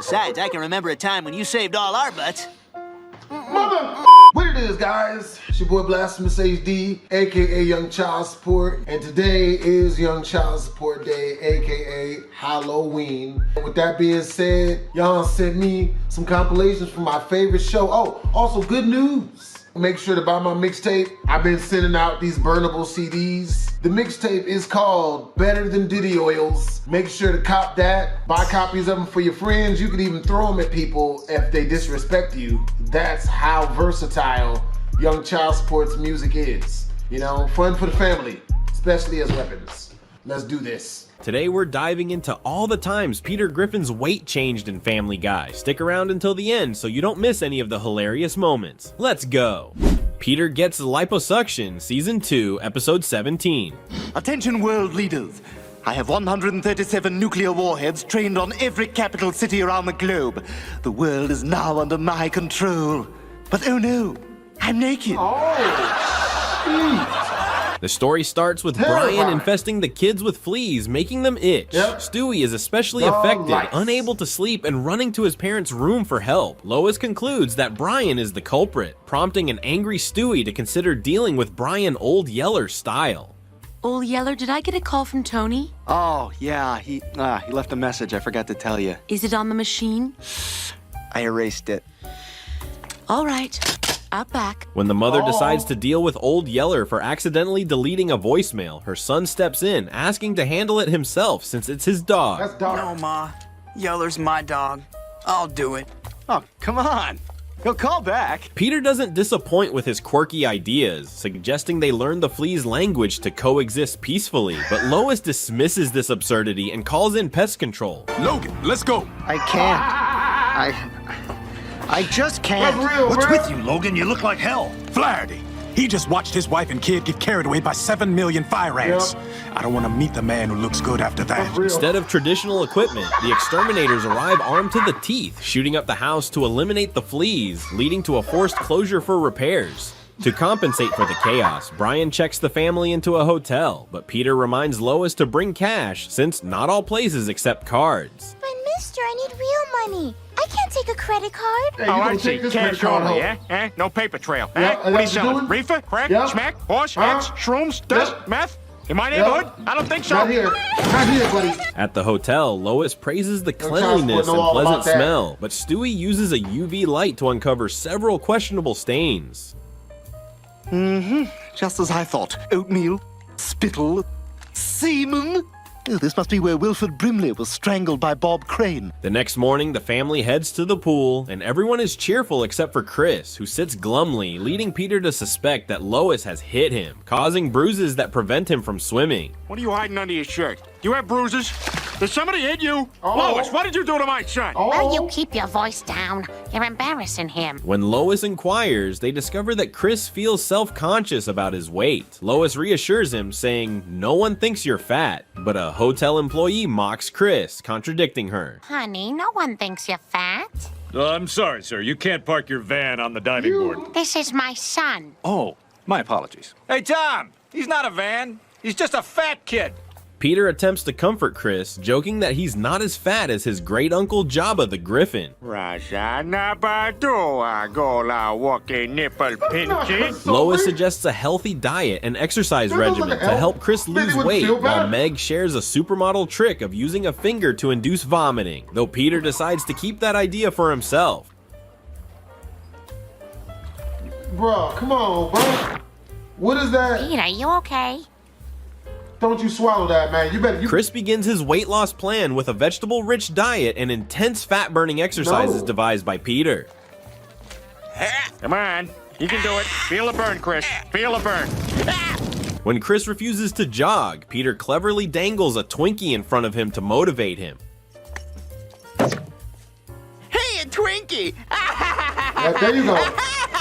Besides, I can remember a time when you saved all our butts. Mother! What it is, guys? It's your boy BlastphamousHD, aka Young Child Support, and today is Young Child Support Day, aka Halloween. With that being said, y'all sent me some compilations from my favorite show. Oh, also good news. Make sure to buy my mixtape. I've been sending out these burnable CDs. The mixtape is called Better Than Diddy Oils. Make sure to cop that. Buy copies of them for your friends. You could even throw them at people if they disrespect you. That's how versatile Young Child Support's music is. You know, fun for the family, especially as weapons. Let's do this. Today we're diving into all the times Peter Griffin's weight changed in Family Guy. Stick around until the end so you don't miss any of the hilarious moments. Let's go! Peter Gets Liposuction, Season 2, Episode 17. Attention world leaders. I have 137 nuclear warheads trained on every capital city around the globe. The world is now under my control. But oh no, I'm naked. The story starts with Brian infesting the kids with fleas, making them itch. Yep. Stewie is especially affected, unable to sleep, and running to his parents' room for help. Lois concludes that Brian is the culprit, prompting an angry Stewie to consider dealing with Brian Old Yeller style. Old Yeller, did I get a call from Tony? Oh, yeah, he left a message. I forgot to tell you. Is it on the machine? I erased it. All right, out back. When the mother decides to deal with Old Yeller for accidentally deleting a voicemail, her son steps in, asking to handle it himself since it's his dog. That's dark. No, Ma. Yeller's my dog. I'll do it. Oh, come on. He'll call back. Peter doesn't disappoint with his quirky ideas, suggesting they learn the flea's language to coexist peacefully, but Lois dismisses this absurdity and calls in pest control. Logan, let's go. I can't. I just can't. That's real, What's bro. with you, Logan? You look like hell. Flaherty. He just watched his wife and kid get carried away by 7 million fire ants. I don't want to meet the man who looks good after that. Instead of traditional equipment, the exterminators arrive armed to the teeth, shooting up the house to eliminate the fleas, leading to a forced closure for repairs. To compensate for the chaos, Brian checks the family into a hotel, but Peter reminds Lois to bring cash since not all places accept cards. But mister, I need real money. I can't take a credit card. Hey, you gonna take this credit card home. Eh? No paper trail. Yeah, What are you that's selling? doing? Reefer? Crack? Yeah. Schmack? Horse? Huh? Heads? Shrooms? Dust? Yeah. Meth? In my neighborhood? I don't think so. Not here. Not here, buddy. At the hotel, Lois praises the Child cleanliness support know and all pleasant about that. smell, but Stewie uses a UV light to uncover several questionable stains. Just as I thought. Oatmeal, spittle, semen. Oh, this must be where Wilford Brimley was strangled by Bob Crane. The next morning, the family heads to the pool, and everyone is cheerful except for Chris, who sits glumly, leading Peter to suspect that Lois has hit him, causing bruises that prevent him from swimming. What are you hiding under your shirt? Do you have bruises? Did somebody hit you? Lois, what did you do to my son? Oh, you keep your voice down. You're embarrassing him. When Lois inquires, they discover that Chris feels self-conscious about his weight. Lois reassures him, saying, "No one thinks you're fat," but a hotel employee mocks Chris, contradicting her. Honey, no one thinks you're fat. I'm sorry, sir. You can't park your van on the diving board. This is my son. Oh, my apologies. Hey, Tom, he's not a van. He's just a fat kid. Peter attempts to comfort Chris, joking that he's not as fat as his great-uncle Jabba the Griffin. Lois suggests a healthy diet and exercise regimen to help Chris lose weight, while Meg shares a supermodel trick of using a finger to induce vomiting, though Peter decides to keep that idea for himself. Bro, come on, bro. What is that? Peter, you okay? Don't you swallow that, man. You better. Chris begins his weight loss plan with a vegetable-rich diet and intense fat-burning exercises devised by Peter. Come on. You can do it. Feel the burn, Chris. Feel the burn. When Chris refuses to jog, Peter cleverly dangles a Twinkie in front of him to motivate him. Hey, a Twinkie! There you go.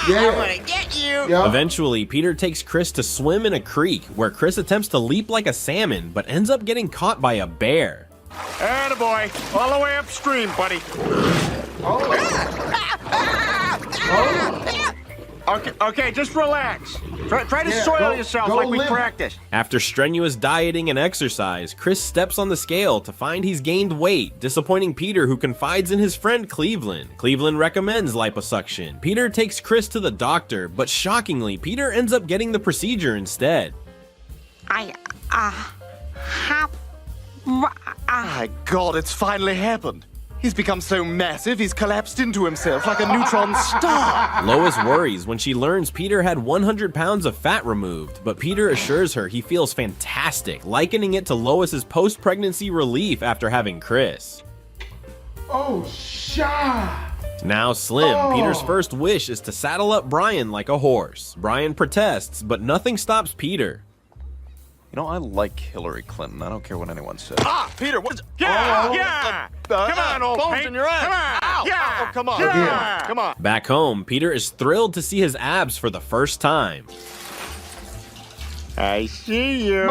Yeah. I'm gonna get you. Yep. Eventually, Peter takes Chris to swim in a creek, where Chris attempts to leap like a salmon, but ends up getting caught by a bear. Attaboy. All the way upstream, buddy. Okay, just relax. Try to soil yourself like we practiced. After strenuous dieting and exercise, Chris steps on the scale to find he's gained weight, disappointing Peter, who confides in his friend Cleveland. Cleveland recommends liposuction. Peter takes Chris to the doctor, but shockingly, Peter ends up getting the procedure instead. My God, it's finally happened. He's become so massive, he's collapsed into himself like a neutron star. Lois worries when she learns Peter had 100 pounds of fat removed, but Peter assures her he feels fantastic, likening it to Lois's post-pregnancy relief after having Chris. Oh, shit. Now slim, Peter's first wish is to saddle up Brian like a horse. Brian protests, but nothing stops Peter. You know, I like Hillary Clinton. I don't care what anyone says. Peter, what? Yeah! Come on, old bones paint. in your eyes. Come on! Ow. Yeah! Oh, come on. Yeah. Come on. Back home, Peter is thrilled to see his abs for the first time. I see you.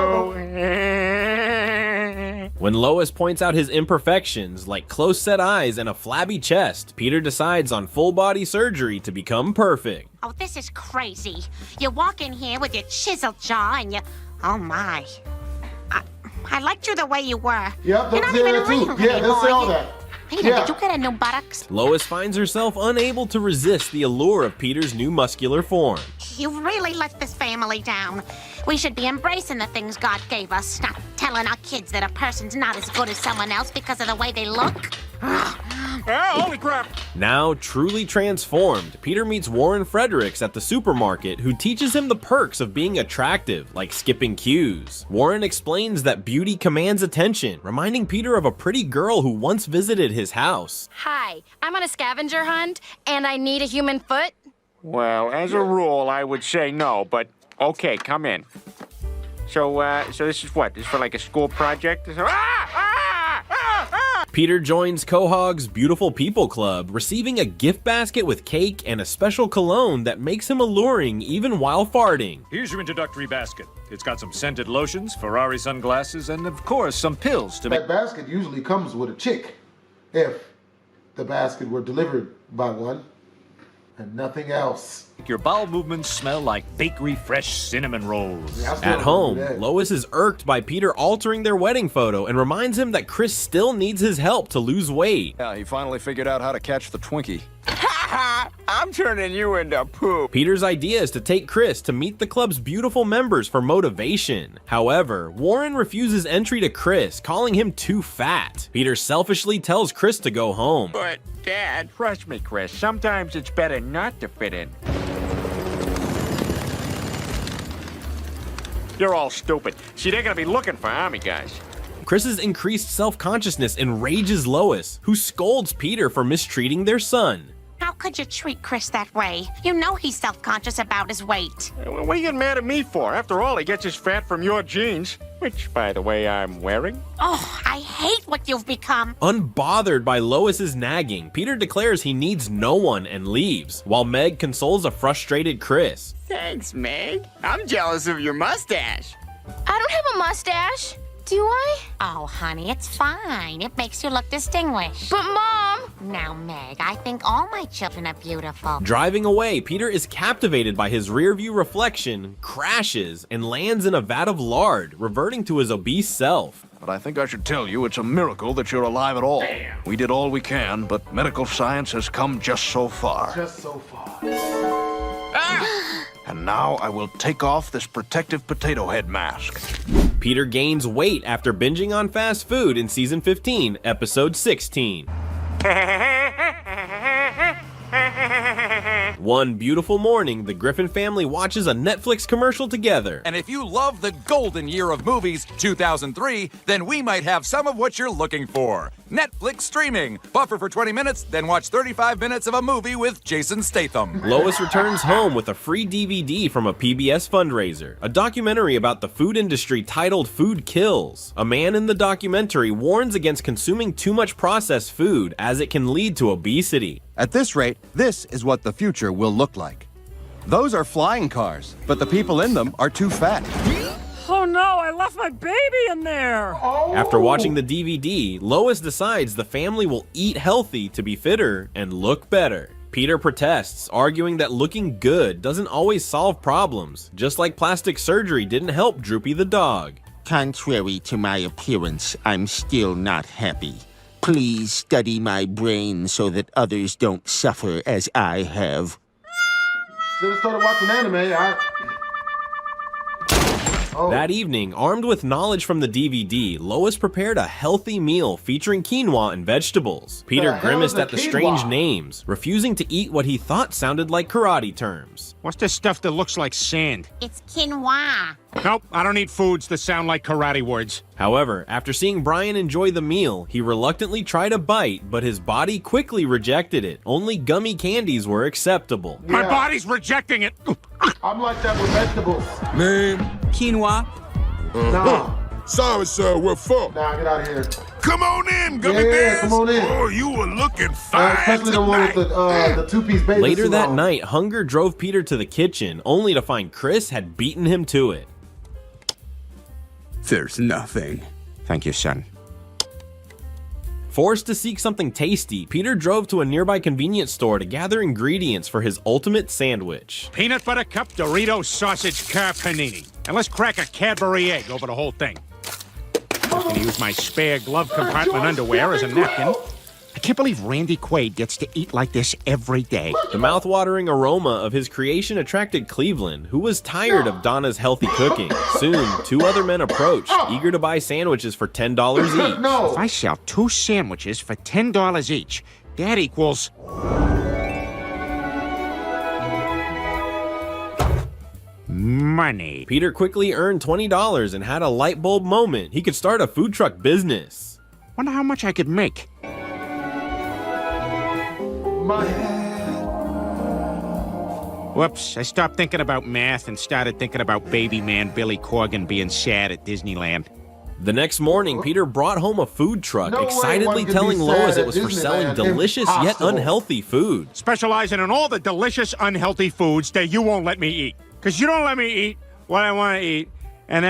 When Lois points out his imperfections, like close-set eyes and a flabby chest, Peter decides on full-body surgery to become perfect. Oh, this is crazy. You walk in here with your chiseled jaw and you... Oh, my. I liked you the way you were. Yep, You're that's not even it too. real Yeah, anymore. let's say all that. Peter, did you get a new buttocks? Lois finds herself unable to resist the allure of Peter's new muscular form. You really let this family down. We should be embracing the things God gave us, not telling our kids that a person's not as good as someone else because of the way they look. Holy crap! Now truly transformed, Peter meets Warren Fredericks at the supermarket, who teaches him the perks of being attractive, like skipping queues. Warren explains that beauty commands attention, reminding Peter of a pretty girl who once visited his house. Hi, I'm on a scavenger hunt, and I need a human foot. Well, as a rule, I would say no, but okay, come in. So this is what? This is for like a school project? Peter joins Quahog's Beautiful People Club, receiving a gift basket with cake and a special cologne that makes him alluring even while farting. Here's your introductory basket. It's got some scented lotions, Ferrari sunglasses, and of course, some pills to make... That basket usually comes with a chick, if the basket were delivered by one, and nothing else. your bowel movements smell like bakery fresh cinnamon rolls. At home, Lois is irked by Peter altering their wedding photo and reminds him that Chris still needs his help to lose weight. Yeah, he finally figured out how to catch the Twinkie. I'm turning you into poop. Peter's idea is to take Chris to meet the club's beautiful members for motivation. However, Warren refuses entry to Chris, calling him too fat. Peter selfishly tells Chris to go home. But, Dad, trust me, Chris, sometimes it's better not to fit in. You're all stupid. See, they're gonna be looking for Army guys. Chris's increased self-consciousness enrages Lois, who scolds Peter for mistreating their son. How could you treat Chris that way? You know he's self-conscious about his weight. What are you getting mad at me for? After all, he gets his fat from your jeans, which, by the way, I'm wearing. Oh, I hate what you've become. Unbothered by Lois's nagging, Peter declares he needs no one and leaves, while Meg consoles a frustrated Chris. Thanks, Meg. I'm jealous of your mustache. I don't have a mustache. Do I? Oh, honey, it's fine. It makes you look distinguished. But, Mom! Now, Meg, I think all my children are beautiful. Driving away, Peter is captivated by his rearview reflection, crashes, and lands in a vat of lard, reverting to his obese self. But I think I should tell you it's a miracle that you're alive at all. We did all we can, but medical science has come just so far. Just so far. And now I will take off this protective potato head mask. Peter gains weight after binging on fast food in Season 15, Episode 16. One beautiful morning, the Griffin family watches a Netflix commercial together. And if you love the golden year of movies, 2003, then we might have some of what you're looking for. Netflix streaming. Buffer for 20 minutes, then watch 35 minutes of a movie with Jason Statham. Lois returns home with a free DVD from a PBS fundraiser, a documentary about the food industry titled Food Kills. A man in the documentary warns against consuming too much processed food as it can lead to obesity. At this rate, this is what the future will look like. Those are flying cars, but the people in them are too fat. Oh no, I left my baby in there! After watching the DVD, Lois decides the family will eat healthy to be fitter and look better. Peter protests, arguing that looking good doesn't always solve problems, just like plastic surgery didn't help Droopy the dog. Contrary to my appearance, I'm still not happy. Please study my brain so that others don't suffer as I have. Should've started watching anime. That evening, armed with knowledge from the DVD, Lois prepared a healthy meal featuring quinoa and vegetables. Peter grimaced at the strange names, refusing to eat what he thought sounded like karate terms. What's this stuff that looks like sand? It's quinoa. Nope, I don't eat foods that sound like karate words. However, after seeing Brian enjoy the meal, he reluctantly tried a bite, but his body quickly rejected it. Only gummy candies were acceptable. Yeah. My body's rejecting it. I'm like that with vegetables. Name? Quinoa. Nah. Sorry, sir, we're full. Nah, get out of here. Come on in, gummy bears. Come on in. Oh, you were looking fine especially the one with the two-piece baby. Later that night, hunger drove Peter to the kitchen, only to find Chris had beaten him to it. There's nothing. Thank you, son. Forced to seek something tasty, Peter drove to a nearby convenience store to gather ingredients for his ultimate sandwich. Peanut butter cup Dorito sausage car panini. And let's crack a Cadbury egg over the whole thing. I'm gonna use my spare glove compartment underwear as a napkin. I can't believe Randy Quaid gets to eat like this every day. The mouth-watering aroma of his creation attracted Cleveland, who was tired of Donna's healthy cooking. Soon, two other men approached, eager to buy sandwiches for $10 each. If I sell 2 sandwiches for $10 each, that equals... money. Peter quickly earned $20 and had a light bulb moment. He could start a food truck business. Wonder how much I could make. Whoops, I stopped thinking about math and started thinking about baby man Billy Corgan being sad at Disneyland. The next morning, Peter brought home a food truck, excitedly telling Lois it was for selling delicious yet unhealthy food. Specializing in all the delicious, unhealthy foods that you won't let me eat. Because you don't let me eat what I want to eat, and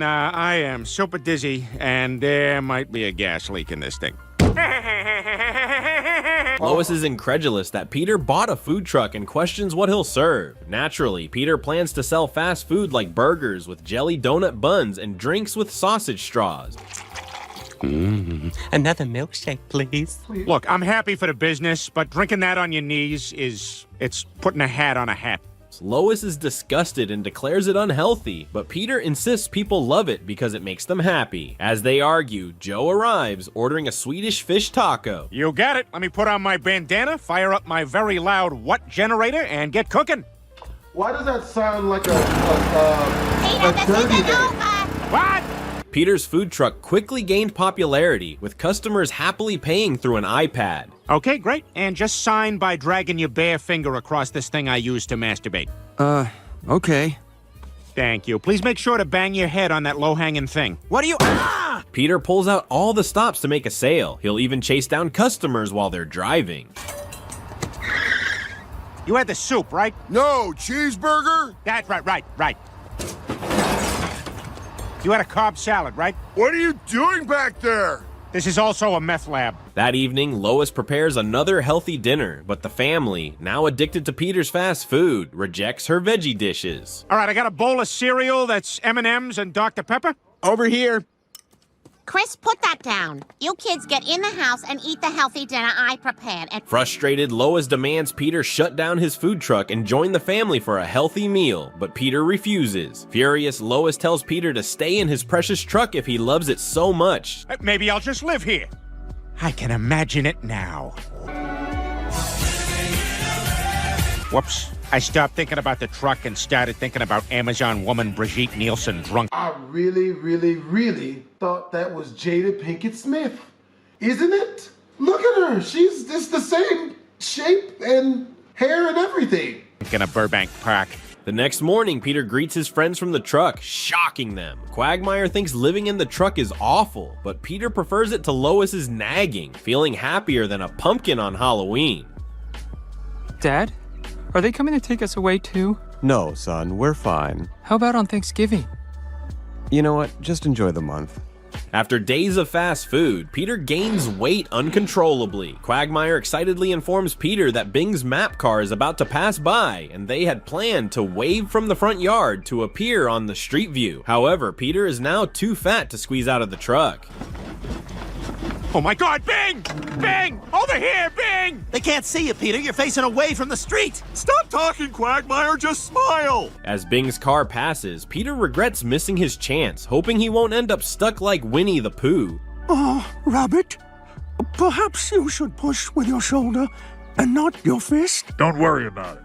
I am super dizzy, and there might be a gas leak in this thing. Lois is incredulous that Peter bought a food truck and questions what he'll serve. Naturally, Peter plans to sell fast food like burgers with jelly donut buns and drinks with sausage straws. Another milkshake, please. Look, I'm happy for the business, but drinking that on your knees it's putting a hat on a hat. Lois is disgusted and declares it unhealthy, but Peter insists people love it because it makes them happy. As they argue, Joe arrives, ordering a Swedish fish taco. You got it. Let me put on my bandana, fire up my very loud what generator, and get cooking. Why does that sound like a dirty day? What? Peter's food truck quickly gained popularity, with customers happily paying through an iPad. Okay, great. And just sign by dragging your bare finger across this thing I use to masturbate. Okay. Thank you. Please make sure to bang your head on that low-hanging thing. What do you... Ah! Peter pulls out all the stops to make a sale. He'll even chase down customers while they're driving. You had the soup, right? No, cheeseburger? That's right. You had a Cobb salad, right? What are you doing back there? This is also a meth lab. That evening, Lois prepares another healthy dinner, but the family, now addicted to Peter's fast food, rejects her veggie dishes. All right, I got a bowl of cereal that's M&M's and Dr. Pepper. Over here. Chris, put that down. You kids get in the house and eat the healthy dinner I prepared. And Frustrated, Lois demands Peter shut down his food truck and join the family for a healthy meal, but Peter refuses. Furious, Lois tells Peter to stay in his precious truck if he loves it so much. Maybe I'll just live here. I can imagine it now. Whoops. I stopped thinking about the truck and started thinking about Amazon woman Brigitte Nielsen drunk. I really thought that was Jada Pinkett Smith. Isn't it? Look at her. She's just the same shape and hair and everything. In a Burbank Park. The next morning, Peter greets his friends from the truck, shocking them. Quagmire thinks living in the truck is awful, but Peter prefers it to Lois's nagging, feeling happier than a pumpkin on Halloween. Dad? Are they coming to take us away too? No, son, we're fine. How about on Thanksgiving? You know what? Just enjoy the month. After days of fast food, Peter gains weight uncontrollably. Quagmire excitedly informs Peter that Bing's map car is about to pass by, and they had planned to wave from the front yard to appear on the street view. However, Peter is now too fat to squeeze out of the truck. Oh my God, Bing! Bing! Over here, Bing! They can't see you, Peter. You're facing away from the street. Stop talking, Quagmire. Just smile. As Bing's car passes, Peter regrets missing his chance, hoping he won't end up stuck like Winnie the Pooh. Oh, Rabbit, perhaps you should push with your shoulder and not your fist. Don't worry about it.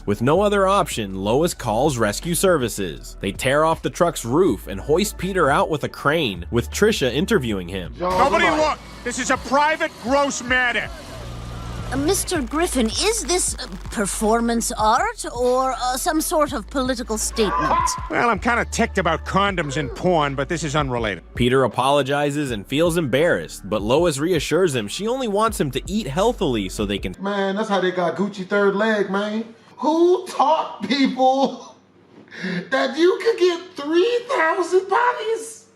With no other option, Lois calls rescue services. They tear off the truck's roof and hoist Peter out with a crane, with Trisha interviewing him. Nobody look! This is a private, gross matter. Mr. Griffin, is this performance art or some sort of political statement? Well, I'm kind of ticked about condoms and porn, but this is unrelated. Peter apologizes and feels embarrassed, but Lois reassures him she only wants him to eat healthily so they can— Man, that's how they got Gucci third leg, man. Who taught people that you could get 3,000 bodies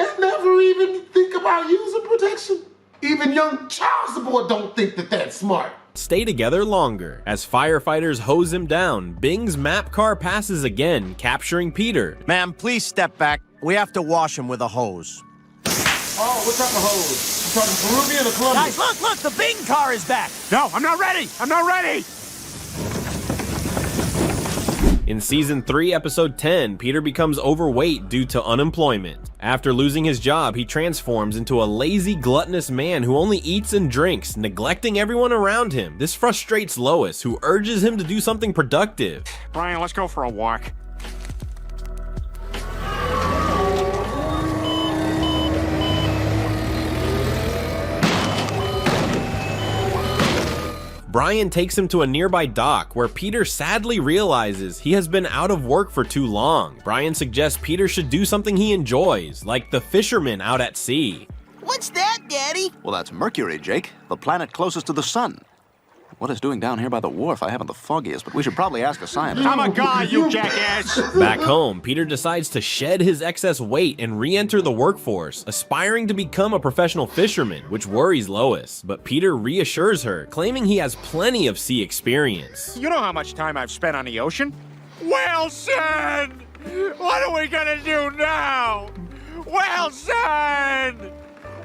and never even think about user protection? Even young child support don't think that that's smart. stay together longer. As firefighters hose him down, Bing's map car passes again, capturing Peter. Ma'am, please step back. We have to wash him with a hose. Oh, what type of hose? You talking Peruvian or Colombian? Guys, look, the Bing car is back. No, I'm not ready. I'm not ready. In Season 3, Episode 10, Peter becomes overweight due to unemployment. After losing his job, he transforms into a lazy, gluttonous man who only eats and drinks, neglecting everyone around him. This frustrates Lois, who urges him to do something productive. Brian, let's go for a walk. Brian takes him to a nearby dock where Peter sadly realizes he has been out of work for too long. Brian suggests Peter should do something he enjoys, like the fisherman out at sea. What's that, Daddy? Well, that's Mercury, Jake, the planet closest to the sun. What it's doing down here by the wharf, I haven't the foggiest, but we should probably ask a scientist. I'm a guy, you jackass! Back home, Peter decides to shed his excess weight and re-enter the workforce, aspiring to become a professional fisherman, which worries Lois. But Peter reassures her, claiming he has plenty of sea experience. You know how much time I've spent on the ocean? Wilson! What are we gonna do now? Wilson!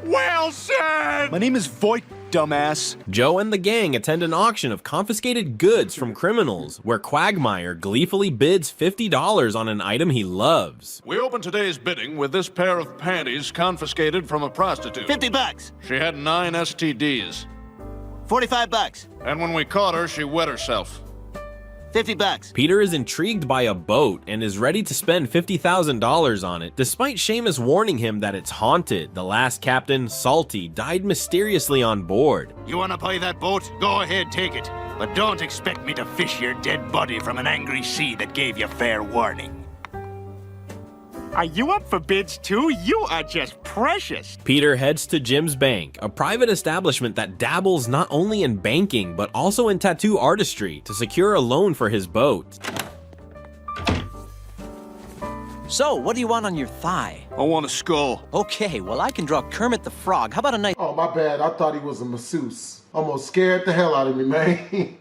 Wilson! My name is Voight, dumbass. Joe and the gang attend an auction of confiscated goods from criminals, where Quagmire gleefully bids $50 on an item he loves. We open today's bidding with this pair of panties confiscated from a prostitute. $50. She had 9 STDs. $45. And when we caught her, she wet herself. $50. Peter is intrigued by a boat and is ready to spend $50,000 on it, despite Seamus warning him that it's haunted. The last captain, Salty, died mysteriously on board. You want to buy that boat? Go ahead, take it. But don't expect me to fish your dead body from an angry sea that gave you fair warning. Are you up for bids too? You are just precious. Peter heads to Jim's Bank, a private establishment that dabbles not only in banking, but also in tattoo artistry, to secure a loan for his boat. So, what do you want on your thigh? I want a skull. Okay, well, I can draw Kermit the Frog. How about a nice... Oh, my bad. I thought he was a masseuse. Almost scared the hell out of me, man.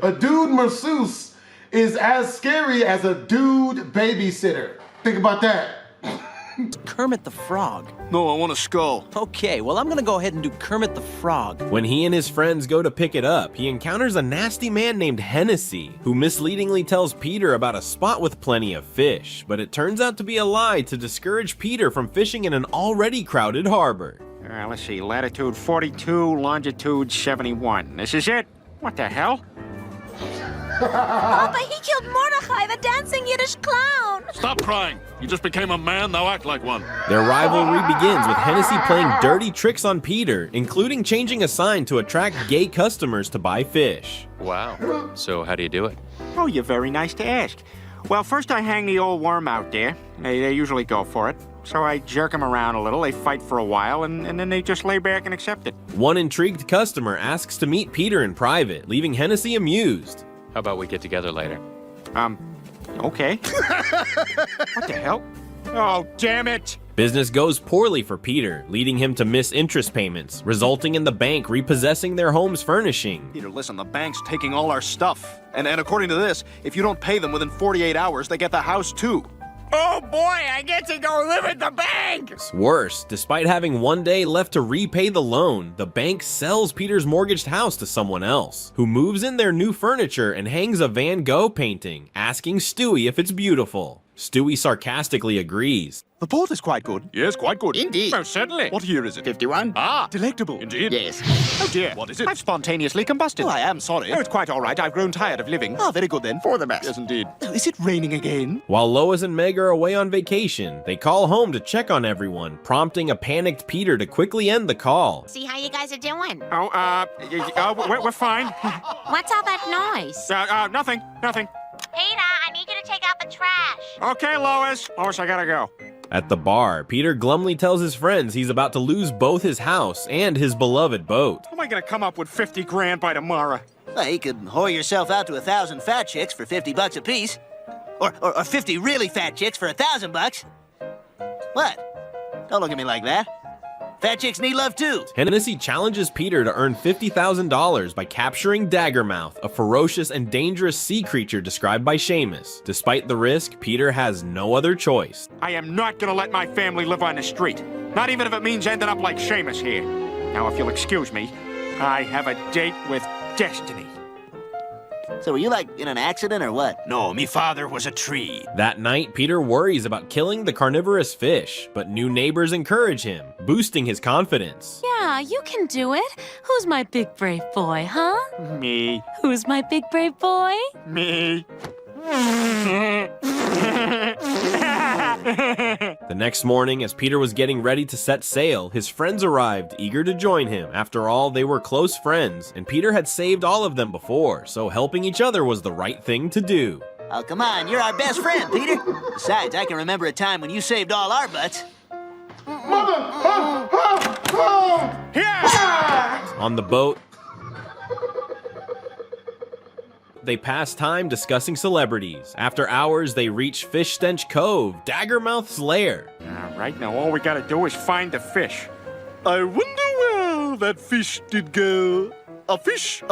A dude masseuse is as scary as a dude babysitter. Think about that. Kermit the Frog. No, I want a skull. Okay, well, I'm gonna go ahead and do Kermit the Frog. When he and his friends go to pick it up, he encounters a nasty man named Hennessy, who misleadingly tells Peter about a spot with plenty of fish, but it turns out to be a lie to discourage Peter from fishing in an already crowded harbor. Let's see, latitude 42, longitude 71. This is it? What the hell? Oh, but he killed Mordecai, the dancing Yiddish clown! Stop crying. You just became a man, now act like one. Their rivalry begins with Hennessy playing dirty tricks on Peter, including changing a sign to attract gay customers to buy fish. Wow. So how do you do it? Oh, you're very nice to ask. Well, first I hang the old worm out there. They usually go for it. So I jerk them around a little, they fight for a while, and then they just lay back and accept it. One intrigued customer asks to meet Peter in private, leaving Hennessy amused. How about we get together later? Okay. What the hell? Oh, damn it! Business goes poorly for Peter, leading him to miss interest payments, resulting in the bank repossessing their home's furnishing. Peter, listen, the bank's taking all our stuff. And according to this, if you don't pay them within 48 hours, they get the house too. Oh boy, I get to go live at the bank! Worse, despite having one day left to repay the loan, the bank sells Peter's mortgaged house to someone else, who moves in their new furniture and hangs a Van Gogh painting, asking Stewie if it's beautiful. Stewie sarcastically agrees. The port is quite good. Yes, quite good. Indeed. Most certainly. What year is it? 51. Ah, Delectable. indeed. Yes. Oh dear. What is it? I've spontaneously combusted. Oh, I am sorry. Oh, it's quite all right. I've grown tired of living. Ah, very good then. For the best. Yes, indeed. Oh, is it raining again? While Lois and Meg are away on vacation, they call home to check on everyone, prompting a panicked Peter to quickly end the call. See how you guys are doing? Oh, we're fine. What's all that noise? Nothing. Peter, I need you to take out the trash. Okay, Lois. Lois, I gotta go. At the bar, Peter glumly tells his friends he's about to lose both his house and his beloved boat. How am I gonna come up with 50 grand by tomorrow? Well, you could whore yourself out to 1,000 fat chicks for $50 apiece. Or 50 really fat chicks for $1,000. What? Don't look at me like that. Fat chicks need love too. Hennessy challenges Peter to earn $50,000 by capturing Daggermouth, a ferocious and dangerous sea creature described by Seamus. Despite the risk, Peter has no other choice. I am not gonna let my family live on the street. Not even if it means ending up like Seamus here. Now, if you'll excuse me, I have a date with Destiny. So were you like in an accident or what? No, me father was a tree. That night, Peter worries about killing the carnivorous fish, but new neighbors encourage him, boosting his confidence. Yeah, you can do it. Who's my big brave boy, huh? Me. Who's my big brave boy? Me. The next morning, as Peter was getting ready to set sail, his friends arrived, eager to join him. After all, they were close friends, and Peter had saved all of them before, so helping each other was the right thing to do. Oh, come on, you're our best friend, Peter. Besides, I can remember a time when you saved all our butts. On the boat, they pass time discussing celebrities. After hours, they reach Fish Stench Cove, Daggermouth's lair. Right now, all we gotta do is find the fish. I wonder where that fish did go. A fish,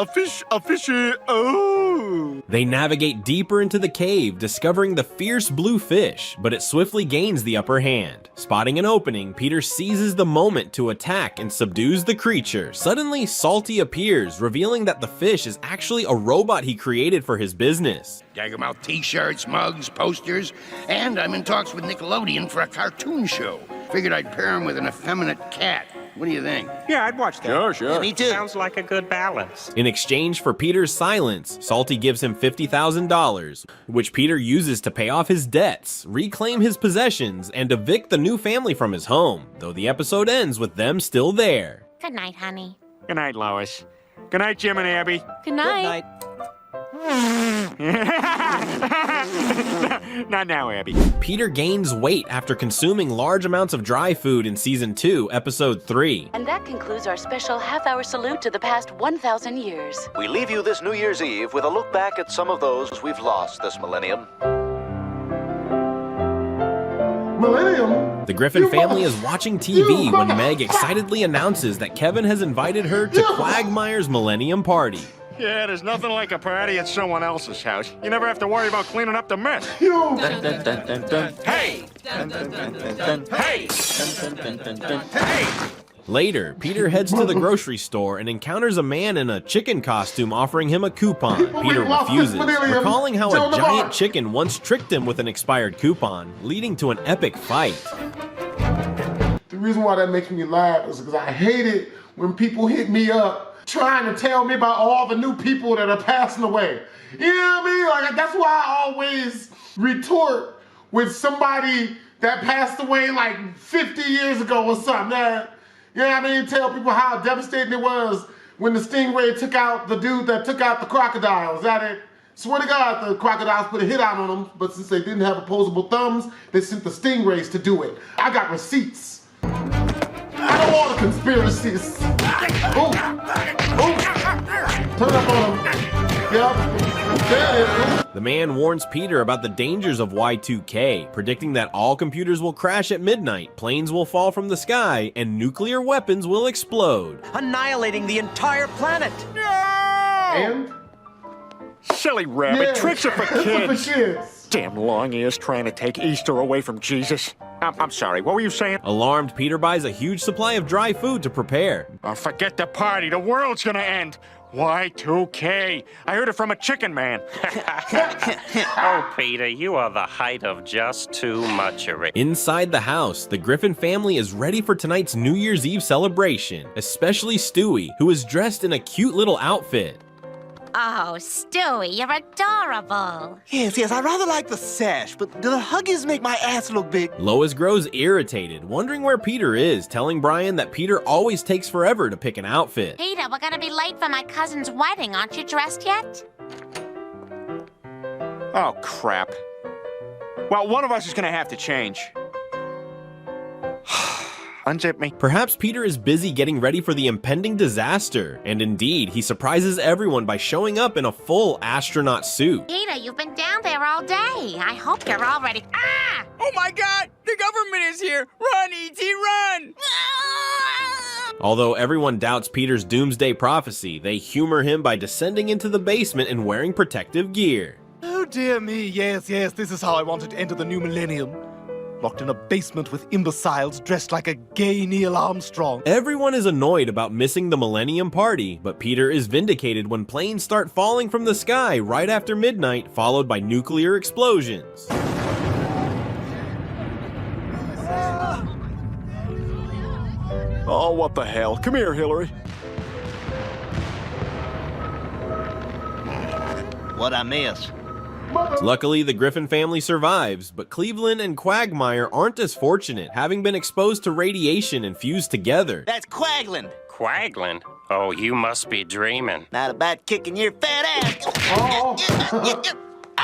oh. They navigate deeper into the cave, discovering the fierce blue fish, but it swiftly gains the upper hand. Spotting an opening, Peter seizes the moment to attack and subdues the creature. Suddenly, Salty appears, revealing that the fish is actually a robot he created for his business. Daggermouth t-shirts, mugs, posters, and I'm in talks with Nickelodeon for a cartoon show. Figured I'd pair him with an effeminate cat. What do you think? Yeah, I'd watch that. Sure. Yeah, me too. Sounds like a good balance. In exchange for Peter's silence, Salty gives him $50,000, which Peter uses to pay off his debts, reclaim his possessions, and evict the new family from his home, though the episode ends with them still there. Good night, honey. Good night, Lois. Good night, Jim and Abby. Good night. Not now, Abby. Peter gains weight after consuming large amounts of dry food in Season 2, Episode 3. And that concludes our special half-hour salute to the past 1,000 years. We leave you this New Year's Eve with a look back at some of those we've lost this millennium. Millennium? The Griffin family is watching TV when Meg excitedly announces that Kevin has invited her to Quagmire's Millennium Party. Yeah, there's nothing like a party at someone else's house. You never have to worry about cleaning up the mess. Hey! Hey! Later, Peter heads to the grocery store and encounters a man in a chicken costume offering him a coupon. Peter refuses, recalling how a giant chicken once tricked him with an expired coupon, leading to an epic fight. The reason why that makes me laugh is because I hate it when people hit me up trying to tell me about all the new people that are passing away. You know what I mean? Like, that's why I always retort with somebody that passed away like 50 years ago or something. You know what I mean? Tell people how devastating it was when the stingray took out the dude that took out the crocodiles. That it? Swear to God, the crocodiles put a hit out on them, but since they didn't have opposable thumbs, they sent the stingrays to do it. I got receipts. I don't want a conspiracies. Ooh. Ooh. Turn up on them. Yep. There it is. The man warns Peter about the dangers of Y2K, predicting that all computers will crash at midnight, planes will fall from the sky, and nuclear weapons will explode, annihilating the entire planet. And? Silly rabbit, Yeah, tricks are for tricks are kids. for kids. Damn long ears trying to take Easter away from Jesus. I'm sorry, what were you saying? Alarmed, Peter buys a huge supply of dry food to prepare. Oh, forget the party, the world's gonna end. Y2K. I heard it from a chicken man. Oh, Peter, you are the height of just too muchery. Inside the house, the Griffin family is ready for tonight's New Year's Eve celebration, especially Stewie, who is dressed in a cute little outfit. Oh, Stewie, you're adorable. Yes, I rather like the sash, but do the Huggies make my ass look big? Lois grows irritated, wondering where Peter is, telling Brian that Peter always takes forever to pick an outfit. Peter, we're gonna be late for my cousin's wedding. Aren't you dressed yet? Oh, crap. Well, one of us is gonna have to change. Unzip me. Perhaps Peter is busy getting ready for the impending disaster, and indeed, he surprises everyone by showing up in a full astronaut suit. Peter, you've been down there all day. I hope you're all ready. Ah! Oh my God! The government is here! Run, E.T., run! Although everyone doubts Peter's doomsday prophecy, they humor him by descending into the basement and wearing protective gear. Oh dear me, yes, this is how I wanted to enter the new millennium. Locked in a basement with imbeciles dressed like a gay Neil Armstrong. Everyone is annoyed about missing the Millennium Party, but Peter is vindicated when planes start falling from the sky right after midnight, followed by nuclear explosions. Oh, what the hell? Come here, Hillary. What'd I miss? Luckily, the Griffin family survives, but Cleveland and Quagmire aren't as fortunate, having been exposed to radiation and fused together. That's Quagland. Quagland? Oh, you must be dreaming. Not about kicking your fat ass.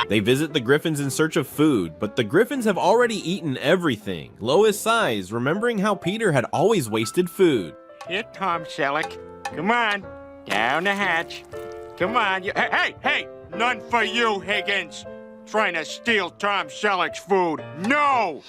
They visit the Griffins in search of food, but the Griffins have already eaten everything. Lois sighs, remembering how Peter had always wasted food. Here, Tom Selleck. Come on, down the hatch. Come on, you. Hey! None for you, Higgins. Trying to steal Tom Selleck's food. No!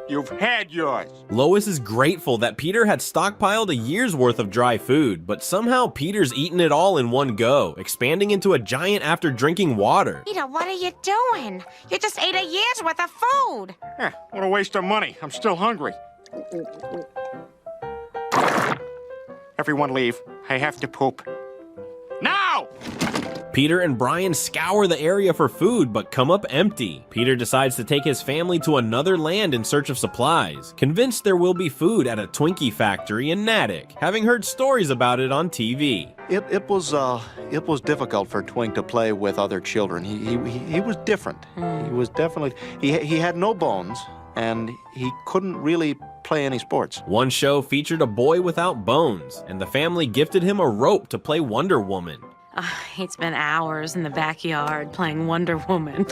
You've had yours. Lois is grateful that Peter had stockpiled a year's worth of dry food, but somehow Peter's eaten it all in one go, expanding into a giant after drinking water. Peter, what are you doing? You just ate a year's worth of food. What a waste of money. I'm still hungry. Everyone leave. I have to poop. Now! Peter and Brian scour the area for food, but come up empty. Peter decides to take his family to another land in search of supplies, convinced there will be food at a Twinkie factory in Natick, having heard stories about it on TV. It was difficult for Twink to play with other children. He was different. He was definitely, he had no bones, and he couldn't really play any sports. One show featured a boy without bones, and the family gifted him a rope to play Wonder Woman. He spent hours in the backyard playing Wonder Woman.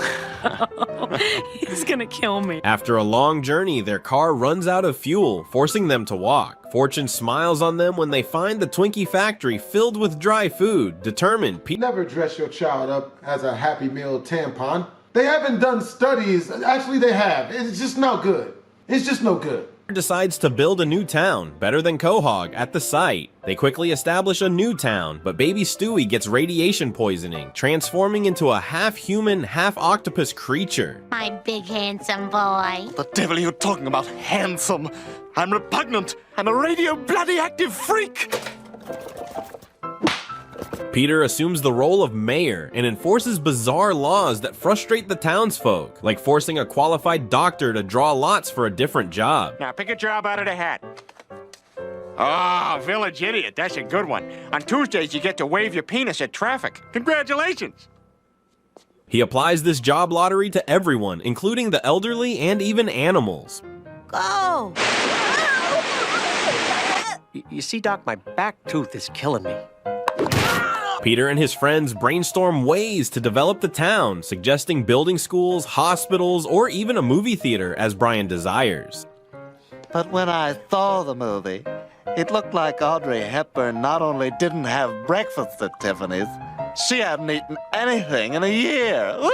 He's gonna kill me. After a long journey, their car runs out of fuel, forcing them to walk. Fortune smiles on them when they find the Twinkie factory filled with dry food, determined Never dress your child up as a Happy Meal tampon. They haven't done studies. Actually, they have. It's just no good. It's just no good. Decides to build a new town, better than Quahog, at the site. They quickly establish a new town, but baby Stewie gets radiation poisoning, transforming into a half-human, half-octopus creature. My big handsome boy. The devil are you talking about, handsome? I'm repugnant. I'm a radio-bloody active freak. Peter assumes the role of mayor and enforces bizarre laws that frustrate the townsfolk, like forcing a qualified doctor to draw lots for a different job. Now pick a job out of the hat. Oh, village idiot, that's a good one. On Tuesdays, you get to wave your penis at traffic. Congratulations. He applies this job lottery to everyone, including the elderly and even animals. Go! You see, Doc, my back tooth is killing me. Peter and his friends brainstorm ways to develop the town, suggesting building schools, hospitals, or even a movie theater as Brian desires. But when I saw the movie, It looked like Audrey Hepburn not only didn't have breakfast at Tiffany's, she hadn't eaten anything in a year. Woo!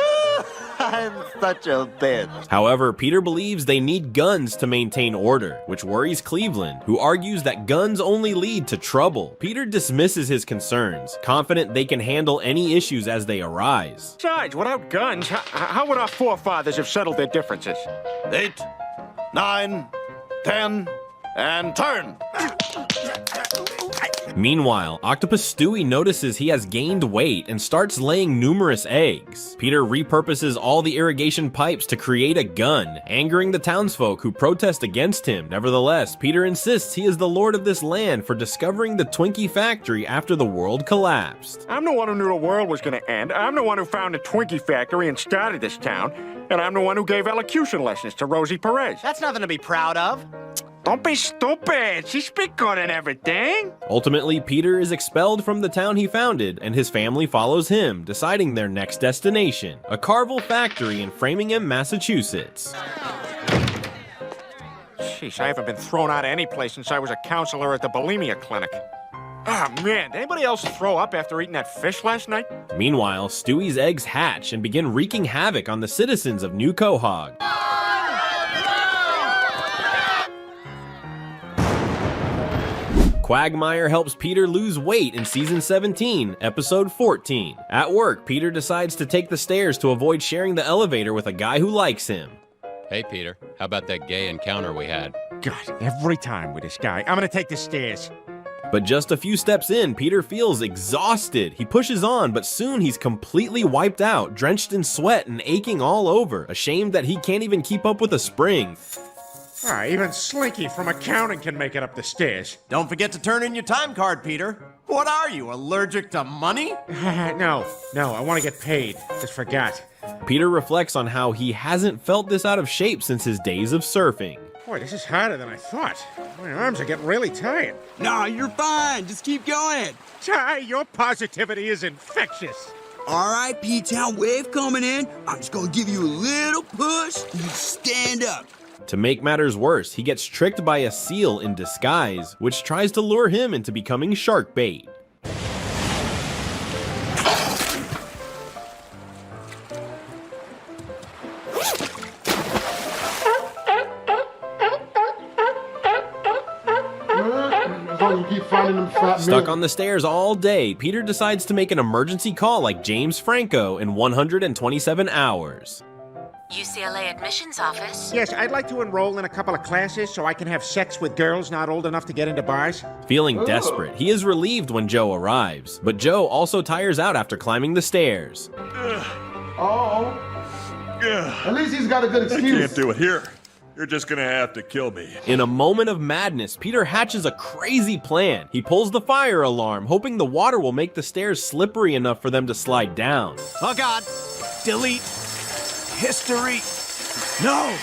I'm such a bitch. However, Peter believes they need guns to maintain order, which worries Cleveland, who argues that guns only lead to trouble. Peter dismisses his concerns, confident they can handle any issues as they arise. Besides, without guns, how would our forefathers have settled their differences? 8, 9, 10, and turn. Meanwhile, Octopus Stewie notices he has gained weight and starts laying numerous eggs. Peter repurposes all the irrigation pipes to create a gun, angering the townsfolk who protest against him. Nevertheless, Peter insists he is the lord of this land for discovering the Twinkie factory after the world collapsed. I'm the one who knew the world was going to end. I'm the one who found the Twinkie factory and started this town. And I'm the one who gave elocution lessons to Rosie Perez. That's nothing to be proud of. Don't be stupid. She's been good and everything. Ultimately, Peter is expelled from the town he founded, and his family follows him, deciding their next destination, a Carvel factory in Framingham, Massachusetts. Jeez, I haven't been thrown out of any place since I was a counselor at the bulimia clinic. Ah, man, did anybody else throw up after eating that fish last night? Meanwhile, Stewie's eggs hatch and begin wreaking havoc on the citizens of New Quahog. Quagmire helps Peter lose weight in Season 17, Episode 14. At work, Peter decides to take the stairs to avoid sharing the elevator with a guy who likes him. Hey, Peter, how about that gay encounter we had? God, every time with this guy. I'm gonna take the stairs. But just a few steps in, Peter feels exhausted. He pushes on, but soon he's completely wiped out, drenched in sweat and aching all over, ashamed that he can't even keep up with a spring. Even Slinky from accounting can make it up the stairs. Don't forget to turn in your time card, Peter. What are you, allergic to money? No, I want to get paid. Just forgot. Peter reflects on how he hasn't felt this out of shape since his days of surfing. Boy, this is harder than I thought. My arms are getting really tired. No, you're fine. Just keep going. Ty, your positivity is infectious. All right, P-Town wave coming in. I'm just going to give you a little push and you stand up. To make matters worse, he gets tricked by a seal in disguise, which tries to lure him into becoming shark bait. Stuck on the stairs all day, Peter decides to make an emergency call like James Franco in 127 hours. UCLA admissions office. Yes, I'd like to enroll in a couple of classes so I can have sex with girls not old enough to get into bars. Feeling desperate, he is relieved when Joe arrives, but Joe also tires out after climbing the stairs. At least he's got a good excuse. I can't do it here. You're just gonna have to kill me. In a moment of madness, Peter hatches a crazy plan. He pulls the fire alarm, hoping the water will make the stairs slippery enough for them to slide down. Oh, God. Delete. History. No.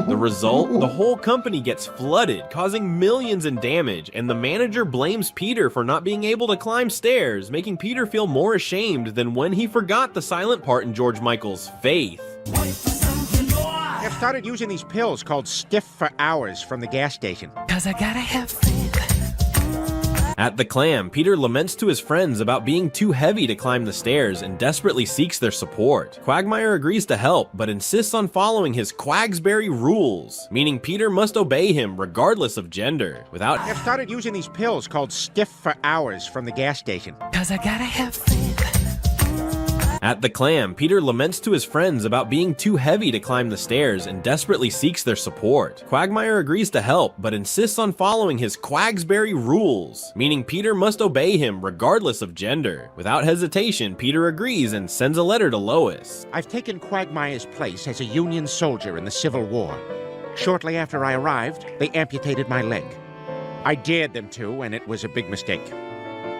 The result? The whole company gets flooded, causing millions in damage, and the manager blames Peter for not being able to climb stairs, making Peter feel more ashamed than when he forgot the silent part in George Michael's Faith. I've started using these pills called Stiff for Hours from the gas station. 'Cause I gotta have faith. At the Clam, Peter laments to his friends about being too heavy to climb the stairs and desperately seeks their support. Quagmire agrees to help, but insists on following his Quagsberry rules, meaning Peter must obey him regardless of gender. I've started using these pills called Stiff for Hours from the gas station. 'Cause I gotta have faith. At the Clam, Peter laments to his friends about being too heavy to climb the stairs and desperately seeks their support. Quagmire agrees to help, but insists on following his Quagsberry rules, meaning Peter must obey him regardless of gender. Without hesitation, Peter agrees and sends a letter to Lois. I've taken Quagmire's place as a Union soldier in the Civil War. Shortly after I arrived, they amputated my leg. I dared them to, and it was a big mistake.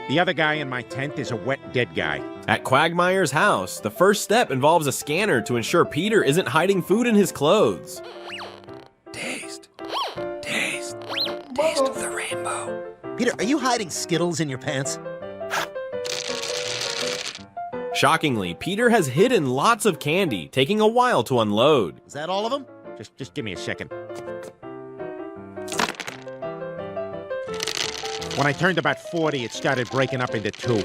The other guy in my tent is a wet, dead guy. At Quagmire's house, the first step involves a scanner to ensure Peter isn't hiding food in his clothes. Taste of the rainbow. Peter, are you hiding Skittles in your pants? Shockingly, Peter has hidden lots of candy, taking a while to unload. Is that all of them? Just give me a second. When I turned about 40, it started breaking up into two.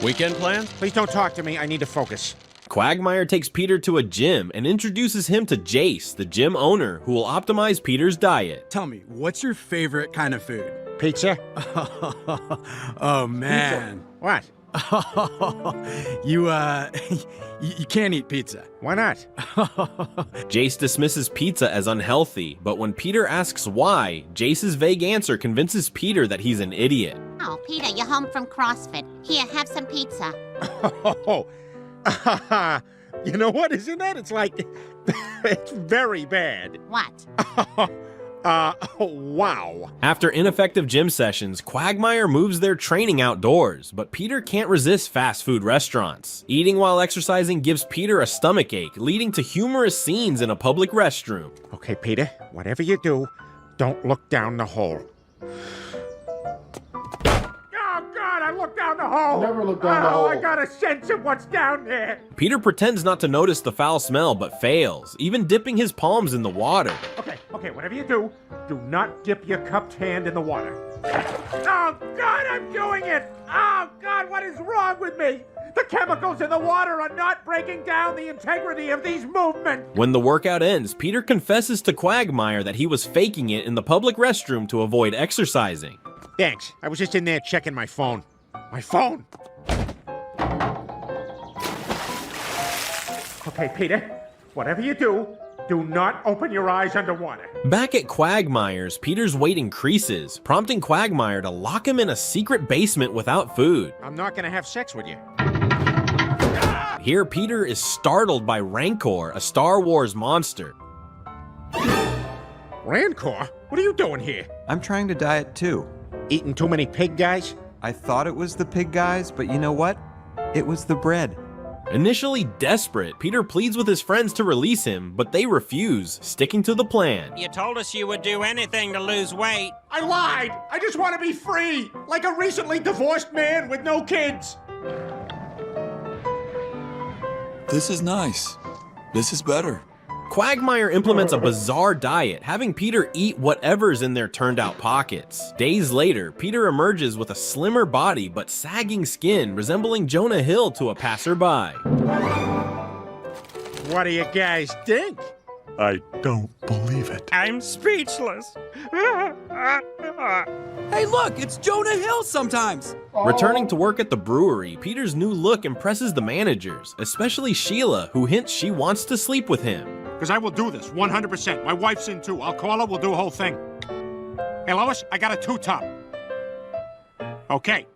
Weekend plans? Please don't talk to me. I need to focus. Quagmire takes Peter to a gym and introduces him to Jace, the gym owner, who will optimize Peter's diet. Tell me, what's your favorite kind of food? Pizza? Oh, man. Pizza. What? You can't eat pizza. Why not? Jace dismisses pizza as unhealthy, but when Peter asks why, Jace's vague answer convinces Peter that he's an idiot. Oh, Peter, you're home from CrossFit. Here, have some pizza. You know what? Isn't that? It's like, it's very bad. What? Wow. After ineffective gym sessions, Quagmire moves their training outdoors, but Peter can't resist fast food restaurants. Eating while exercising gives Peter a stomachache, leading to humorous scenes in a public restroom. Okay, Peter, whatever you do, don't look down the hole. Oh, God, I looked down the hole. Never look down the hole. I got a sense of what's down there. Peter pretends not to notice the foul smell, but fails, even dipping his palms in the water. Okay, whatever you do not dip your cupped hand in the water. Oh, God, I'm doing it! Oh, God, what is wrong with me? The chemicals in the water are not breaking down the integrity of these movements. When the workout ends, Peter confesses to Quagmire that he was faking it in the public restroom to avoid exercising. Thanks. I was just in there checking my phone. My phone! Okay, Peter, whatever you do not open your eyes underwater. Back at Quagmire's, Peter's weight increases, prompting Quagmire to lock him in a secret basement without food. I'm not gonna have sex with you. Here, Peter is startled by Rancor, a Star Wars monster. Rancor? What are you doing here? I'm trying to diet too. Eating too many pig guys? I thought it was the pig guys, but you know what? It was the bread. Initially desperate, Peter pleads with his friends to release him, but they refuse, sticking to the plan. You told us you would do anything to lose weight. I lied! I just want to be free! Like a recently divorced man with no kids! This is nice. This is better. Quagmire implements a bizarre diet, having Peter eat whatever's in their turned-out pockets. Days later, Peter emerges with a slimmer body but sagging skin, resembling Jonah Hill to a passerby. What do you guys think? I don't believe it. I'm speechless. Hey, look, it's Jonah Hill sometimes. Returning to work at the brewery, Peter's new look impresses the managers, especially Sheila, who hints she wants to sleep with him. Because I will do this, 100%. My wife's in too. I'll call her, we'll do a whole thing. Hey, Lois, I got a 2-top. Okay.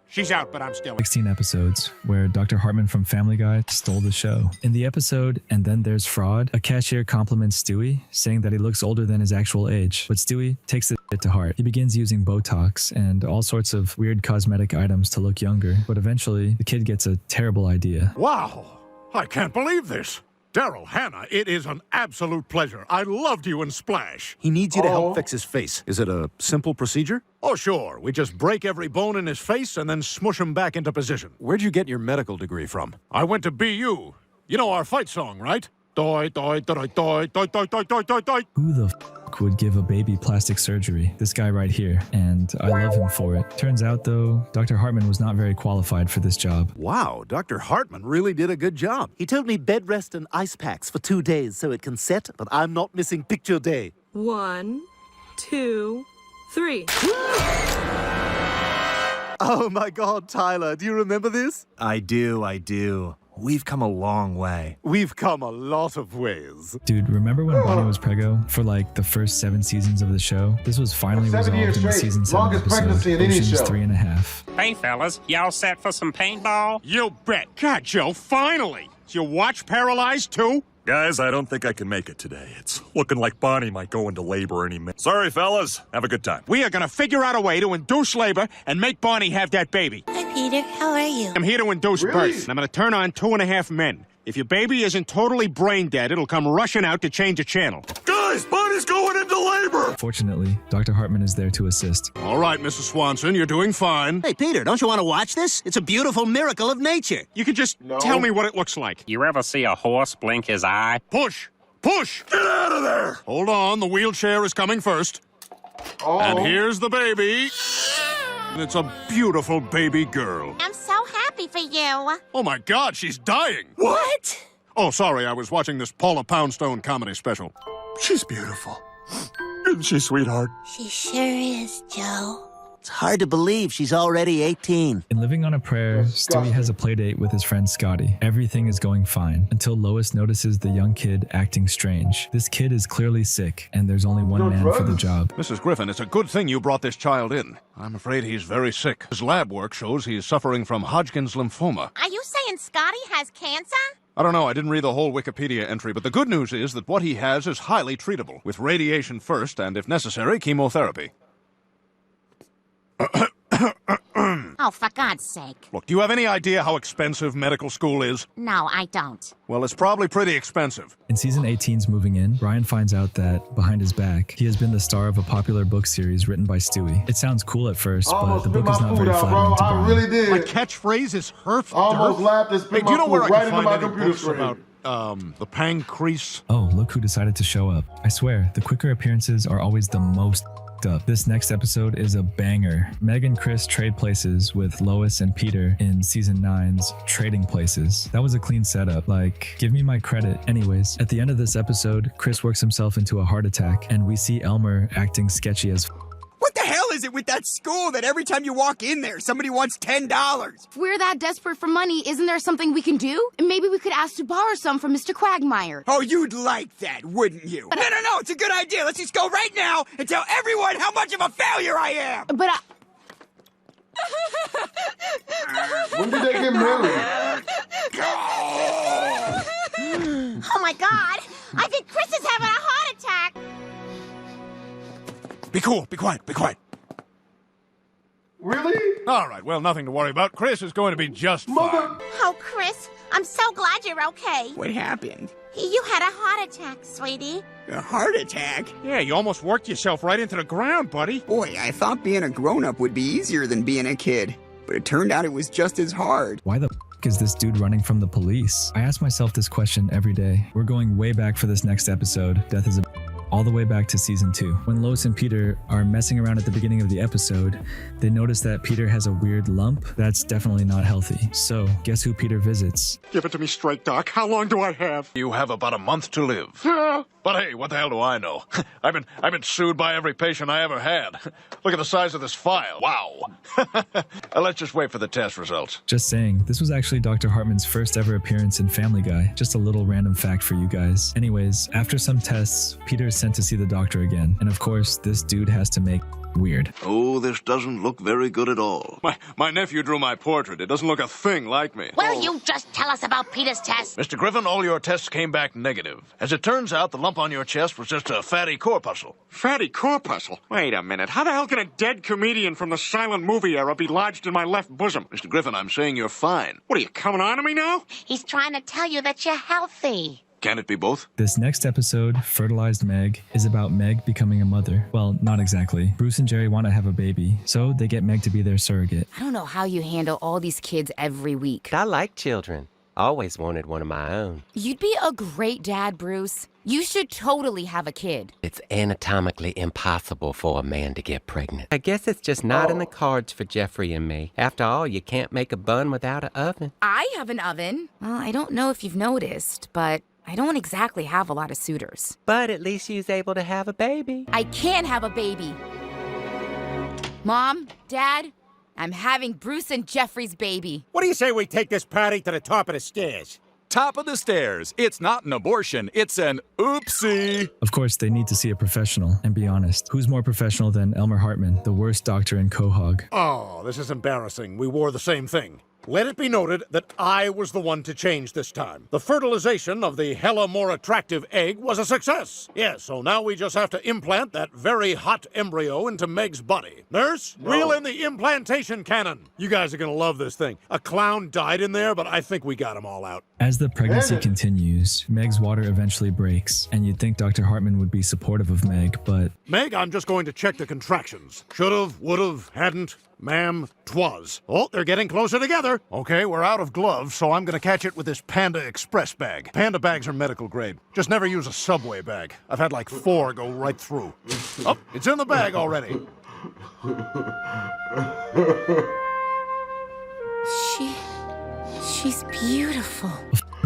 She's out, but I'm still in. 16 episodes where Dr. Hartman from Family Guy stole the show. In the episode, And Then There's Fraud, a cashier compliments Stewie, saying that he looks older than his actual age. But Stewie takes it to heart. He begins using Botox and all sorts of weird cosmetic items to look younger. But eventually, the kid gets a terrible idea. Wow! I can't believe this. Daryl, Hannah, it is an absolute pleasure. I loved you in Splash. He needs you to help fix his face. Is it a simple procedure? Oh, sure. We just break every bone in his face and then smush him back into position. Where'd you get your medical degree from? I went to BU. You know our fight song, right? Doi, doi, doi, doi, doi, doi, doi, doi, doi, doi. Who the f would give a baby plastic surgery? This guy right here, and I love him for it. Turns out, though, Dr. Hartman was not very qualified for this job. Wow, Dr. Hartman really did a good job. He told me bed rest and ice packs for 2 days so it can set, but I'm not missing picture day. 1, 2, 3. Oh my God, Tyler, do you remember this? I do. We've come a long way. We've come a lot of ways. Dude, remember when Bonnie was preggo for like the first 7 seasons of the show? This was finally resolved in the season 7 Longest episode, pregnancy in any Ocean's show. 3.5. Hey, fellas, y'all set for some paintball? You bet. God, Joe, finally. Is your watch paralyzed too? Guys, I don't think I can make it today. It's looking like Bonnie might go into labor any minute. Sorry, fellas. Have a good time. We are going to figure out a way to induce labor and make Bonnie have that baby. Hi, Peter. How are you? I'm here to induce birth. I'm going to turn on 2.5 men. If your baby isn't totally brain dead, it'll come rushing out to change a channel. Guys, Bonnie's going into labor! Fortunately, Dr. Hartman is there to assist. All right, Mrs. Swanson, you're doing fine. Hey, Peter, don't you want to watch this? It's a beautiful miracle of nature. You could just tell me what it looks like. You ever see a horse blink his eye? Push! Push! Get out of there! Hold on, the wheelchair is coming first. And here's the baby. It's a beautiful baby girl. I'm so happy for you. Oh my God, she's dying. What? Oh, sorry, I was watching this Paula Poundstone comedy special. She's beautiful. Isn't she, sweetheart? She sure is, Joe. It's hard to believe she's already 18. In Living on a Prayer, Stewie has a playdate with his friend Scotty. Everything is going fine until Lois notices the young kid acting strange. This kid is clearly sick, and there's only one man for the job. Mrs. Griffin, it's a good thing you brought this child in. I'm afraid he's very sick. His lab work shows he's suffering from Hodgkin's lymphoma. Are you saying Scotty has cancer? I don't know, I didn't read the whole Wikipedia entry, but the good news is that what he has is highly treatable, with radiation first and, if necessary, chemotherapy. Oh, for God's sake. Look, do you have any idea how expensive medical school is? No, I don't. Well, it's probably pretty expensive. In season 18's Moving In, Brian finds out that, behind his back, he has been the star of a popular book series written by Stewie. It sounds cool at first, but the book is not very flattering to Brian. I really did. My catchphrase is herf. Almost laughed and spit my food right into my computer screen. About the pancreas? Oh, look who decided to show up. I swear, the quicker appearances are always the most up. This next episode is a banger. Meg and Chris trade places with Lois and Peter in season 9's Trading Places. That was a clean setup. Like, give me my credit. Anyways, at the end of this episode, Chris works himself into a heart attack, and we see Elmer acting sketchy as What the hell is it with that school that every time you walk in there, somebody wants $10? If we're that desperate for money, isn't there something we can do? And maybe we could ask to borrow some from Mr. Quagmire. Oh, you'd like that, wouldn't you? No, it's a good idea. Let's just go right now and tell everyone how much of a failure I am. But When did they get married? Oh my God! I think Chris is having a heart attack. Be cool, be quiet, be quiet. Really? All right, well, nothing to worry about. Chris is going to be just fine. Oh, Chris, I'm so glad you're okay. What happened? You had a heart attack, sweetie. A heart attack? Yeah, you almost worked yourself right into the ground, buddy. Boy, I thought being a grown-up would be easier than being a kid. But it turned out it was just as hard. Why the is this dude running from the police? I ask myself this question every day. We're going way back for this next episode. Death is a all the way back to season 2. When Lois and Peter are messing around at the beginning of the episode, they notice that Peter has a weird lump. That's definitely not healthy. So, guess who Peter visits? Give it to me straight, Doc. How long do I have? You have about a month to live. But hey, what the hell do I know? I've been sued by every patient I ever had. Look at the size of this file. Wow. Let's just wait for the test results. Just saying, this was actually Dr. Hartman's first ever appearance in Family Guy. Just a little random fact for you guys. Anyways, after some tests, Peter is sent to see the doctor again. And of course, this dude has to make weird. Oh, this doesn't look very good at all. My nephew drew my portrait. It doesn't look a thing like me. Will you just tell us about Peter's test? Mr. Griffin, all your tests came back negative. As it turns out, the lump on your chest was just a fatty corpuscle. Fatty corpuscle? Wait a minute. How the hell can a dead comedian from the silent movie era be lodged in my left bosom? Mr. Griffin, I'm saying you're fine. What, are you coming on to me now? He's trying to tell you that you're healthy. Can it be both? This next episode, Fertilized Meg, is about Meg becoming a mother. Well, not exactly. Bruce and Jerry want to have a baby, so they get Meg to be their surrogate. I don't know how you handle all these kids every week. I like children. Always wanted one of my own. You'd be a great dad, Bruce. You should totally have a kid. It's anatomically impossible for a man to get pregnant. I guess it's just not in the cards for Jeffrey and me. After all, you can't make a bun without an oven. I have an oven. Well, I don't know if you've noticed, but I don't exactly have a lot of suitors. But at least she's able to have a baby. I can't have a baby. Mom, Dad, I'm having Bruce and Jeffrey's baby. What do you say we take this party to the top of the stairs? Top of the stairs. It's not an abortion. It's an oopsie. Of course, they need to see a professional. And be honest, who's more professional than Elmer Hartman, the worst doctor in Quahog? Oh, this is embarrassing. We wore the same thing. Let it be noted that I was the one to change this time. The fertilization of the hella more attractive egg was a success. Yes, so now we just have to implant that very hot embryo into Meg's body. Nurse, reel in the implantation cannon. You guys are gonna love this thing. A clown died in there, but I think we got them all out. As the pregnancy continues, Meg's water eventually breaks, and you'd think Dr. Hartman would be supportive of Meg, but... Meg, I'm just going to check the contractions. Should've, would've, hadn't. Ma'am, 'twas. Oh, they're getting closer together. Okay, we're out of gloves, so I'm gonna catch it with this Panda Express bag. Panda bags are medical grade. Just never use a Subway bag. I've had like 4 go right through. Oh, it's in the bag already. She's beautiful.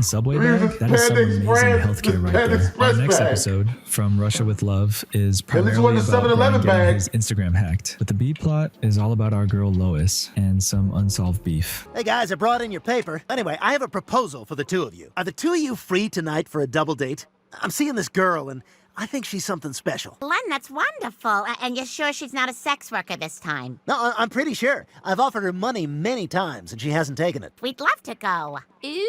Subway bag? That is some amazing healthcare right there. Our next episode, From Russia with Love, is primarily about Brian getting his Instagram hacked. But the B plot is all about our girl Lois and some unsolved beef. Hey guys, I brought in your paper. Anyway, I have a proposal for the two of you. Are the two of you free tonight for a double date? I'm seeing this girl and I think she's something special. Len, that's wonderful. And you're sure she's not a sex worker this time? No, I'm pretty sure. I've offered her money many times and she hasn't taken it. We'd love to go. Ooh,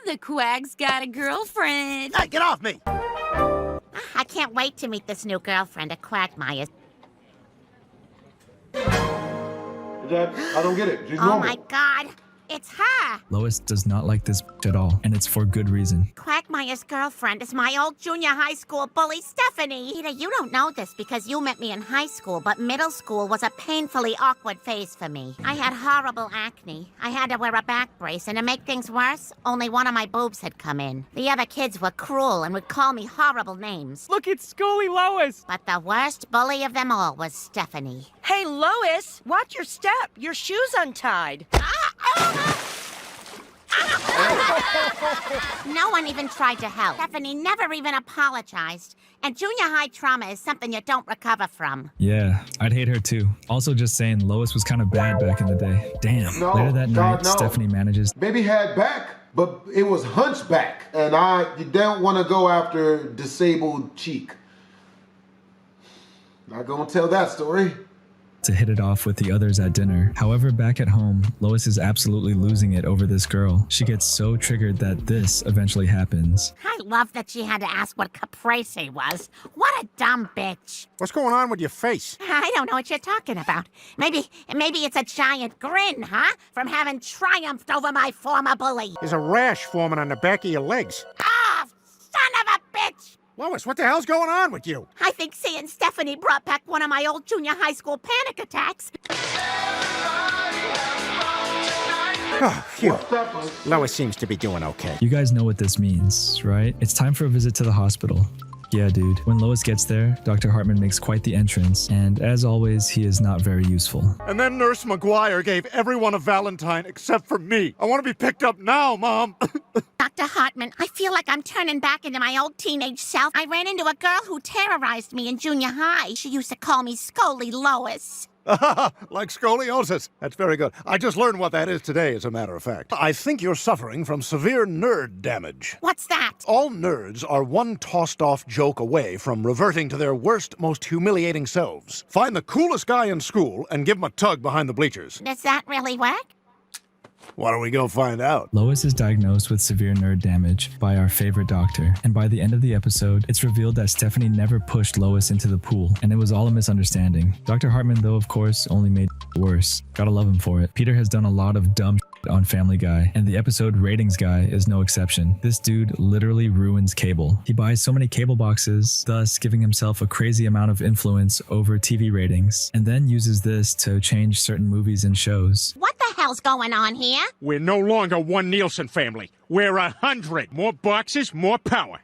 the Quag's got a girlfriend. Hey, get off me! I can't wait to meet this new girlfriend at Quagmire. I don't get it. She's normal. My God. It's her! Lois does not like this at all, and it's for good reason. Quagmire's girlfriend is my old junior high school bully, Stephanie. Peter, you don't know this because you met me in high school, but middle school was a painfully awkward phase for me. I had horrible acne. I had to wear a back brace, and to make things worse, only one of my boobs had come in. The other kids were cruel and would call me horrible names. Look, it's Scully Lois! But the worst bully of them all was Stephanie. Hey, Lois, watch your step. Your shoe's untied. No one even tried to help. Stephanie never even apologized. And junior high trauma is something you don't recover from. Yeah, I'd hate her too. Also just saying Lois was kind of bad back in the day. Damn. Later that night, Stephanie manages... Baby had back, but it was hunchback. And you don't want to go after disabled cheek. Not gonna tell that story. To hit it off with the others at dinner. However, back at home, Lois is absolutely losing it over this girl. She gets so triggered that this eventually happens. I love that she had to ask what caprese was. What a dumb bitch. What's going on with your face? I don't know what you're talking about. Maybe it's a giant grin, huh? From having triumphed over my former bully. There's a rash forming on the back of your legs. Ah, son of a bitch! Lois, what the hell's going on with you? I think seeing Stephanie brought back one of my old junior high school panic attacks. Oh, phew. Lois seems to be doing okay. You guys know what this means, right? It's time for a visit to the hospital. Yeah, dude. When Lois gets there, Dr. Hartman makes quite the entrance, and as always, he is not very useful. And then Nurse McGuire gave everyone a Valentine except for me. I want to be picked up now, Mom. Dr. Hartman, I feel like I'm turning back into my old teenage self. I ran into a girl who terrorized me in junior high. She used to call me Scully Lois. Like scoliosis. That's very good. I just learned what that is today, as a matter of fact. I think you're suffering from severe nerd damage. What's that? All nerds are one tossed-off joke away from reverting to their worst, most humiliating selves. Find the coolest guy in school and give him a tug behind the bleachers. Does that really work? Why don't we go find out? Lois is diagnosed with severe nerd damage by our favorite doctor, and by the end of the episode, it's revealed that Stephanie never pushed Lois into the pool, and it was all a misunderstanding. Dr. Hartman, though, of course, only made it worse. Gotta love him for it. Peter has done a lot of dumb on Family Guy, and the episode Ratings Guy is no exception. This dude literally ruins cable. He buys so many cable boxes, thus giving himself a crazy amount of influence over TV ratings, and then uses this to change certain movies and shows. What the hell's going on here? We're no longer one Nielsen family. We're 100. More boxes, more power.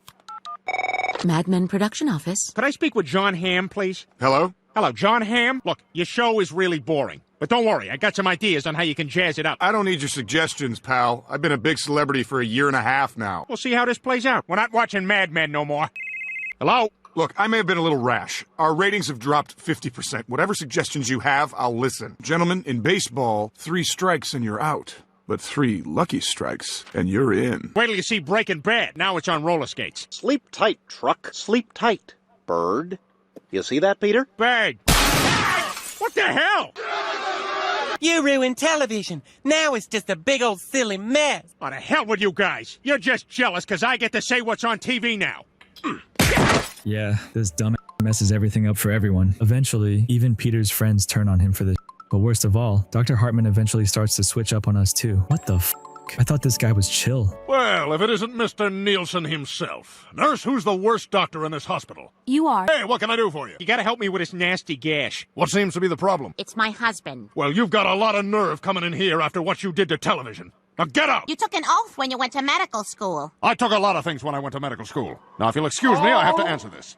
Mad Men Production Office. Could I speak with John Hamm, please? Hello? Hello, John Hamm? Look, your show is really boring. But don't worry, I got some ideas on how you can jazz it up. I don't need your suggestions, pal. I've been a big celebrity for 1.5 years now. We'll see how this plays out. We're not watching Mad Men no more. Hello? Look, I may have been a little rash. Our ratings have dropped 50%. Whatever suggestions you have, I'll listen. Gentlemen, in baseball, 3 strikes and you're out. But 3 lucky strikes and you're in. Wait till you see Breaking Bad. Now it's on roller skates. Sleep tight, truck. Sleep tight, bird. You see that, Peter? Bird. What the hell? You ruined television. Now it's just a big old silly mess. What the hell with you guys? You're just jealous because I get to say what's on TV now. Yeah, this dumb messes everything up for everyone. Eventually, even Peter's friends turn on him for this. But worst of all, Dr. Hartman eventually starts to switch up on us too. What the f***? I thought this guy was chill. Well, if it isn't Mr. Nielsen himself. Nurse, who's the worst doctor in this hospital? You are. Hey, what can I do for you? You gotta help me with this nasty gash. What seems to be the problem? It's my husband. Well, you've got a lot of nerve coming in here after what you did to television. Now get out! You took an oath when you went to medical school. I took a lot of things when I went to medical school. Now, if you'll excuse me, I have to answer this.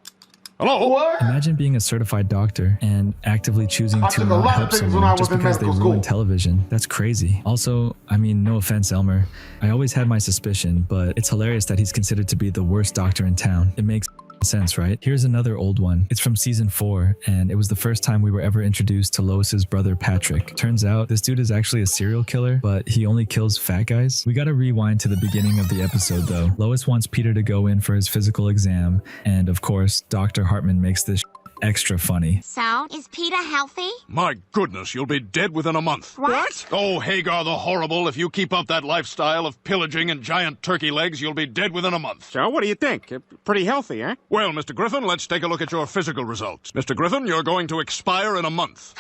Hello? What? Imagine being a certified doctor and actively choosing to not help someone just because they ruined television. That's crazy. Also, I mean, no offense, Elmer. I always had my suspicion, but it's hilarious that he's considered to be the worst doctor in town. It makes sense, right? Here's another old one. It's from season 4, and it was the first time we were ever introduced to Lois's brother Patrick. Turns out this dude is actually a serial killer, but he only kills fat guys. We gotta rewind to the beginning of the episode though. Lois wants Peter to go in for his physical exam, and of course, Dr. Hartman makes this extra funny. So, is Peter healthy? My goodness, you'll be dead within a month. What? Oh, Hagar the Horrible, if you keep up that lifestyle of pillaging and giant turkey legs, you'll be dead within a month. So, what do you think? Pretty healthy, eh? Well, Mr. Griffin, let's take a look at your physical results. Mr. Griffin, you're going to expire in a month.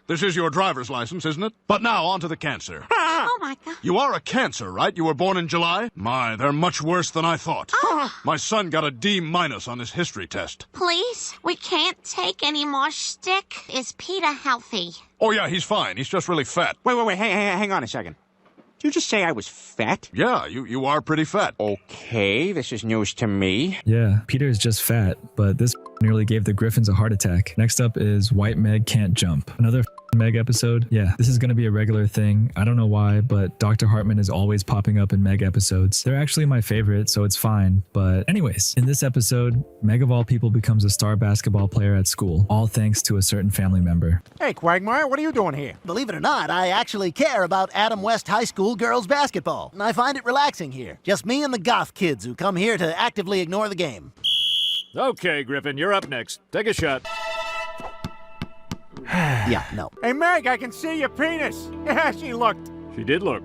This is your driver's license, isn't it? But now, on to the cancer. Oh, my God. You are a Cancer, right? You were born in July? My, they're much worse than I thought. My son got a D- on his history test. Please, we can't take any more shtick. Is Peter healthy? Oh, yeah, he's fine. He's just really fat. Wait, hang on a second. Did you just say I was fat? Yeah, you are pretty fat. Okay, this is news to me. Yeah, Peter is just fat, but this nearly gave the Griffins a heart attack. Next up is White Meg Can't Jump. Another Meg episode. Yeah, this is going to be a regular thing. I don't know why, but Dr. Hartman is always popping up in Meg episodes. They're actually my favorite, so it's fine. But anyways, in this episode, Meg of all people becomes a star basketball player at school, all thanks to a certain family member. Hey, Quagmire, what are you doing here? Believe it or not, I actually care about Adam West High School girls basketball, and I find it relaxing here. Just me and the goth kids who come here to actively ignore the game. Okay, Griffin, you're up next. Take a shot. Yeah, no. Hey, Meg, I can see your penis. Yeah, she looked. She did look.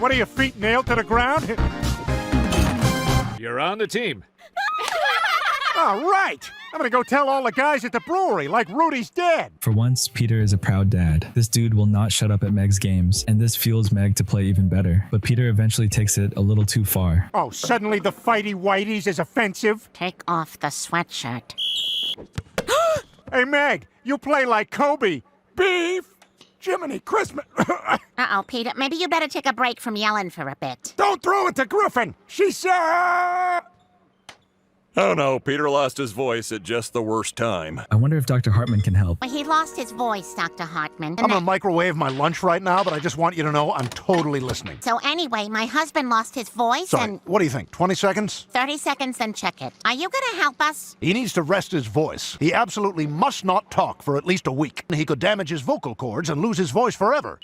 What are your feet nailed to the ground? You're on the team. All right. I'm gonna go tell all the guys at the brewery, like Rudy's dead. For once, Peter is a proud dad. This dude will not shut up at Meg's games, and this fuels Meg to play even better. But Peter eventually takes it a little too far. Oh, suddenly the fighty whiteys is offensive? Take off the sweatshirt. Hey, Meg, you play like Kobe. Beef! Jiminy Christmas! Uh-oh, Peter, maybe you better take a break from yelling for a bit. Don't throw it to Griffin! She said... Oh no, Peter lost his voice at just the worst time. I wonder if Dr. Hartman can help. Well, he lost his voice, Dr. Hartman. I'm gonna microwave my lunch right now, but I just want you to know I'm totally listening. So anyway, my husband lost his voice Sorry, and... what do you think, 20 seconds? 30 seconds, then check it. Are you gonna help us? He needs to rest his voice. He absolutely must not talk for at least a week. He could damage his vocal cords and lose his voice forever.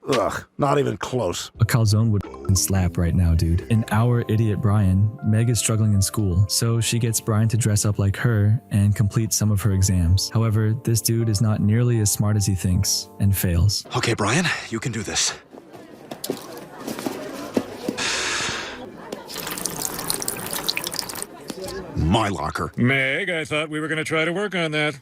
Ugh, not even close. A calzone would slap right now, dude. In Our Idiot Brian, Meg is struggling in school, so she gets Brian to dress up like her and complete some of her exams. However, this dude is not nearly as smart as he thinks and fails. Okay, Brian, you can do this. My locker. Meg, I thought we were going to try to work on that.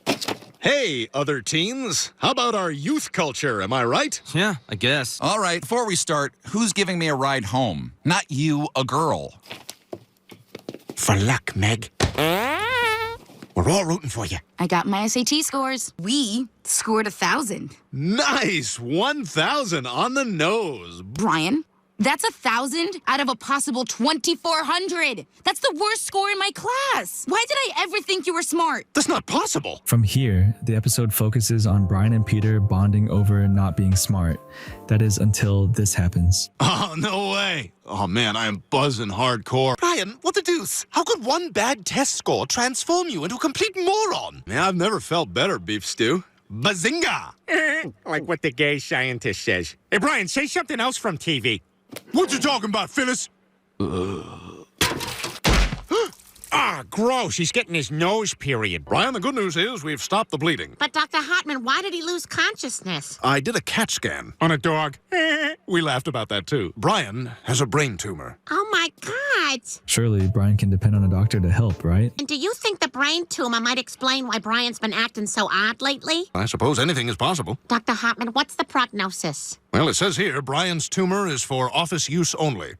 Hey, other teens. How about our youth culture, am I right? Yeah, I guess. All right, before we start, who's giving me a ride home? Not you, a girl. For luck, Meg. We're all rooting for you. I got my SAT scores. We scored 1,000. Nice! 1,000 on the nose. Brian, that's 1,000 out of a possible 2,400. That's the worst score in my class. Why did I ever think you were smart? That's not possible. From here, the episode focuses on Brian and Peter bonding over not being smart. That is until this happens. Oh, no way. Oh, man, I am buzzing hardcore. Brian, what the deuce? How could one bad test score transform you into a complete moron? Man, I've never felt better, Beef Stew. Bazinga! Like what the gay scientist says. Hey, Brian, say something else from TV. What you talking about, Phyllis? Ah, gross. He's getting his nose period. Brian, the good news is we've stopped the bleeding. But Dr. Hartman, why did he lose consciousness? I did a CAT scan. On a dog. We laughed about that, too. Brian has a brain tumor. Oh, my God. Surely Brian can depend on a doctor to help, right? And do you think the brain tumor might explain why Brian's been acting so odd lately? I suppose anything is possible. Dr. Hartman, what's the prognosis? Well, it says here Brian's tumor is for office use only.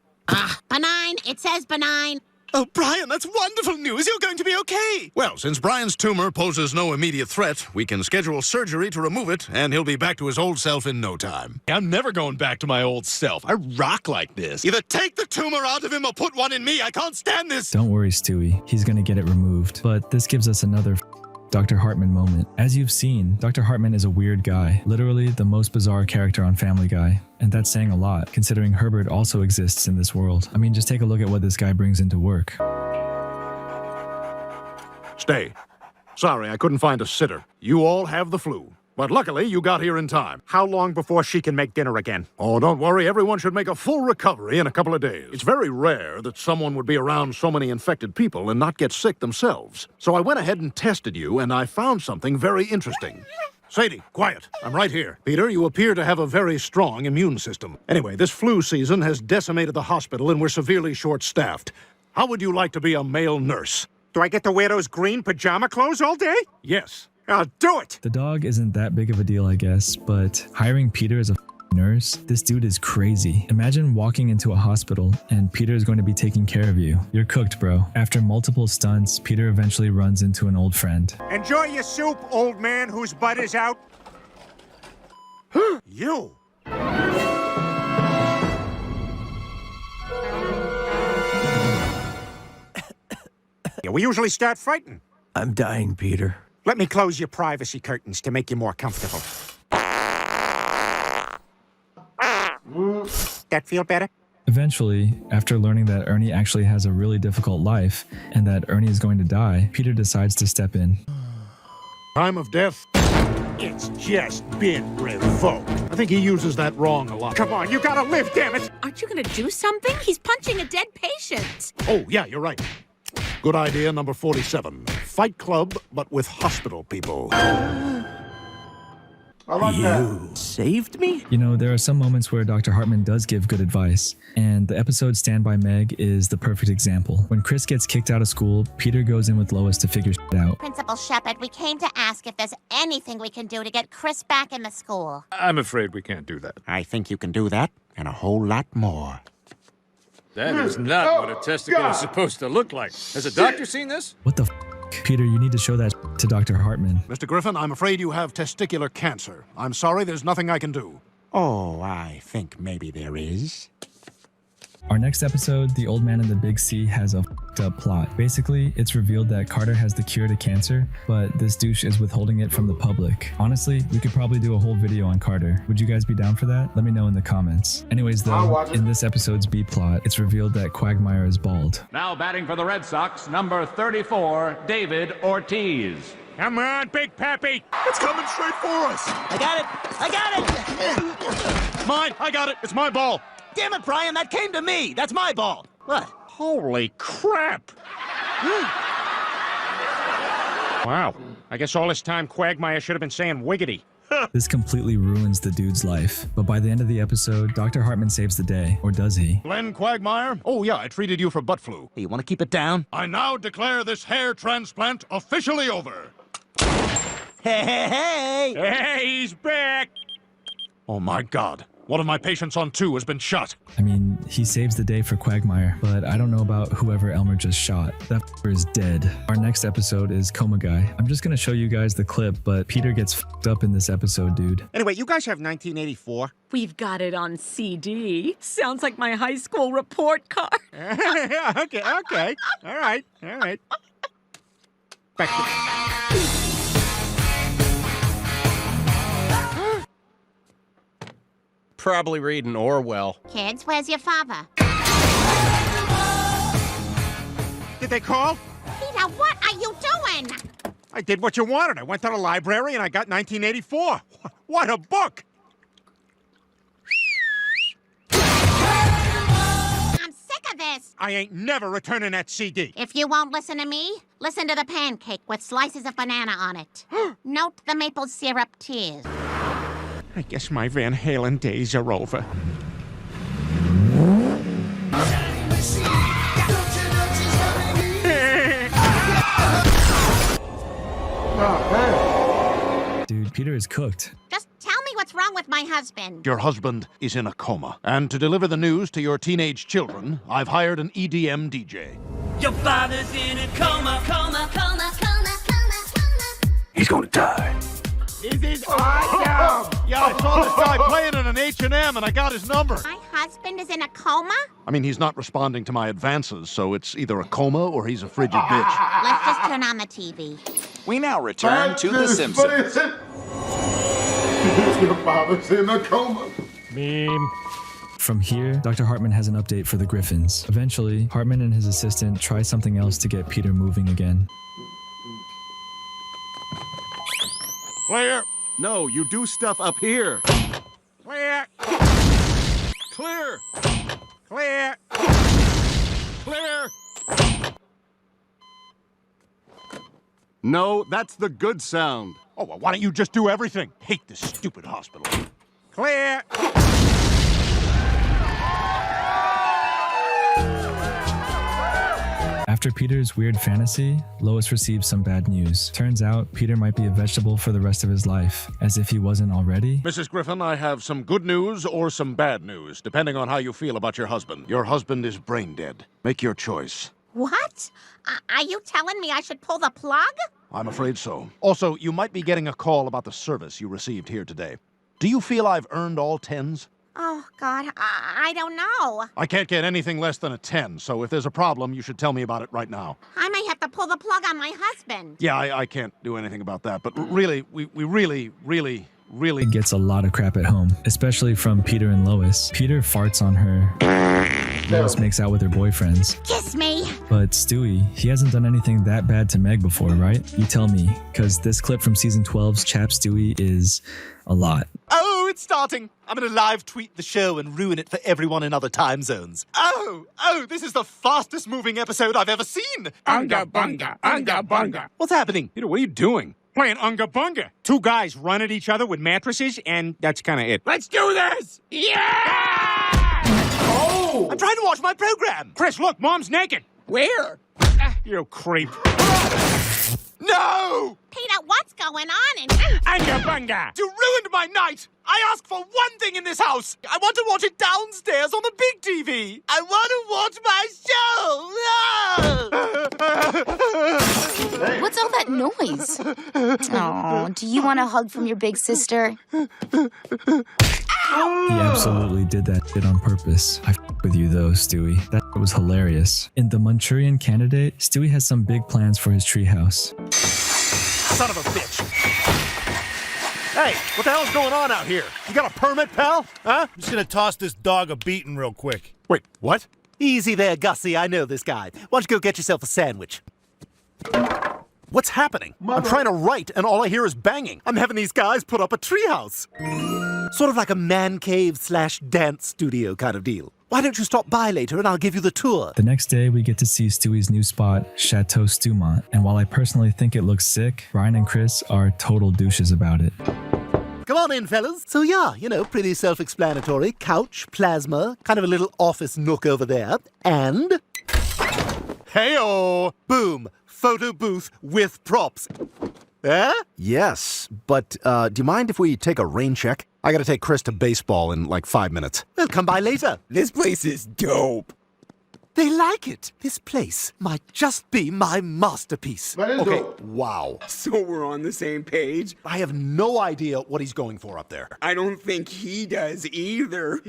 Benign. It says benign. Oh, Brian, that's wonderful news. You're going to be okay. Well, since Brian's tumor poses no immediate threat, we can schedule surgery to remove it, and he'll be back to his old self in no time. I'm never going back to my old self. I rock like this. Either take the tumor out of him or put one in me. I can't stand this. Don't worry, Stewie. He's gonna get it removed. But this gives us another Dr. Hartman moment. As you've seen, Dr. Hartman is a weird guy, literally the most bizarre character on Family Guy. And that's saying a lot, considering Herbert also exists in this world. I mean, just take a look at what this guy brings into work. Stay. Sorry, I couldn't find a sitter. You all have the flu. But luckily, you got here in time. How long before she can make dinner again? Oh, don't worry. Everyone should make a full recovery in a couple of days. It's very rare that someone would be around so many infected people and not get sick themselves. So I went ahead and tested you, and I found something very interesting. Sadie, quiet. I'm right here. Peter, you appear to have a very strong immune system. Anyway, this flu season has decimated the hospital, and we're severely short-staffed. How would you like to be a male nurse? Do I get to wear those green pajama clothes all day? Yes. I'll do it! The dog isn't that big of a deal, I guess, but hiring Peter as a nurse, this dude is crazy. Imagine walking into a hospital and Peter is going to be taking care of you. You're cooked, bro. After multiple stunts, Peter eventually runs into an old friend. Enjoy your soup, old man whose butt is out. You! Yeah, we usually start fighting. I'm dying, Peter. Let me close your privacy curtains to make you more comfortable. That feel better? Eventually, after learning that Ernie actually has a really difficult life and that Ernie is going to die, Peter decides to step in. Time of death? It's just been revoked. I think he uses that wrong a lot. Come on, you gotta live, damn it! Aren't you gonna do something? He's punching a dead patient. Oh, yeah, you're right. Good idea, number 47. Fight Club, but with hospital people. I like that. You saved me? You know, there are some moments where Dr. Hartman does give good advice, and the episode Stand By Meg is the perfect example. When Chris gets kicked out of school, Peter goes in with Lois to figure shit out. Principal Shepard, we came to ask if there's anything we can do to get Chris back in the school. I'm afraid we can't do that. I think you can do that, and a whole lot more. That is not what a testicle is supposed to look like. Has a doctor seen this? What the f***? Peter, you need to show that to Dr. Hartman. Mr. Griffin, I'm afraid you have testicular cancer. I'm sorry, there's nothing I can do. Oh, I think maybe there is. Our next episode, The Old Man in the Big Sea, has a f***ed up plot. Basically, it's revealed that Carter has the cure to cancer, but this douche is withholding it from the public. Honestly, we could probably do a whole video on Carter. Would you guys be down for that? Let me know in the comments. Anyways, though, in this episode's B plot, it's revealed that Quagmire is bald. Now batting for the Red Sox, number 34, David Ortiz. Come on, Big Pappy! It's coming straight for us! I got it! I got it! Mine! I got it! It's my ball! Damn it, Brian, that came to me! That's my ball! What? Holy crap! Wow. I guess all this time Quagmire should have been saying wiggity. This completely ruins the dude's life. But by the end of the episode, Dr. Hartman saves the day. Or does he? Glenn Quagmire? Oh, yeah, I treated you for butt flu. Hey, you want to keep it down? I now declare this hair transplant officially over. Hey, hey, hey! Hey, he's back! Oh, my God. One of my patients on 2 has been shot. I mean, he saves the day for Quagmire, but I don't know about whoever Elmer just shot. That f***er is dead. Our next episode is Coma Guy. I'm just gonna show you guys the clip, but Peter gets f***ed up in this episode, dude. Anyway, you guys have 1984? We've got it on CD. Sounds like my high school report card. Yeah, okay. All right. Back to... Probably reading Orwell. Kids, where's your father? Did they call? Peter, what are you doing? I did what you wanted. I went to the library and I got 1984. What a book! I'm sick of this. I ain't never returning that CD. If you won't listen to me, listen to the pancake with slices of banana on it. Note the maple syrup tears. I guess my Van Halen days are over. Dude, Peter is cooked. Just tell me what's wrong with my husband. Your husband is in a coma. And to deliver the news to your teenage children, I've hired an EDM DJ. Your father's in a coma, coma, coma, coma, coma, coma. He's gonna die. This is awesome! Yeah, I saw this guy playing in an H&M and I got his number. My husband is in a coma? I mean, he's not responding to my advances, so it's either a coma or he's a frigid bitch. Let's just turn on the TV. We now return to The Simpsons. Your father's in a coma. Meme. From here, Dr. Hartman has an update for the Griffins. Eventually, Hartman and his assistant try something else to get Peter moving again. Clear. No, you do stuff up here. Clear. Clear. Clear. Clear. No, that's the good sound. Oh, well, why don't you just do everything? Hate this stupid hospital. Clear. After Peter's weird fantasy, Lois receives some bad news. Turns out, Peter might be a vegetable for the rest of his life, as if he wasn't already. Mrs. Griffin, I have some good news or some bad news, depending on how you feel about your husband. Your husband is brain dead. Make your choice. What? Are you telling me I should pull the plug? I'm afraid so. Also, you might be getting a call about the service you received here today. Do you feel I've earned all 10s? Oh, God, I don't know. I can't get anything less than a 10, so if there's a problem, you should tell me about it right now. I may have to pull the plug on my husband. Yeah, I can't do anything about that, but really, we really Gets a lot of crap at home, especially from Peter and Lois. Peter farts on her. Lois makes out with her boyfriends. Kiss me. But Stewie, he hasn't done anything that bad to Meg before, right? You tell me, because this clip from season 12's Chap Stewie is a lot. Oh, it's starting. I'm going to live tweet the show and ruin it for everyone in other time zones. Oh, this is the fastest moving episode I've ever seen. Unga bunga, unga bunga. What's happening? Peter, what are you doing? Playing unga bunga. Two guys run at each other with mattresses, and that's kind of it. Let's do this! Yeah! Oh! I'm trying to watch my program. Chris, look, Mom's naked. Where? You creep. No! Peter, what's going on in Unga bunga. You ruined my night! I asked for one thing in this house! I want to watch it downstairs on the big TV! I want to watch my show! No! What's all that noise? Oh, do you want a hug from your big sister? He absolutely did that shit on purpose. I with you though, Stewie. That was hilarious. In The Manchurian Candidate, Stewie has some big plans for his treehouse. Son of a bitch! Hey, what the hell's going on out here? You got a permit, pal? Huh? I'm just gonna toss this dog a beating real quick. Wait, what? Easy there, Gussie. I know this guy. Why don't you go get yourself a sandwich? What's happening? I'm trying to write, and all I hear is banging. I'm having these guys put up a treehouse. Sort of like a man cave / dance studio kind of deal. Why don't you stop by later and I'll give you the tour? The next day, we get to see Stewie's new spot, Chateau Stewmont. And while I personally think it looks sick, Brian and Chris are total douches about it. Come on in, fellas. So yeah, pretty self-explanatory. Couch, plasma, kind of a little office nook over there. And... Hey-oh! Boom! Photo booth with props. Eh? Yes, but do you mind if we take a rain check? I gotta take Chris to baseball in like 5 minutes. Well, come by later. This place is dope. They like it. This place might just be my masterpiece. Okay, wow. So we're on the same page? I have no idea what he's going for up there. I don't think he does either.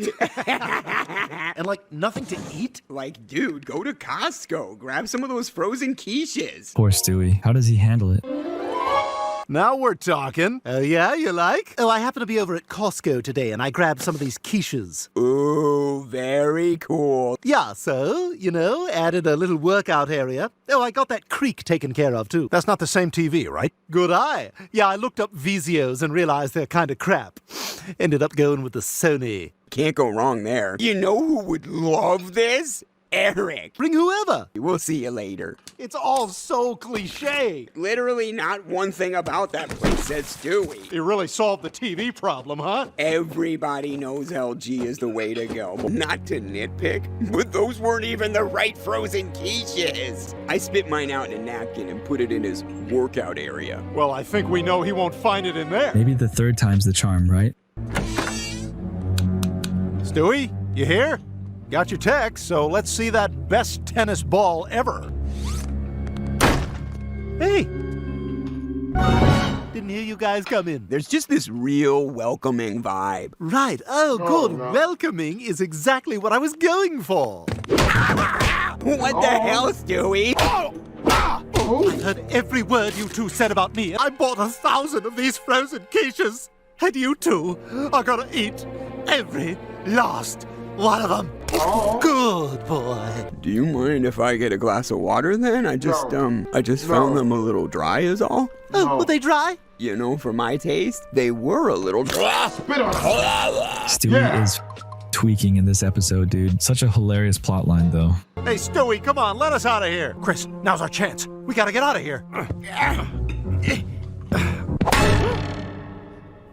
And nothing to eat? Dude, go to Costco. Grab some of those frozen quiches. Poor Stewie. How does he handle it? Now we're talking. Oh, yeah? You like? Oh, I happen to be over at Costco today, and I grabbed some of these quiches. Ooh, very cool. Yeah, so, added a little workout area. Oh, I got that creek taken care of, too. That's not the same TV, right? Good eye. Yeah, I looked up Vizios and realized they're kind of crap. Ended up going with the Sony. Can't go wrong there. You know who would love this? Eric. Bring whoever. We'll see you later. It's all so cliche. Literally not one thing about that place says Stewie. You really solved the TV problem, huh? Everybody knows LG is the way to go. Not to nitpick, but those weren't even the right frozen quiches. I spit mine out in a napkin and put it in his workout area. Well, I think we know he won't find it in there. Maybe the third time's the charm, right? Stewie, you here? Got your text, so let's see that best tennis ball ever. Hey! Didn't hear you guys come in. There's just this real welcoming vibe. Right. Oh, good. No. Welcoming is exactly what I was going for. What the hell, Stewie? I've heard every word you two said about me. I bought 1,000 of these frozen quiches. And you two are gonna eat every last one of them. Good boy. Do you mind if I get a glass of water then? I just found them a little dry is all. Oh, were they dry? You know, for my taste, they were a little dry. Stewie is tweaking in this episode, dude. Such a hilarious plot line, though. Hey, Stewie, come on, let us out of here. Chris, now's our chance. We gotta get out of here.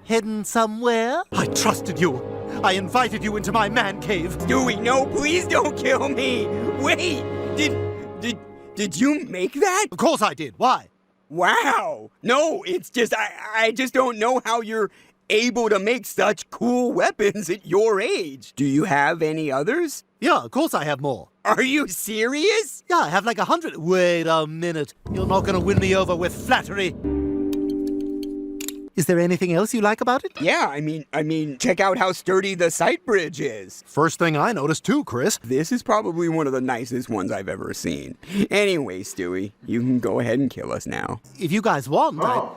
Heading somewhere? I trusted you. I invited you into my man cave. Stewie, no, please don't kill me. Wait, did you make that? Of course I did. Why? Wow. No, it's just, I just don't know how you're able to make such cool weapons at your age. Do you have any others? Yeah, of course I have more. Are you serious? Yeah, I have like 100. Wait a minute. You're not gonna win me over with flattery. Is there anything else you like about it? Yeah, I mean, check out how sturdy the sight bridge is. First thing I noticed too, Chris. This is probably one of the nicest ones I've ever seen. Anyway, Stewie, you can go ahead and kill us now. If you guys want, I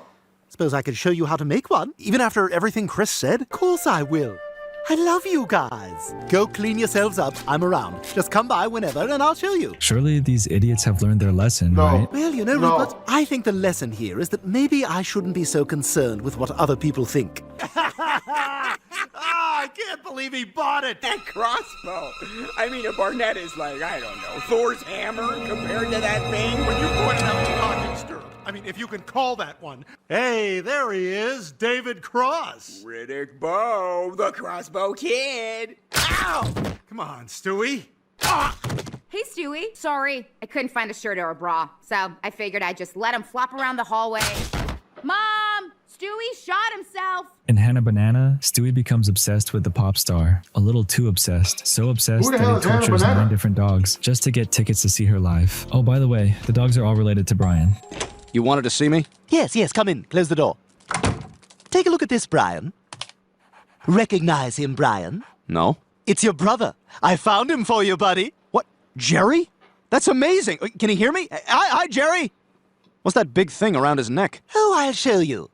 suppose I could show you how to make one. Even after everything Chris said? Of course I will. I love you guys. Go clean yourselves up. I'm around. Just come by whenever and I'll show you. Surely these idiots have learned their lesson, right? Well, you know, Rupert, I think the lesson here is that maybe I shouldn't be so concerned with what other people think. I can't believe he bought it. That crossbow. I mean, a Barnett is like, I don't know, Thor's hammer compared to that thing. When you point it out to Rocking Stirrup. I mean, if you can call that one. Hey, there he is, David Cross. Riddick Bowe, the crossbow kid. Ow! Come on, Stewie. Hey, Stewie. Sorry, I couldn't find a shirt or a bra, so I figured I'd just let him flop around the hallway. Mom! Stewie shot himself! In Hannah Banana, Stewie becomes obsessed with the pop star. A little too obsessed. So obsessed that he tortures 9 different dogs just to get tickets to see her live. Oh, by the way, the dogs are all related to Brian. You wanted to see me? Yes, come in. Close the door. Take a look at this, Brian. Recognize him, Brian? No. It's your brother. I found him for you, buddy. What? Jerry? That's amazing. Can he hear me? Hi, Jerry. What's that big thing around his neck? Oh, I'll show you.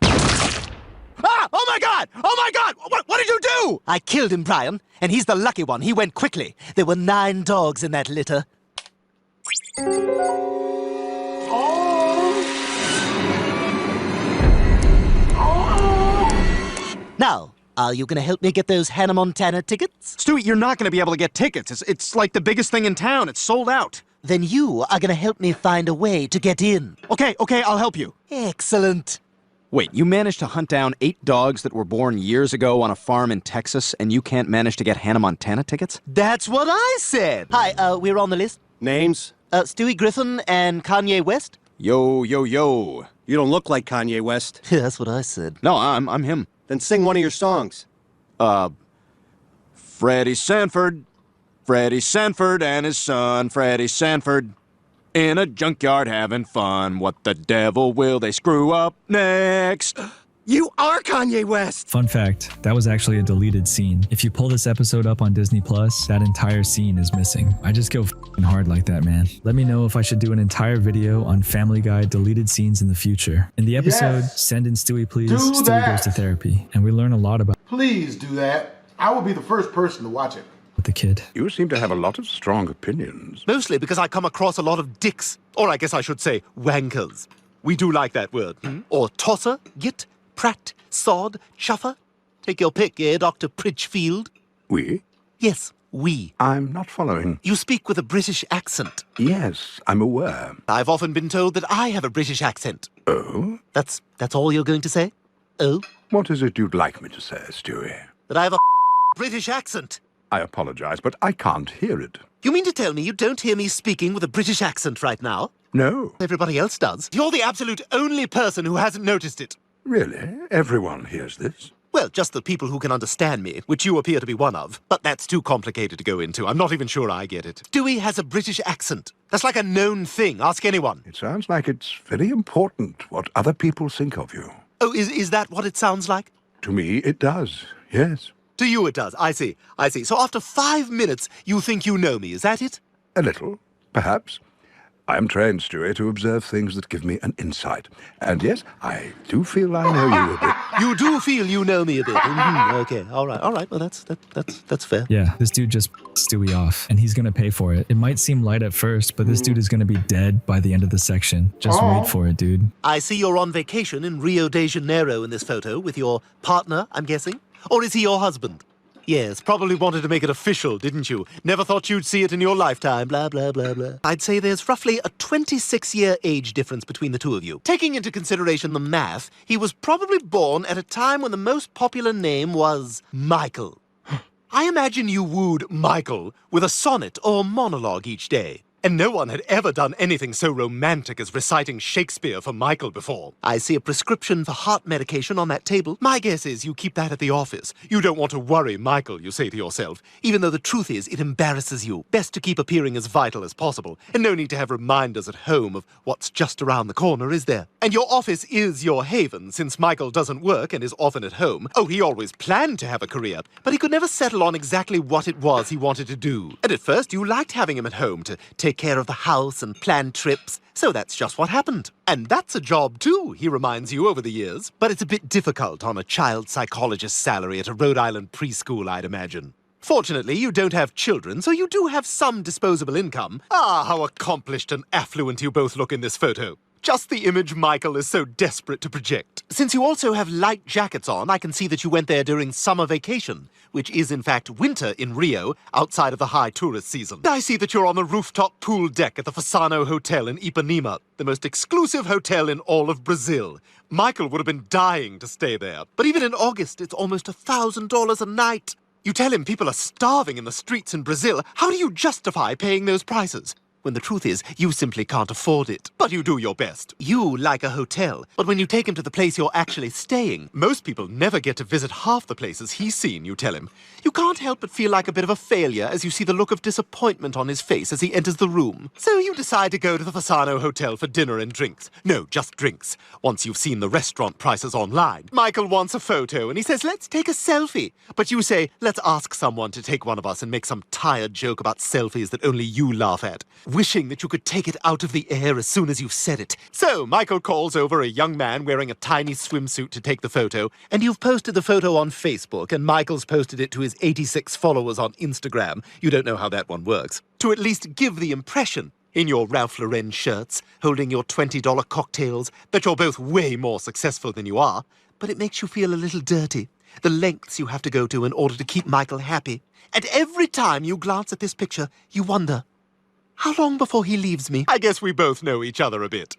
Ah! Oh my God! Oh my God! What did you do? I killed him, Brian, and he's the lucky one. He went quickly. There were 9 dogs in that litter. Now, are you gonna help me get those Hannah Montana tickets? Stewie, you're not gonna be able to get tickets. It's like the biggest thing in town. It's sold out. Then you are gonna help me find a way to get in. Okay, I'll help you. Excellent. Wait, you managed to hunt down 8 dogs that were born years ago on a farm in Texas, and you can't manage to get Hannah Montana tickets? That's what I said. Hi, we're on the list. Names? Stewie Griffin and Kanye West. Yo. You don't look like Kanye West. Yeah, that's what I said. No, I'm him. Then sing one of your songs. Freddie Sanford and his son, Freddie Sanford, in a junkyard having fun. What the devil will they screw up next? You are Kanye West! Fun fact, that was actually a deleted scene. If you pull this episode up on Disney+, that entire scene is missing. I just go f***ing hard like that, man. Let me know if I should do an entire video on Family Guy deleted scenes in the future. In the episode, Send in Stewie Please, Stewie goes to therapy, and we learn a lot about Please do that. I will be the first person to watch it. The kid. You seem to have a lot of strong opinions. Mostly because I come across a lot of dicks. Or I guess I should say wankers. We do like that word. Or tosser, git, prat, sod, chuffer. Take your pick, Dr. Pritchfield? We? Yes, we. I'm not following. You speak with a British accent. Yes, I'm aware. I've often been told that I have a British accent. Oh? That's all you're going to say? Oh? What is it you'd like me to say, Stewie? That I have a British accent. I apologize, but I can't hear it. You mean to tell me you don't hear me speaking with a British accent right now? No. Everybody else does. You're the absolute only person who hasn't noticed it. Really? Everyone hears this? Well, just the people who can understand me, which you appear to be one of. But that's too complicated to go into. I'm not even sure I get it. Stewie has a British accent. That's like a known thing. Ask anyone. It sounds like it's very important what other people think of you. Oh, is that what it sounds like? To me, it does, yes. To you it does. I see. So after 5 minutes, you think you know me. Is that it? A little, perhaps. I am trained, Stewie, to observe things that give me an insight. And yes, I do feel I know you a bit. You do feel you know me a bit. Okay, all right. Well, that's fair. Yeah, this dude just Stewie off, and he's gonna pay for it. It might seem light at first, but this dude is gonna be dead by the end of the section. Just wait for it, dude. I see you're on vacation in Rio de Janeiro in this photo with your partner, I'm guessing? Or is he your husband? Yes, probably wanted to make it official, didn't you? Never thought you'd see it in your lifetime, blah, blah, blah, blah. I'd say there's roughly a 26-year age difference between the two of you. Taking into consideration the math, he was probably born at a time when the most popular name was Michael. I imagine you wooed Michael with a sonnet or monologue each day. And no one had ever done anything so romantic as reciting Shakespeare for Michael before. I see a prescription for heart medication on that table. My guess is you keep that at the office. You don't want to worry Michael, you say to yourself, even though the truth is it embarrasses you. Best to keep appearing as vital as possible, and no need to have reminders at home of what's just around the corner, is there? And your office is your haven, since Michael doesn't work and is often at home. Oh, he always planned to have a career, but he could never settle on exactly what it was he wanted to do. And at first, you liked having him at home to take care of the house and plan trips, so that's just what happened. And that's a job too, he reminds you over the years. But it's a bit difficult on a child psychologist's salary at a Rhode Island preschool, I'd imagine. Fortunately, you don't have children, so you do have some disposable income. Ah, how accomplished and affluent you both look in this photo. Just the image Michael is so desperate to project. Since you also have light jackets on, I can see that you went there during summer vacation, which is in fact winter in Rio, outside of the high tourist season. I see that you're on the rooftop pool deck at the Fasano Hotel in Ipanema, the most exclusive hotel in all of Brazil. Michael would have been dying to stay there, but even in August, it's almost $1,000 a night. You tell him people are starving in the streets in Brazil. How do you justify paying those prices? When the truth is, you simply can't afford it. But you do your best. You like a hotel, but when you take him to the place you're actually staying, most people never get to visit half the places he's seen, you tell him. You can't help but feel like a bit of a failure as you see the look of disappointment on his face as he enters the room. So you decide to go to the Fasano Hotel for dinner and drinks. No, just drinks. Once you've seen the restaurant prices online. Michael wants a photo and he says, let's take a selfie. But you say, let's ask someone to take one of us and make some tired joke about selfies that only you laugh at, wishing that you could take it out of the air as soon as you've said it. So Michael calls over a young man wearing a tiny swimsuit to take the photo, and you've posted the photo on Facebook, and Michael's posted it to his 86 followers on Instagram. You don't know how that one works. To at least give the impression, in your Ralph Lauren shirts, holding your $20 cocktails, that you're both way more successful than you are, but it makes you feel a little dirty. The lengths you have to go to in order to keep Michael happy. And every time you glance at this picture, you wonder, how long before he leaves me? I guess we both know each other a bit.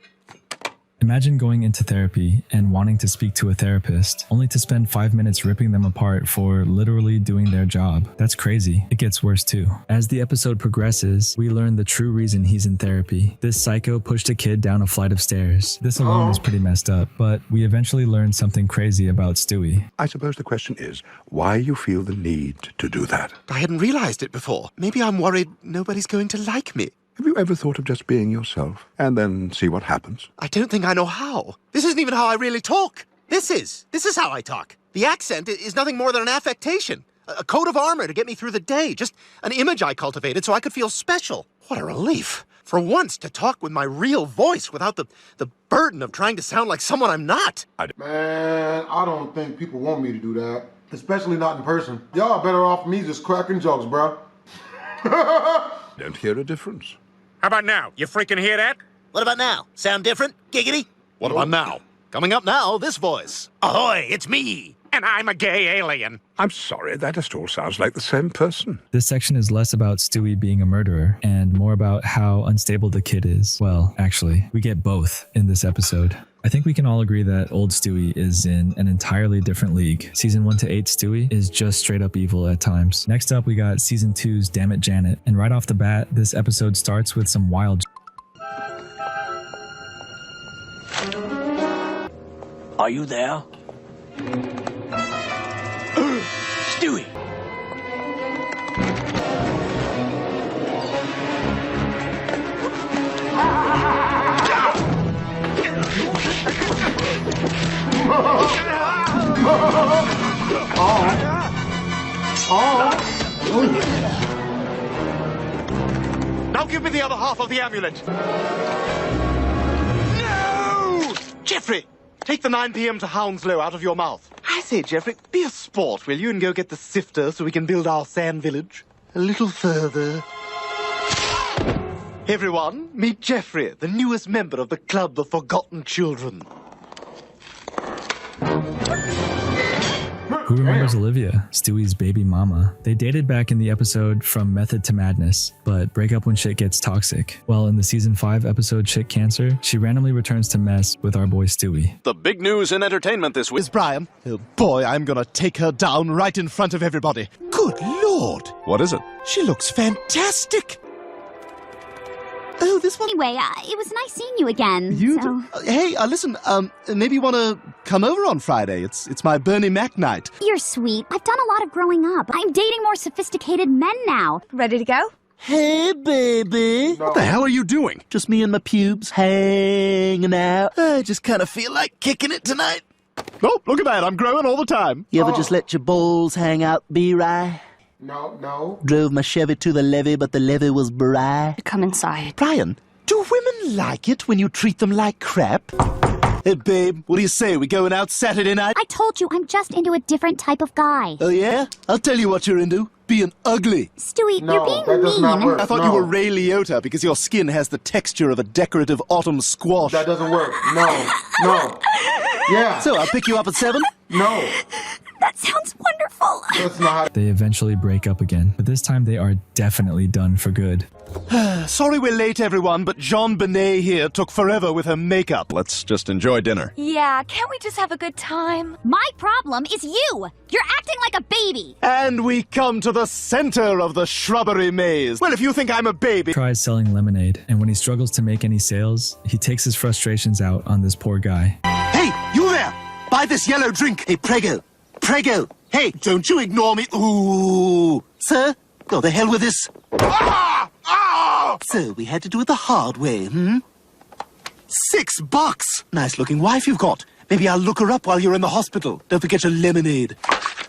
Imagine going into therapy and wanting to speak to a therapist, only to spend 5 minutes ripping them apart for literally doing their job. That's crazy. It gets worse too. As the episode progresses, we learn the true reason he's in therapy. This psycho pushed a kid down a flight of stairs. This alone is pretty messed up, but we eventually learn something crazy about Stewie. I suppose the question is why you feel the need to do that. I hadn't realized it before. Maybe I'm worried nobody's going to like me. Have you ever thought of just being yourself and then see what happens? I don't think I know how. This isn't even how I really talk. This is how I talk. The accent is nothing more than an affectation. A coat of armor to get me through the day. Just an image I cultivated so I could feel special. What a relief. For once, to talk with my real voice without the burden of trying to sound like someone I'm not. Man, I don't think people want me to do that. Especially not in person. Y'all better off me just cracking jokes, bro. Don't hear a difference. How about now? You freaking hear that? What about now? Sound different? Giggity? What about now? Coming up now, this voice. Ahoy, it's me. And I'm a gay alien. I'm sorry, that just all sounds like the same person. This section is less about Stewie being a murderer and more about how unstable the kid is. Well, actually, we get both in this episode. I think we can all agree that old Stewie is in an entirely different league. Season 1 to 8 Stewie is just straight up evil at times. Next up, we got Season 2's Damn It Janet. And right off the bat, this episode starts with some wild Are you there? Now give me the other half of the amulet. No! Jeffrey, take the 9 p.m. to Hounslow out of your mouth. I say, Jeffrey, be a sport, will you, and go get the sifter so we can build our sand village a little further. Everyone, meet Jeffrey, the newest member of the Club of Forgotten Children. Who remembers Olivia, Stewie's baby mama? They dated back in the episode From Method to Madness, but break up when shit gets toxic. While in the season 5 episode Shit Cancer, she randomly returns to mess with our boy Stewie. The big news in entertainment this week. Is Brian. Oh boy, I'm gonna take her down right in front of everybody. Good Lord! What is it? She looks fantastic! Oh, this one. Anyway, it was nice seeing you again. Hey, listen, maybe you want to come over on Friday? It's my Bernie Mac night. You're sweet. I've done a lot of growing up. I'm dating more sophisticated men now. Ready to go? Hey, baby. No. What the hell are you doing? Just me and my pubes hanging out. I just kind of feel like kicking it tonight. Oh, look at that. I'm growing all the time. You ever just let your balls hang out, B-Rye? No. Drove my Chevy to the levee, but the levee was dry. Come inside. Brian, do women like it when you treat them like crap? Hey, babe, what do you say? We going out Saturday night? I told you, I'm just into a different type of guy. Oh, yeah? I'll tell you what you're into. Being ugly. Stewie, No, you're being that does mean. not work. I thought you were Ray Liotta because your skin has the texture of a decorative autumn squash. That doesn't work. No. Yeah. So I'll pick you up at 7? No. That sounds wonderful. That's not. They eventually break up again, but this time they are definitely done for good. Sorry we're late, everyone, but Jean Benet here took forever with her makeup. Let's just enjoy dinner. Yeah, can't we just have a good time? My problem is you. You're acting like a baby. And we come to the center of the shrubbery maze. Well, if you think I'm a baby... Tries selling lemonade, and when he struggles to make any sales, he takes his frustrations out on this poor guy. Hey, you there! Buy this yellow drink. Hey, Prego. Prego. Hey, don't you ignore me. Ooh. Sir, go the hell with this. Ah! Ah! So we had to do it the hard way, $6. Nice looking wife you've got. Maybe I'll look her up while you're in the hospital. Don't forget your lemonade.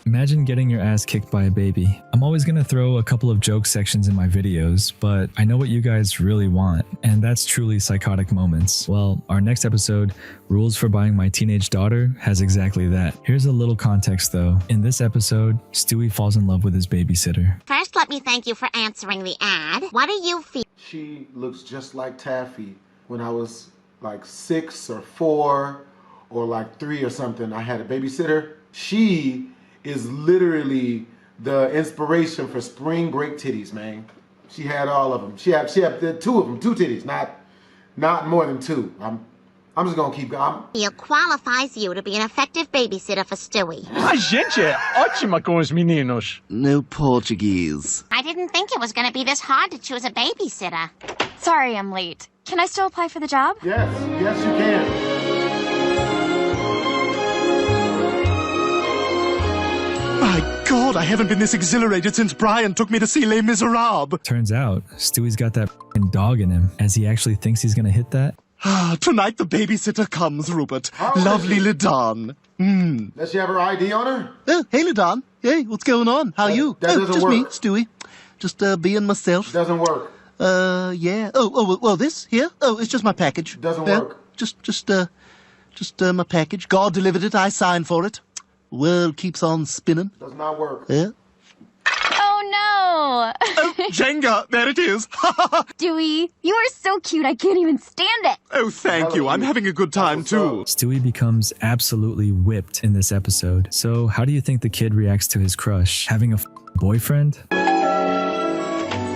Imagine getting your ass kicked by a baby. I'm always gonna throw a couple of joke sections in my videos, but I know what you guys really want, and that's truly psychotic moments. Well, our next episode, Rules for Buying My Teenage Daughter, has exactly that. Here's a little context though. In this episode, Stewie falls in love with his babysitter. First, let me thank you for answering the ad. What do you feel? She looks just like Taffy. When I was like 6 or 4 or like 3 or something, I had a babysitter. She is literally the inspiration for spring break titties, man. She had all of them. She had 2 of them, 2 titties, not more than 2. I'm just gonna keep going. It qualifies you to be an effective babysitter for Stewie. A gente é ótima com os meninos. No Portuguese. I didn't think it was going to be this hard to choose a babysitter. Sorry I'm late. Can I still apply for the job? Yes, you can. My God, I haven't been this exhilarated since Brian took me to see Les Miserables. Turns out, Stewie's got that f***ing dog in him, as he actually thinks he's gonna hit that. Tonight the babysitter comes, Rupert. Lovely Lidan. Does she have her ID on her? Oh, hey, Lidan. Hey, what's going on? How are you? That doesn't just work. me, Stewie. Just being myself. Doesn't work. Yeah. Oh, this here? Oh, it's just my package. Doesn't work. Just my package. God delivered it. I signed for it. World keeps on spinning. Does not work. Yeah. Oh no! Oh, Jenga, there it is. Stewie, you are so cute I can't even stand it. Oh, thank you. I'm having a good time too. Stewie becomes absolutely whipped in this episode. So how do you think the kid reacts to his crush? Having a boyfriend?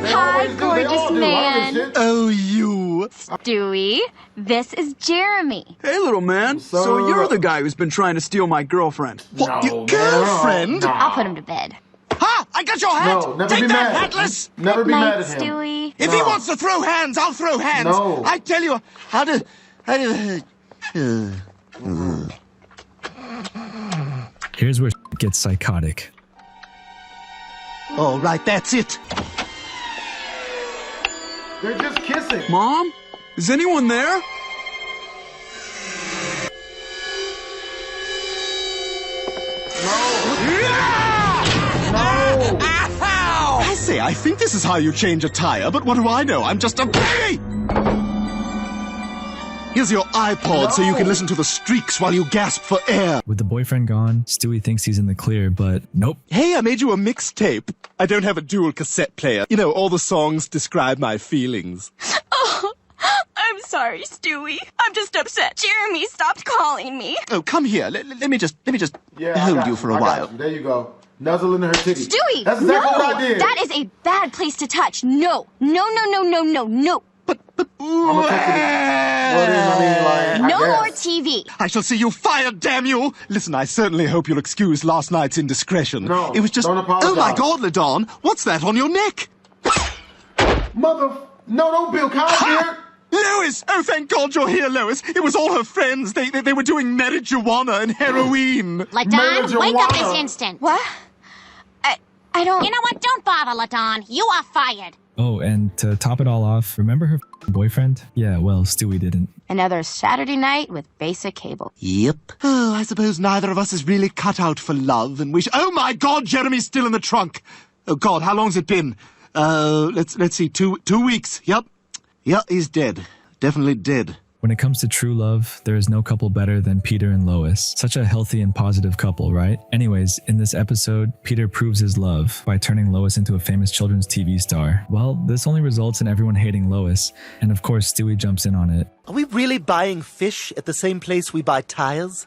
Hi, gorgeous man. Oh, you. Stewie, this is Jeremy. Hey, little man. So you're the guy who's been trying to steal my girlfriend. What? Your girlfriend? No. I'll put him to bed. Ha! I got your hat! No, never Take be that, mad. hatless! Never be Night, mad at him. Stewie. If he wants to throw hands, I'll throw hands. No. I tell you, Here's where shit gets psychotic. All right, that's it. They're just kissing. Mom? Is anyone there? No. say, I think this is how you change a tire, but what do I know? I'm just a... Hey! Here's your iPod so you can listen to the streaks while you gasp for air. With the boyfriend gone, Stewie thinks he's in the clear, but nope. Hey, I made you a mixtape. I don't have a dual cassette player. You know, all the songs describe my feelings. Oh, I'm sorry, Stewie. I'm just upset. Jeremy stopped calling me. Oh, come here. Let me just hold you for a while. There you go. Nuzzle into her titty. Stewie! That's exactly what I did. That is a bad place to touch. No. No, no, no, no, no, no. I'm gonna touch it. No more TV. I shall see you fired, damn you! Listen, I certainly hope you'll excuse last night's indiscretion. No, it was just... don't apologize. Oh my God, Ladon, what's that on your neck? No, don't Bill Cosby here. Lois! Oh, thank God you're here, Lois. It was all her friends. They were doing marijuana and heroin. Ladon, wake up this instant. What? I don't... You know what? Don't bother, Ladon. You are fired. Oh, and to top it all off, remember her boyfriend? Yeah, well, Stewie didn't. Another Saturday night with basic cable. Yep. Oh, I suppose neither of us is really cut out for love, and we oh my God, Jeremy's still in the trunk. Oh God, how long's it been? Let's see, 2 weeks. Yep. Yeah, he's dead. Definitely dead. When it comes to true love, there is no couple better than Peter and Lois. Such a healthy and positive couple, right? Anyways, in this episode, Peter proves his love by turning Lois into a famous children's TV star. Well, this only results in everyone hating Lois, and of course Stewie jumps in on it. Are we really buying fish at the same place we buy tires?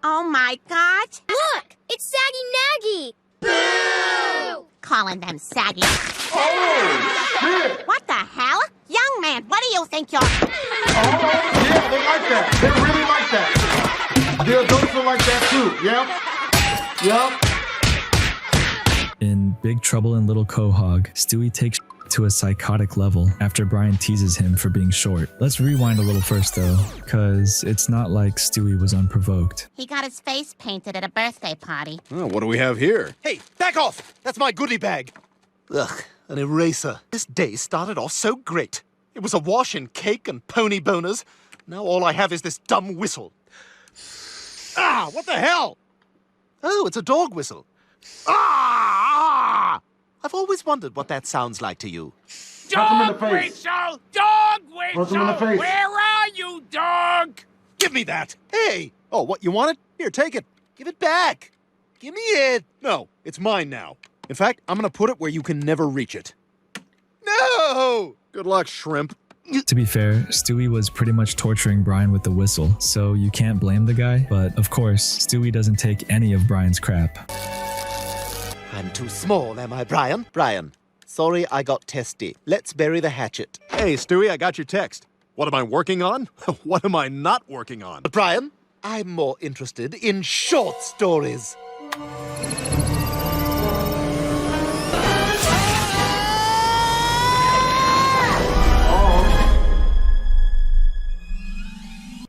Oh my God. Look! It's Saggy Naggy! Boo! Calling them saggy. Oh, shit! What the hell? Young man, what do you think you're... Oh, yeah, they like that. They really like that. The adults are like that too. Yep. In Big Trouble in Little Quahog, Stewie takes to a psychotic level after Brian teases him for being short. Let's rewind a little first though, cause it's not like Stewie was unprovoked. He got his face painted at a birthday party. Oh, what do we have here? Hey, back off! That's my goodie bag. Ugh, an eraser. This day started off so great. It was a wash and cake and pony boners. Now all I have is this dumb whistle. Ah, what the hell? Oh, it's a dog whistle. Ah! I've always wondered what that sounds like to you. Dog whistle! Dog whistle! face. Where are you, dog? Give me that. Hey! Oh, what, you want it? Here, take it. Give it back. Give me it. No, it's mine now. In fact, I'm gonna put it where you can never reach it. No! Good luck, shrimp. To be fair, Stewie was pretty much torturing Brian with the whistle, so you can't blame the guy, but of course, Stewie doesn't take any of Brian's crap. I'm too small, am I, Brian? Brian, sorry I got testy. Let's bury the hatchet. Hey, Stewie, I got your text. What am I working on? What am I not working on? But Brian, I'm more interested in short stories.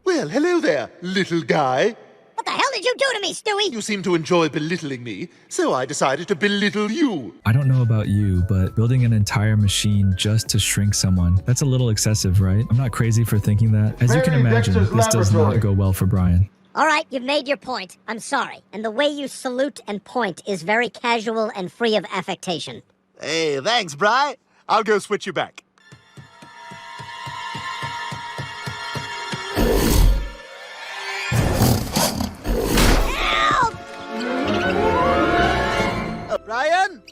Well, hello there, little guy. What the hell did you do to me, Stewie? You seem to enjoy belittling me, so I decided to belittle you. I don't know about you, but building an entire machine just to shrink someone, that's a little excessive, right? I'm not crazy for thinking that. As you can imagine, this does not go well for Brian. All right, you've made your point. I'm sorry. And the way you salute and point is very casual and free of affectation. Hey, thanks, Bri. I'll go switch you back. Brian?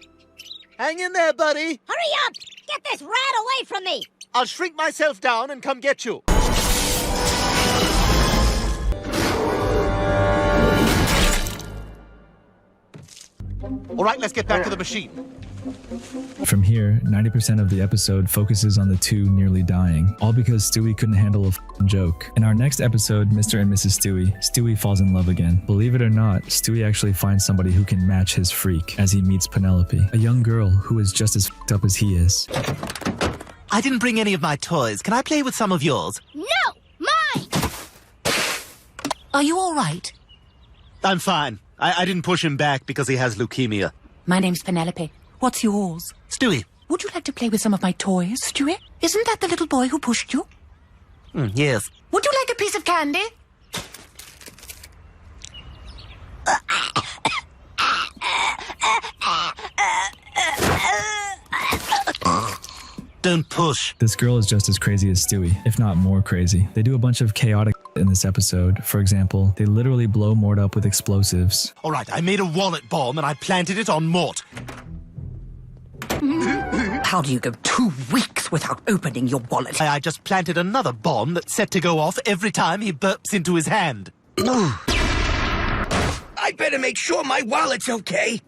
Hang in there, buddy. Hurry up! Get this rat away from me! I'll shrink myself down and come get you. All right, let's get back to the machine. From here, 90% of the episode focuses on the two nearly dying, all because Stewie couldn't handle a f***ing joke. In our next episode, Mr. and Mrs. Stewie falls in love again. Believe it or not, Stewie actually finds somebody who can match his freak as he meets Penelope, a young girl who is just as f***ed up as he is. I didn't bring any of my toys. Can I play with some of yours? No! Mine! Are you all right? I'm fine. I didn't push him back because he has leukemia. My name's Penelope. What's yours? Stewie. Would you like to play with some of my toys, Stewie? Isn't that the little boy who pushed you? Yes. Would you like a piece of candy? Don't push. This girl is just as crazy as Stewie, if not more crazy. They do a bunch of chaotic in this episode. For example, they literally blow Mort up with explosives. All right, I made a wallet bomb and I planted it on Mort. How do you go 2 weeks without opening your wallet? I just planted another bomb that's set to go off every time he burps into his hand. I better make sure my wallet's okay.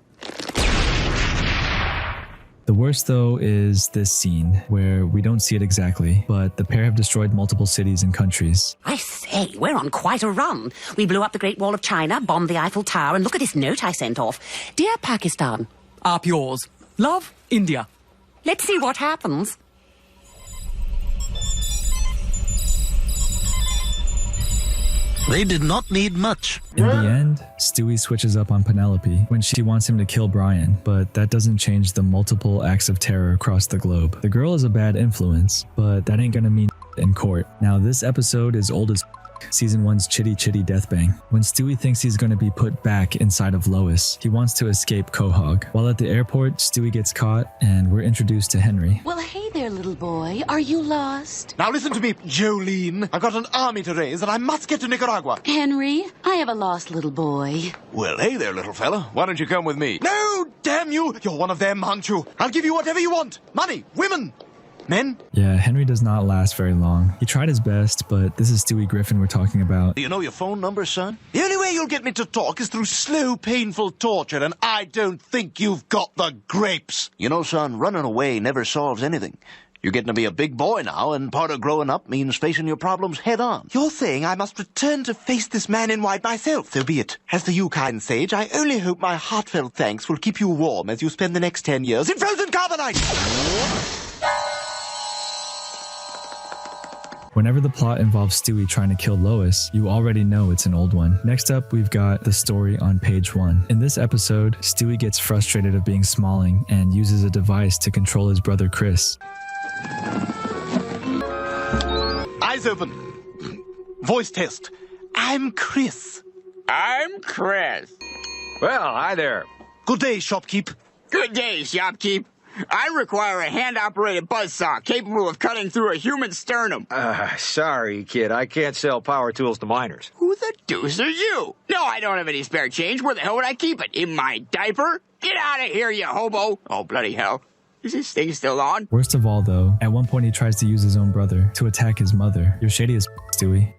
The worst, though, is this scene, where we don't see it exactly, but the pair have destroyed multiple cities and countries. I say, we're on quite a run. We blew up the Great Wall of China, bombed the Eiffel Tower, and look at this note I sent off. Dear Pakistan, up yours. Love, India. Let's see what happens. They did not need much. In the end, Stewie switches up on Penelope when she wants him to kill Brian, but that doesn't change the multiple acts of terror across the globe. The girl is a bad influence, but that ain't gonna mean in court. Now, this episode is old as Season 1's Chitty Chitty Death Bang. When Stewie thinks he's going to be put back inside of Lois, he wants to escape Quahog. While at the airport, Stewie gets caught, and we're introduced to Henry. Well, hey there, little boy. Are you lost? Now listen to me, Jolene. I've got an army to raise, and I must get to Nicaragua. Henry, I have a lost little boy. Well, hey there, little fella. Why don't you come with me? No, damn you! You're one of them, aren't you? I'll give you whatever you want. Money, women, men. Yeah, Henry does not last very long. He tried his best, but this is Stewie Griffin we're talking about. Do you know your phone number, son? The only way you'll get me to talk is through slow, painful torture, and I don't think you've got the grapes. You know, son, running away never solves anything. You're getting to be a big boy now, and part of growing up means facing your problems head on. You're saying I must return to face this man in white myself. So be it. As for you, kind sage, I only hope my heartfelt thanks will keep you warm as you spend the next 10 years in frozen carbonite. Whenever the plot involves Stewie trying to kill Lois, you already know it's an old one. Next up, we've got the story on page 1. In this episode, Stewie gets frustrated of being Smalling and uses a device to control his brother Chris. Eyes open. Voice test. I'm Chris. I'm Chris. Well, hi there. Good day, shopkeep. Good day, shopkeep. I require a hand-operated buzzsaw capable of cutting through a human sternum. Sorry, kid. I can't sell power tools to minors. Who the deuce are you? No, I don't have any spare change. Where the hell would I keep it? In my diaper? Get out of here, you hobo. Oh, bloody hell. Is this thing still on? Worst of all, though, at one point he tries to use his own brother to attack his mother. You're shady as Stewie.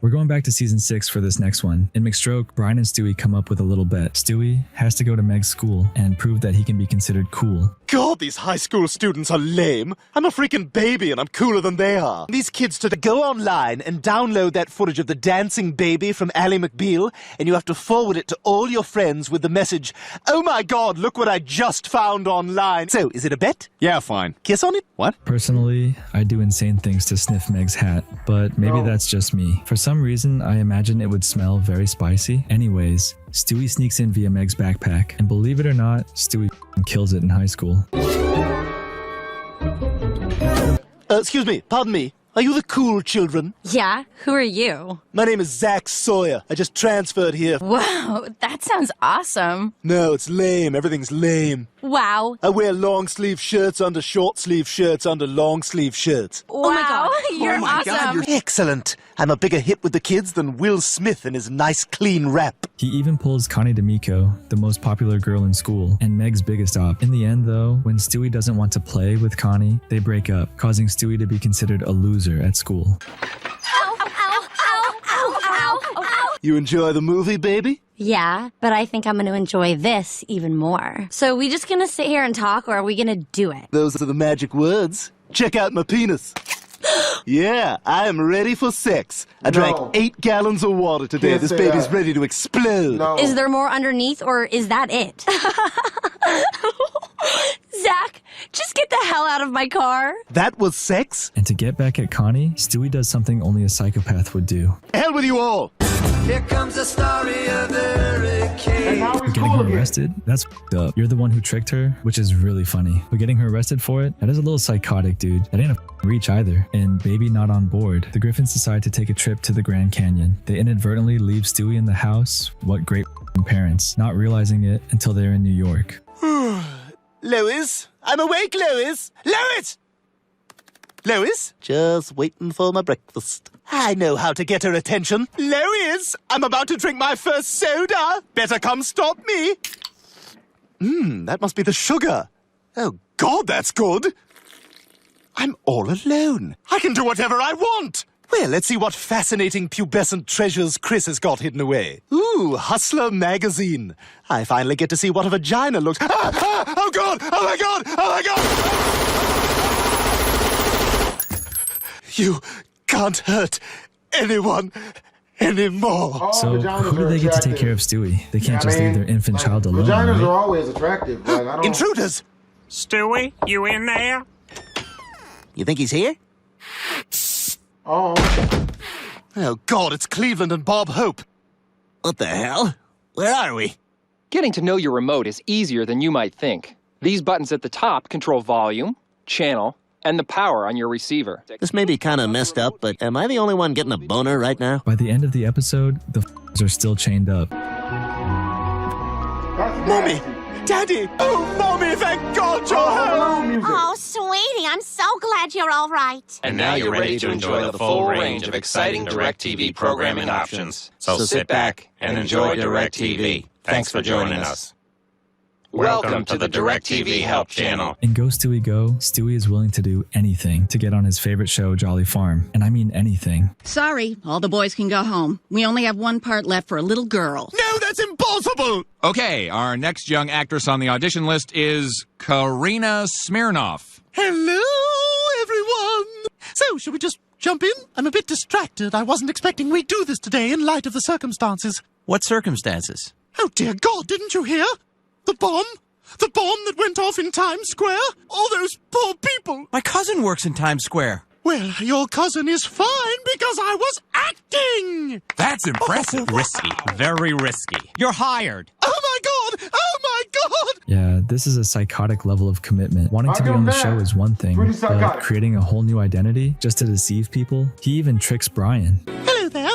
We're going back to season 6 for this next one. In McStroke, Brian and Stewie come up with a little bet. Stewie has to go to Meg's school and prove that he can be considered cool. God, these high school students are lame. I'm a freaking baby and I'm cooler than they are. These kids to go online and download that footage of the dancing baby from Ally McBeal, and you have to forward it to all your friends with the message, "Oh my God, look what I just found online." So, is it a bet? Yeah, fine. Kiss on it? What? Personally, I do insane things to sniff Meg's hat, but maybe that's just me. For some reason, I imagine it would smell very spicy. Anyways, Stewie sneaks in via Meg's backpack, and believe it or not, Stewie kills it in high school. Excuse me, pardon me. Are you the cool children? Yeah, who are you? My name is Zach Sawyer. I just transferred here. Wow, that sounds awesome. No, it's lame. Everything's lame. Wow. I wear long sleeve shirts under short sleeve shirts under long sleeve shirts. Wow, oh my God. You're awesome. God, you're excellent. I'm a bigger hit with the kids than Will Smith and his nice clean rap. He even pulls Connie D'Amico, the most popular girl in school, and Meg's biggest op. In the end, though, when Stewie doesn't want to play with Connie, they break up, causing Stewie to be considered a loser at school. Ow, ow, ow, ow, ow, ow. You enjoy the movie, baby? Yeah, but I think I'm going to enjoy this even more. So are we just going to sit here and talk, or are we going to do it? Those are the magic words. Check out my penis. Yeah, I am ready for sex. I drank 8 gallons of water today. This baby's ready to explode. Is there more underneath, or is that it? Zach, just get the hell out of my car. That was sex? And to get back at Connie, Stewie does something only a psychopath would do. Hell with you all! Here comes the story of Eric Kane. he's Getting cool her again. arrested? That's f***ed up. You're the one who tricked her, which is really funny. But getting her arrested for it? That is a little psychotic, dude. That ain't a reach either. And baby not on board. The Griffins decide to take a trip to the Grand Canyon. They inadvertently leave Stewie in the house. What great parents, not realizing it until they're in New York. Lois? I'm awake, Lois! Lois! Lois? Just waiting for my breakfast. I know how to get her attention. Lois! I'm about to drink my first soda! Better come stop me! That must be the sugar. Oh, God, that's good! I'm all alone. I can do whatever I want! Well, let's see what fascinating pubescent treasures Chris has got hidden away. Ooh, Hustler magazine. I finally get to see what a vagina looks... Oh, God! Oh, my God! Oh, my God! You can't hurt anyone anymore. So who do they get to take care of Stewie? They can't just leave their infant child alone, Vaginas right? are always attractive. Like, I don't... Intruders! Stewie, you in there? You think he's here? Oh. Oh, God, it's Cleveland and Bob Hope. What the hell? Where are we? Getting to know your remote is easier than you might think. These buttons at the top control volume, channel, and the power on your receiver. This may be kind of messed up, but am I the only one getting a boner right now? By the end of the episode, the are still chained up. Mommy! Daddy! Oh, Mommy, thank God you're home! Oh, sweetie, I'm so glad you're all right. And now you're ready to enjoy the full range of exciting DirecTV programming options. So sit back and enjoy DirecTV. Thanks for joining us. Welcome to the DirecTV Help Channel. In Go Stewie Go, Stewie is willing to do anything to get on his favorite show, Jolly Farm. And I mean anything. Sorry, all the boys can go home. We only have one part left for a little girl. No, that's impossible! Okay, our next young actress on the audition list is Karina Smirnoff. Hello, everyone! So, should we just jump in? I'm a bit distracted. I wasn't expecting we'd do this today in light of the circumstances. What circumstances? Oh, dear God, didn't you hear? The bomb? The bomb that went off in Times Square? All those poor people! My cousin works in Times Square. Well, your cousin is fine because I was acting! That's impressive. Risky. Very risky. You're hired. Oh my God! Oh my God! Yeah, this is a psychotic level of commitment. Wanting to be on the show is one thing, but creating a whole new identity just to deceive people? He even tricks Brian. Hello there.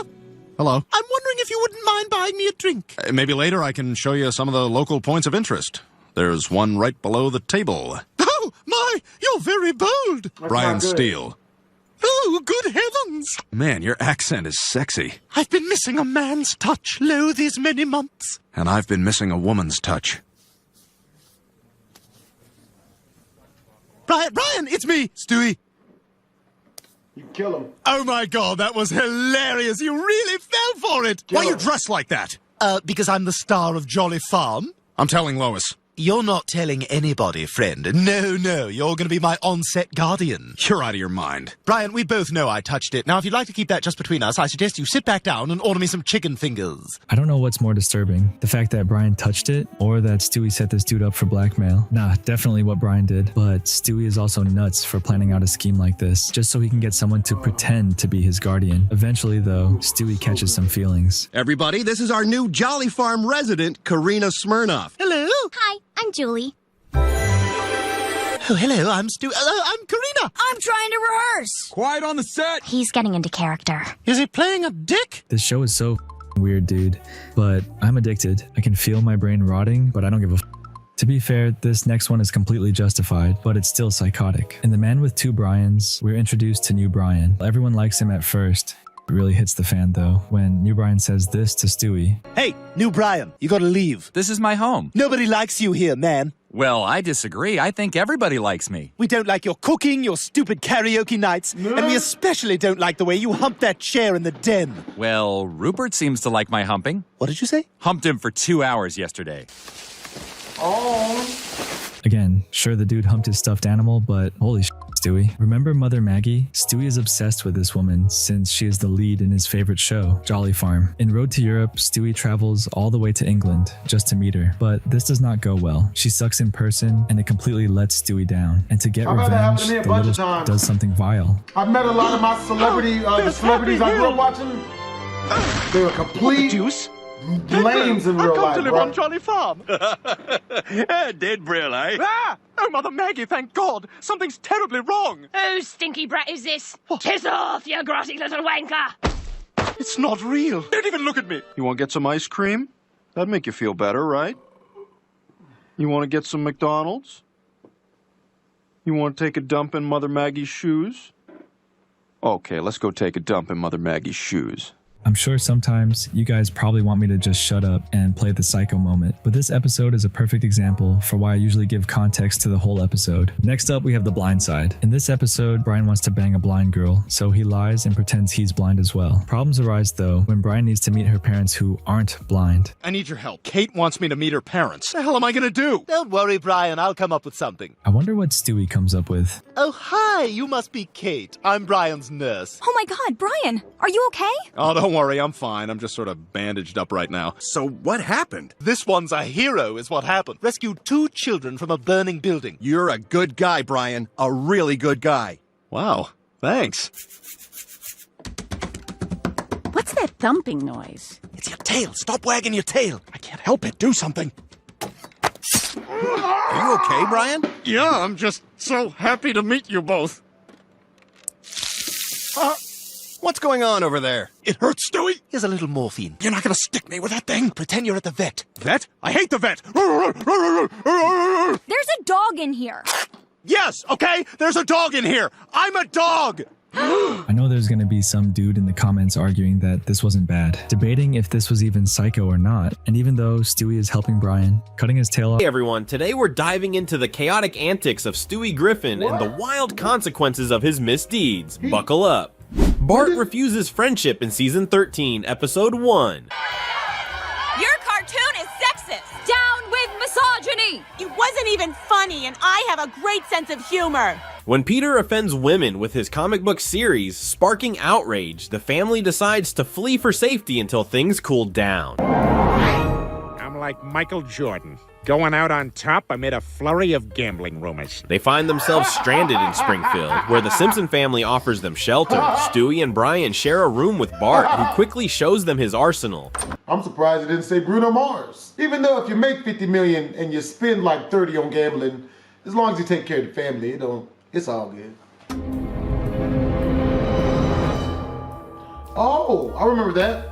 Hello. I'm wondering if you wouldn't mind buying me a drink. Maybe later I can show you some of the local points of interest. There's one right below the table. Oh, my! You're very bold! Brian Steele. Oh, good heavens! Man, your accent is sexy. I've been missing a man's touch, lo, these many months. And I've been missing a woman's touch. Brian, it's me, Stewie. You kill him. Oh my God, that was hilarious. You really fell for it. Why are you dressed like that? Because I'm the star of Jolly Farm. I'm telling Lois. You're not telling anybody, friend. No, you're going to be my on-set guardian. You're out of your mind. Brian, we both know I touched it. Now, if you'd like to keep that just between us, I suggest you sit back down and order me some chicken fingers. I don't know what's more disturbing, the fact that Brian touched it or that Stewie set this dude up for blackmail. Nah, definitely what Brian did. But Stewie is also nuts for planning out a scheme like this, just so he can get someone to pretend to be his guardian. Eventually, though, Stewie catches some feelings. Everybody, this is our new Jolly Farm resident, Karina Smirnoff. Hello. Hi, I'm Julie. Oh, hello, I'm Stewie. I'm Karina. I'm trying to rehearse. Quiet on the set. He's getting into character. Is he playing a dick? This show is so weird, dude. But I'm addicted. I can feel my brain rotting, but I don't give a To be fair, this next one is completely justified, but it's still psychotic. In The Man with Two Brians, we're introduced to New Brian. Everyone likes him at first. It really hits the fan, though, when New Brian says this to Stewie. Hey, New Brian, you gotta leave. This is my home. Nobody likes you here, man. Well, I disagree. I think everybody likes me. We don't like your cooking, your stupid karaoke nights, and we especially don't like the way you hump that chair in the den. Well, Rupert seems to like my humping. What did you say? Humped him for 2 hours yesterday. Again, sure the dude humped his stuffed animal, but holy shit, Stewie. Remember Mother Maggie? Stewie is obsessed with this woman since she is the lead in his favorite show, Jolly Farm. In Road to Europe, Stewie travels all the way to England just to meet her, but this does not go well. She sucks in person and it completely lets Stewie down. And to get revenge, the little does something vile. I've met a lot of my celebrities I grew up watching. They were complete lames in real life, bro. Jolly Farm. Dead Brill, eh? Ah! Oh, Mother Maggie, thank God. Something's terribly wrong. Whose stinky brat is this? Kiss off, you grotty little wanker! It's not real. Don't even look at me. You want to get some ice cream? That'd make you feel better, right? You want to get some McDonald's? You want to take a dump in Mother Maggie's shoes? Okay, let's go take a dump in Mother Maggie's shoes. I'm sure sometimes you guys probably want me to just shut up and play the psycho moment, but this episode is a perfect example for why I usually give context to the whole episode. Next up, we have the blind side. In this episode, Brian wants to bang a blind girl, so he lies and pretends he's blind as well. Problems arise though when Brian needs to meet her parents who aren't blind. I need your help. Kate wants me to meet her parents. What the hell am I gonna do? Don't worry, Brian. I'll come up with something. I wonder what Stewie comes up with. Oh, hi. You must be Kate. I'm Brian's nurse. Oh my God, Brian, are you okay? Oh, don't worry, I'm fine. I'm just sort of bandaged up right now. So what happened? This one's a hero is what happened. Rescued 2 children from a burning building. You're a good guy, Brian. A really good guy. Wow, thanks. What's that thumping noise? It's your tail. Stop wagging your tail. I can't help it. Do something. Are you okay, Brian? Yeah, I'm just so happy to meet you both. What's going on over there? It hurts, Stewie. Here's a little morphine. You're not gonna stick me with that thing? Pretend you're at the vet. Vet? I hate the vet. There's a dog in here. Yes, okay? There's a dog in here. I'm a dog. I know there's gonna be some dude in the comments arguing that this wasn't bad, debating if this was even psycho or not, and even though Stewie is helping Brian, cutting his tail off. Hey everyone, today we're diving into the chaotic antics of Stewie Griffin and the wild consequences of his misdeeds. Buckle up. Bart refuses friendship in season 13, episode 1. Your cartoon is sexist! Down with misogyny! It wasn't even funny, and I have a great sense of humor! When Peter offends women with his comic book series, sparking outrage, the family decides to flee for safety until things cool down. I'm like Michael Jordan. Going out on top amid a flurry of gambling rumors. They find themselves stranded in Springfield, where the Simpson family offers them shelter. Stewie and Brian share a room with Bart, who quickly shows them his arsenal. I'm surprised it didn't say Bruno Mars. Even though if you make 50 million and you spend like 30 on gambling, as long as you take care of the family, it's all good. Oh, I remember that.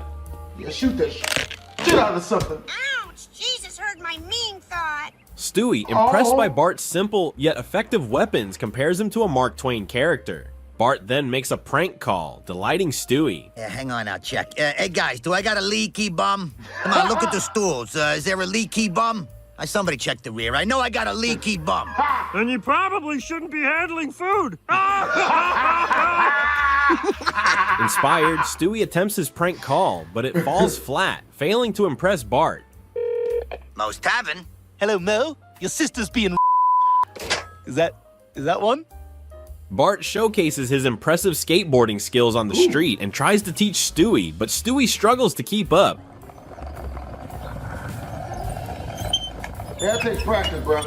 Yeah, shoot that shit out of something. Ouch! Jesus heard my mean thought. Stewie, impressed by Bart's simple yet effective weapons, compares him to a Mark Twain character. Bart then makes a prank call, delighting Stewie. Yeah, hang on, I'll check. Hey guys, do I got a leaky bum? Come on, look at the stools. Is there a leaky bum? Somebody check the rear. I know I got a leaky bum. Then you probably shouldn't be handling food. Inspired, Stewie attempts his prank call, but it falls flat, failing to impress Bart. Mo's Tavern. Hello, Mo. Your sister's being Is that one? Bart showcases his impressive skateboarding skills on the street and tries to teach Stewie, but Stewie struggles to keep up. Yeah, that takes practice, bro.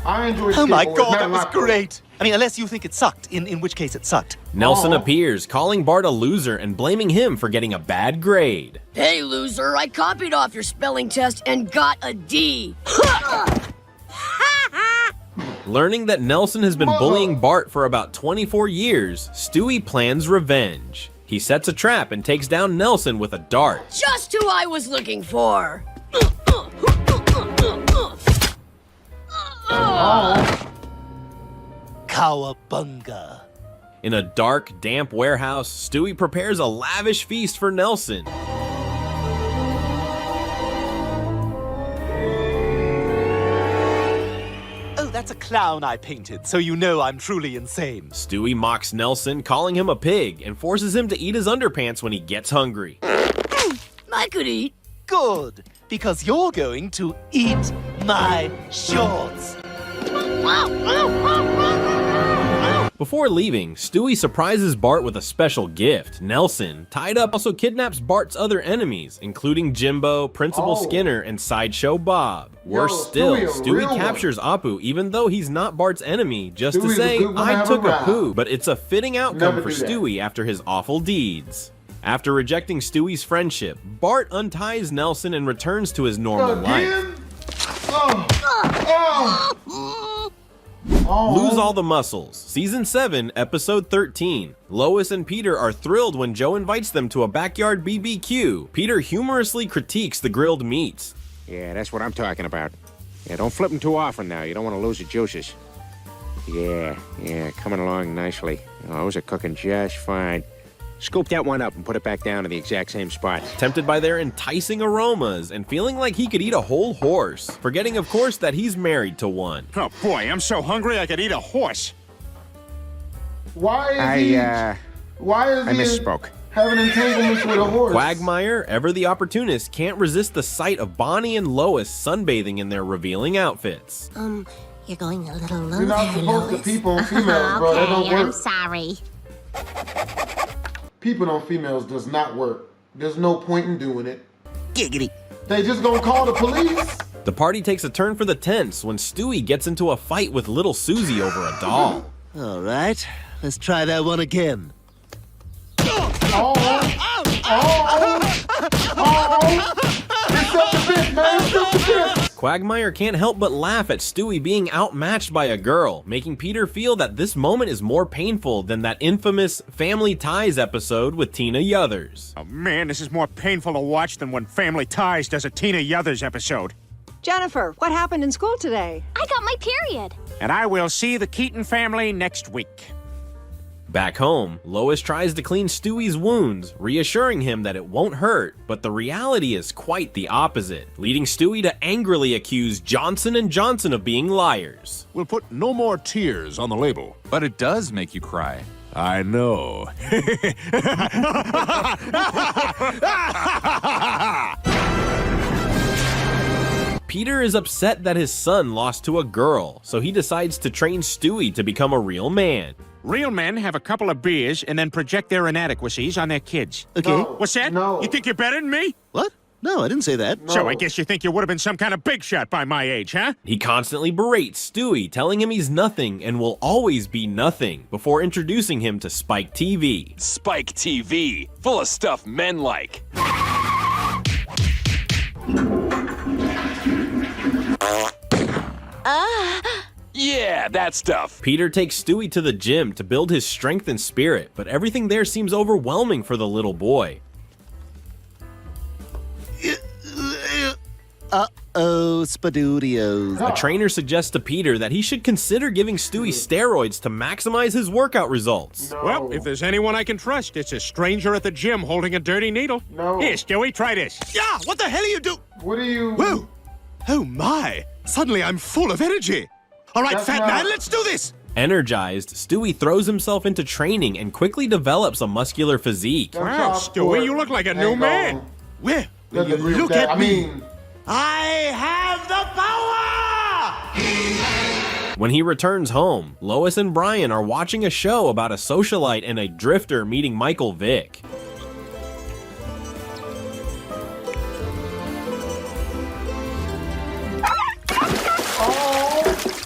I enjoy Oh my skateboarding. God, that was great. I mean, unless you think it sucked, in which case it sucked. Nelson appears, calling Bart a loser and blaming him for getting a bad grade. Hey, loser, I copied off your spelling test and got a D. Learning that Nelson has been bullying Bart for about 24 years, Stewie plans revenge. He sets a trap and takes down Nelson with a dart. Just who I was looking for. Cowabunga. In a dark, damp warehouse, Stewie prepares a lavish feast for Nelson. Oh, that's a clown I painted, so you know I'm truly insane. Stewie mocks Nelson, calling him a pig, and forces him to eat his underpants when he gets hungry. I could eat. Good, because you're going to eat my shorts. Before leaving, Stewie surprises Bart with a special gift. Nelson, tied up, also kidnaps Bart's other enemies, including Jimbo, Principal Skinner, and Sideshow Bob. Worse still, Stewie captures Apu even though he's not Bart's enemy, just to say, I took a poo, but it's a fitting outcome for Stewie after his awful deeds. After rejecting Stewie's friendship, Bart unties Nelson and returns to his normal life. Lose All the Muscles, Season 7, Episode 13. Lois and Peter are thrilled when Joe invites them to a backyard BBQ. Peter humorously critiques the grilled meats. Yeah, that's what I'm talking about. Yeah, don't flip them too often now. You don't want to lose your juices. Yeah, coming along nicely. Oh, those are cooking just fine. Scoop that one up and put it back down in the exact same spot. Tempted by their enticing aromas and feeling like he could eat a whole horse, forgetting of course that he's married to one. Oh boy, I'm so hungry I could eat a horse. Why is I misspoke. Having entanglements with a horse? Quagmire, ever the opportunist, can't resist the sight of Bonnie and Lois sunbathing in their revealing outfits. You're going a little low. You're not supposed to peep on females, bro. That don't work. I'm sorry. Peeping on females does not work. There's no point in doing it. Giggity. They just gonna call the police. The party takes a turn for the tense when Stewie gets into a fight with little Susie over a doll. All right, let's try that one again. Quagmire can't help but laugh at Stewie being outmatched by a girl, making Peter feel that this moment is more painful than that infamous Family Ties episode with Tina Yothers. Oh man, this is more painful to watch than when Family Ties does a Tina Yothers episode. Jennifer, what happened in school today? I got my period. And I will see the Keaton family next week. Back home, Lois tries to clean Stewie's wounds, reassuring him that it won't hurt, but the reality is quite the opposite, leading Stewie to angrily accuse Johnson & Johnson of being liars. We'll put no more tears on the label. But it does make you cry. I know. Peter is upset that his son lost to a girl, so he decides to train Stewie to become a real man. Real men have a couple of beers and then project their inadequacies on their kids. Okay. No, What's that? no. You think you're better than me? What? No, I didn't say that. So I guess you think you would have been some kind of big shot by my age, huh? He constantly berates Stewie, telling him he's nothing and will always be nothing, before introducing him to Spike TV. Spike TV, full of stuff men like. Yeah, that stuff. Peter takes Stewie to the gym to build his strength and spirit, but everything there seems overwhelming for the little boy. Uh-oh, Spadoodios. A trainer suggests to Peter that he should consider giving Stewie steroids to maximize his workout results. No. Well, if there's anyone I can trust, it's a stranger at the gym holding a dirty needle. No. Here, Stewie, try this. Yeah, what the hell are you doing? What are you? Whoa! Oh my! Suddenly I'm full of energy. All right, That's fat not- man, let's do this! Energized, Stewie throws himself into training and quickly develops a muscular physique. That Wow, child Stewie, support you look like a new ain't man. gonna- Where? doesn't agree with Look that. at me. I have the power! When he returns home, Lois and Brian are watching a show about a socialite and a drifter meeting Michael Vick.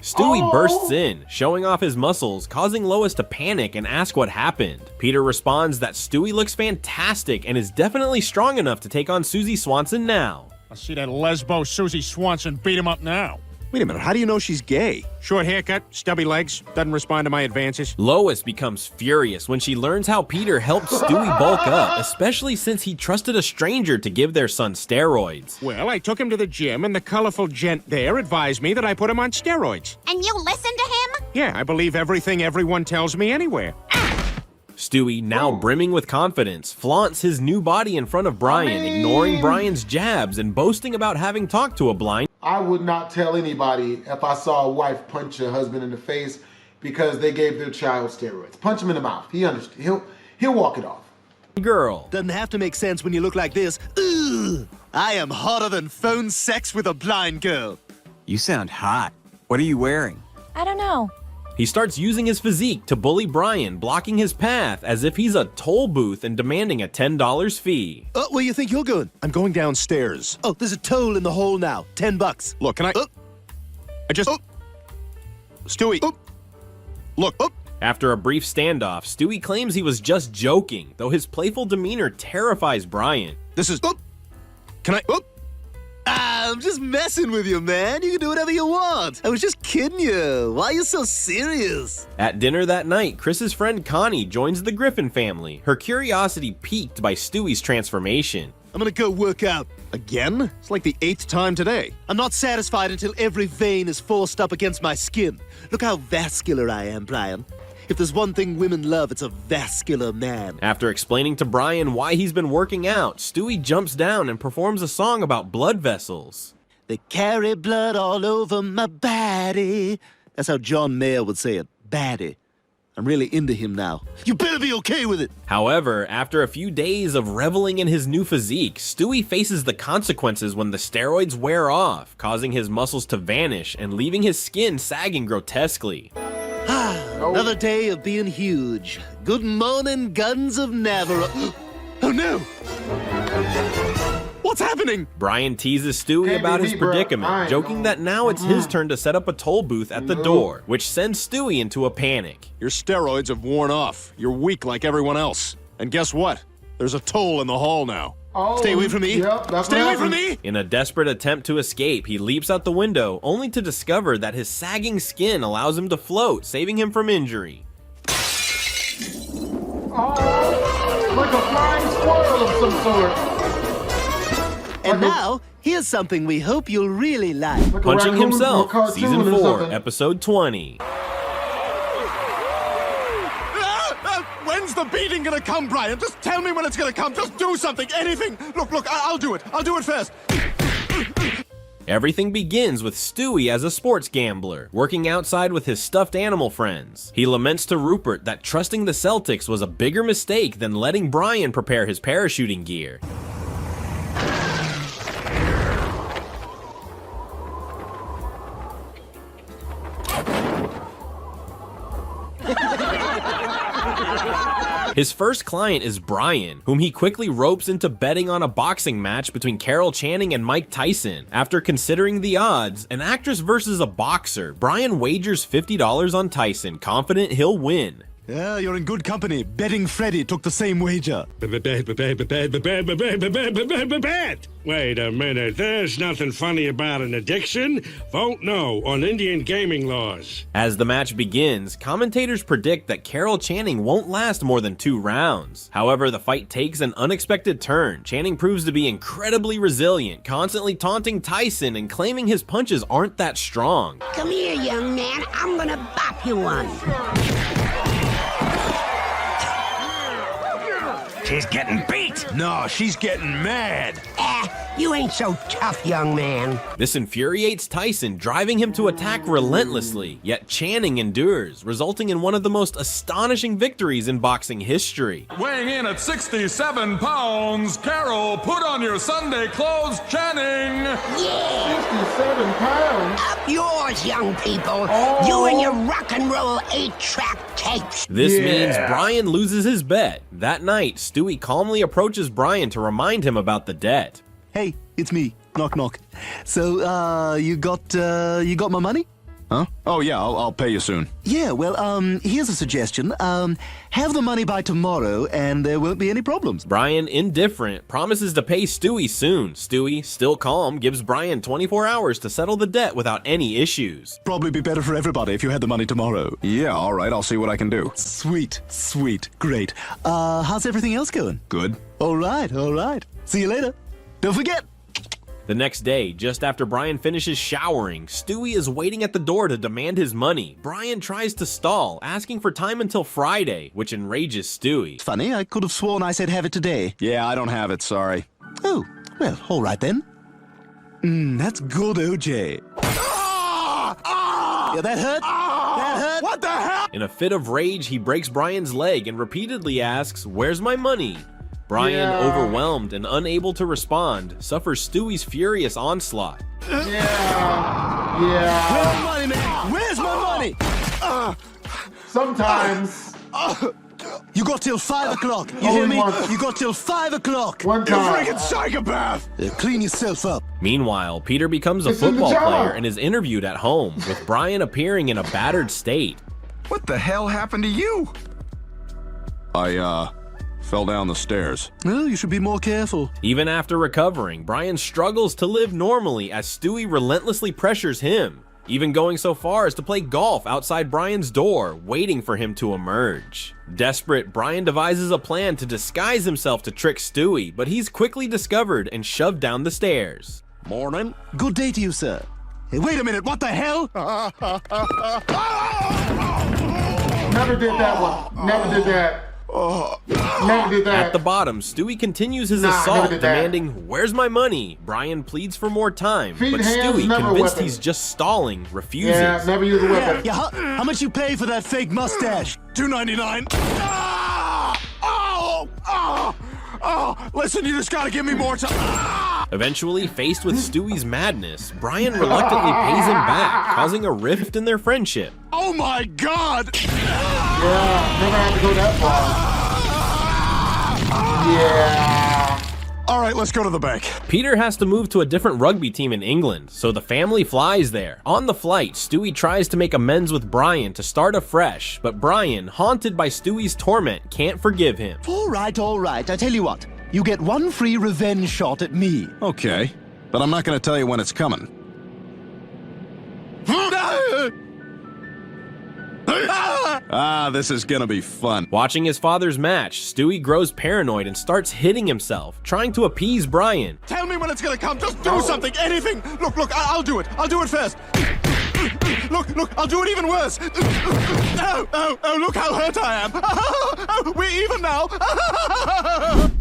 Stewie bursts in, showing off his muscles, causing Lois to panic and ask what happened. Peter responds that Stewie looks fantastic and is definitely strong enough to take on Susie Swanson now. I'll see that lesbo Susie Swanson beat him up now. Wait a minute, how do you know she's gay? Short haircut, stubby legs, doesn't respond to my advances. Lois becomes furious when she learns how Peter helped Stewie bulk up, especially since he trusted a stranger to give their son steroids. Well, I took him to the gym, and the colorful gent there advised me that I put him on steroids. And you listen to him? Yeah, I believe everything everyone tells me anywhere. Stewie, now brimming with confidence, flaunts his new body in front of Brian, ignoring Brian's jabs and boasting about having talked to a blind. I would not tell anybody if I saw a wife punch a husband in the face because they gave their child steroids. Punch him in the mouth. He understands. He'll walk it off. Girl. Doesn't have to make sense when you look like this. Ugh, I am hotter than phone sex with a blind girl. You sound hot. What are you wearing? I don't know. He starts using his physique to bully Brian, blocking his path as if he's a toll booth and demanding a $10 fee. Where you think you're going? I'm going downstairs. Oh, there's a toll in the hole now. $10. Look, can I... I just... Stewie. Look. After a brief standoff, Stewie claims he was just joking, though his playful demeanor terrifies Brian. This is... Can I... I'm just messing with you, man. You can do whatever you want. I was just kidding you. Why are you so serious? At dinner that night, Chris's friend Connie joins the Griffin family, her curiosity piqued by Stewie's transformation. I'm gonna go work out. Again? It's like the 8th time today. I'm not satisfied until every vein is forced up against my skin. Look how vascular I am, Brian. If there's one thing women love, it's a vascular man. After explaining to Brian why he's been working out, Stewie jumps down and performs a song about blood vessels. They carry blood all over my body. That's how John Mayer would say it, baddie. I'm really into him now. You better be okay with it. However, after a few days of reveling in his new physique, Stewie faces the consequences when the steroids wear off, causing his muscles to vanish and leaving his skin sagging grotesquely. Another day of being huge. Good morning, guns of Navarro. Oh no! What's happening? Brian teases Stewie about his predicament, joking that now it's his turn to set up a toll booth at the door, which sends Stewie into a panic. Your steroids have worn off. You're weak like everyone else. And guess what? There's a toll in the hall now. Stay away from me. Stay away from me. In a desperate attempt to escape, he leaps out the window, only to discover that his sagging skin allows him to float, saving him from injury. Like a flying squirrel of some sort. And now, here's something we hope you'll really like. Punching Himself, Season 4, Episode 20. When's the beating gonna come, Brian? Just tell me when it's gonna come. Just do something, anything. Look, I'll do it. I'll do it fast. Everything begins with Stewie as a sports gambler, working outside with his stuffed animal friends. He laments to Rupert that trusting the Celtics was a bigger mistake than letting Brian prepare his parachuting gear. His first client is Brian, whom he quickly ropes into betting on a boxing match between Carol Channing and Mike Tyson. After considering the odds, an actress versus a boxer, Brian wagers $50 on Tyson, confident he'll win. Yeah, you're in good company. Betting Freddy took the same wager. Wait a minute, there's nothing funny about an addiction. Vote no on Indian gaming laws. As the match begins, commentators predict that Carol Channing won't last more than 2 rounds. However, the fight takes an unexpected turn. Channing proves to be incredibly resilient, constantly taunting Tyson and claiming his punches aren't that strong. Come here, young man. I'm gonna bop you one. She's getting beat. No, she's getting mad. You ain't so tough, young man. This infuriates Tyson, driving him to attack relentlessly, yet Channing endures, resulting in one of the most astonishing victories in boxing history. Weighing in at 67 pounds, Carol, put on your Sunday clothes, Channing. Yeah. 67 pounds? Up yours, young people. You and your rock and roll 8-track tapes. This means Brian loses his bet. That night, Stewie calmly approaches Brian to remind him about the debt. Hey, it's me. Knock, knock. So, you got my money? Huh? Oh, yeah, I'll pay you soon. Yeah, well, here's a suggestion. Have the money by tomorrow, and there won't be any problems. Brian, indifferent, promises to pay Stewie soon. Stewie, still calm, gives Brian 24 hours to settle the debt without any issues. Probably be better for everybody if you had the money tomorrow. Yeah, all right, I'll see what I can do. Sweet, sweet, great. How's everything else going? Good. All right. See you later. Don't forget. The next day, just after Brian finishes showering, Stewie is waiting at the door to demand his money. Brian tries to stall, asking for time until Friday, which enrages Stewie. Funny, I could have sworn I said have it today. Yeah, I don't have it, sorry. Oh, well, all right then. That's good, OJ. Yeah, that hurt? That hurt? What the hell? In a fit of rage, he breaks Brian's leg and repeatedly asks, "Where's my money?" Brian, overwhelmed and unable to respond, suffers Stewie's furious onslaught. Yeah. Where's my money, man? Where's my money? Sometimes. You got till 5 o'clock. You hear me? You got till 5 o'clock. One time. You freaking psychopath! Clean yourself up. Meanwhile, Peter becomes a football player and is interviewed at home, with Brian appearing in a battered state. What the hell happened to you? I, fell down the stairs. Well, you should be more careful. Even after recovering, Brian struggles to live normally as Stewie relentlessly pressures him, even going so far as to play golf outside Brian's door, waiting for him to emerge. Desperate, Brian devises a plan to disguise himself to trick Stewie, but he's quickly discovered and shoved down the stairs. Morning. Good day to you, sir. Hey, wait a minute, what the hell? Never did that one. Never did that. Never did that. At the bottom, Stewie continues his never assault, did that. demanding, "Where's my money?" Brian pleads for more time, Feet but and hands, Stewie, never a convinced weapon. he's just stalling, refuses. Yeah, never use a weapon. Yeah, how much you pay for that fake mustache? $2.99. Listen, you just gotta give me more time. Eventually, faced with Stewie's madness, Brian reluctantly pays him back, causing a rift in their friendship. Oh my God! Yeah, never had to go that far. Yeah. All right, let's go to the bank. Peter has to move to a different rugby team in England, so the family flies there. On the flight, Stewie tries to make amends with Brian to start afresh, but Brian, haunted by Stewie's torment, can't forgive him. All right. I tell you what. You get one free revenge shot at me. Okay, but I'm not gonna tell you when it's coming. This is gonna be fun. Watching his father's match, Stewie grows paranoid and starts hitting himself, trying to appease Brian. Tell me when it's gonna come. Just do something, anything. Look, I'll do it. I'll do it first. Look, I'll do it even worse. Oh, look how hurt I am. Oh, we're even now.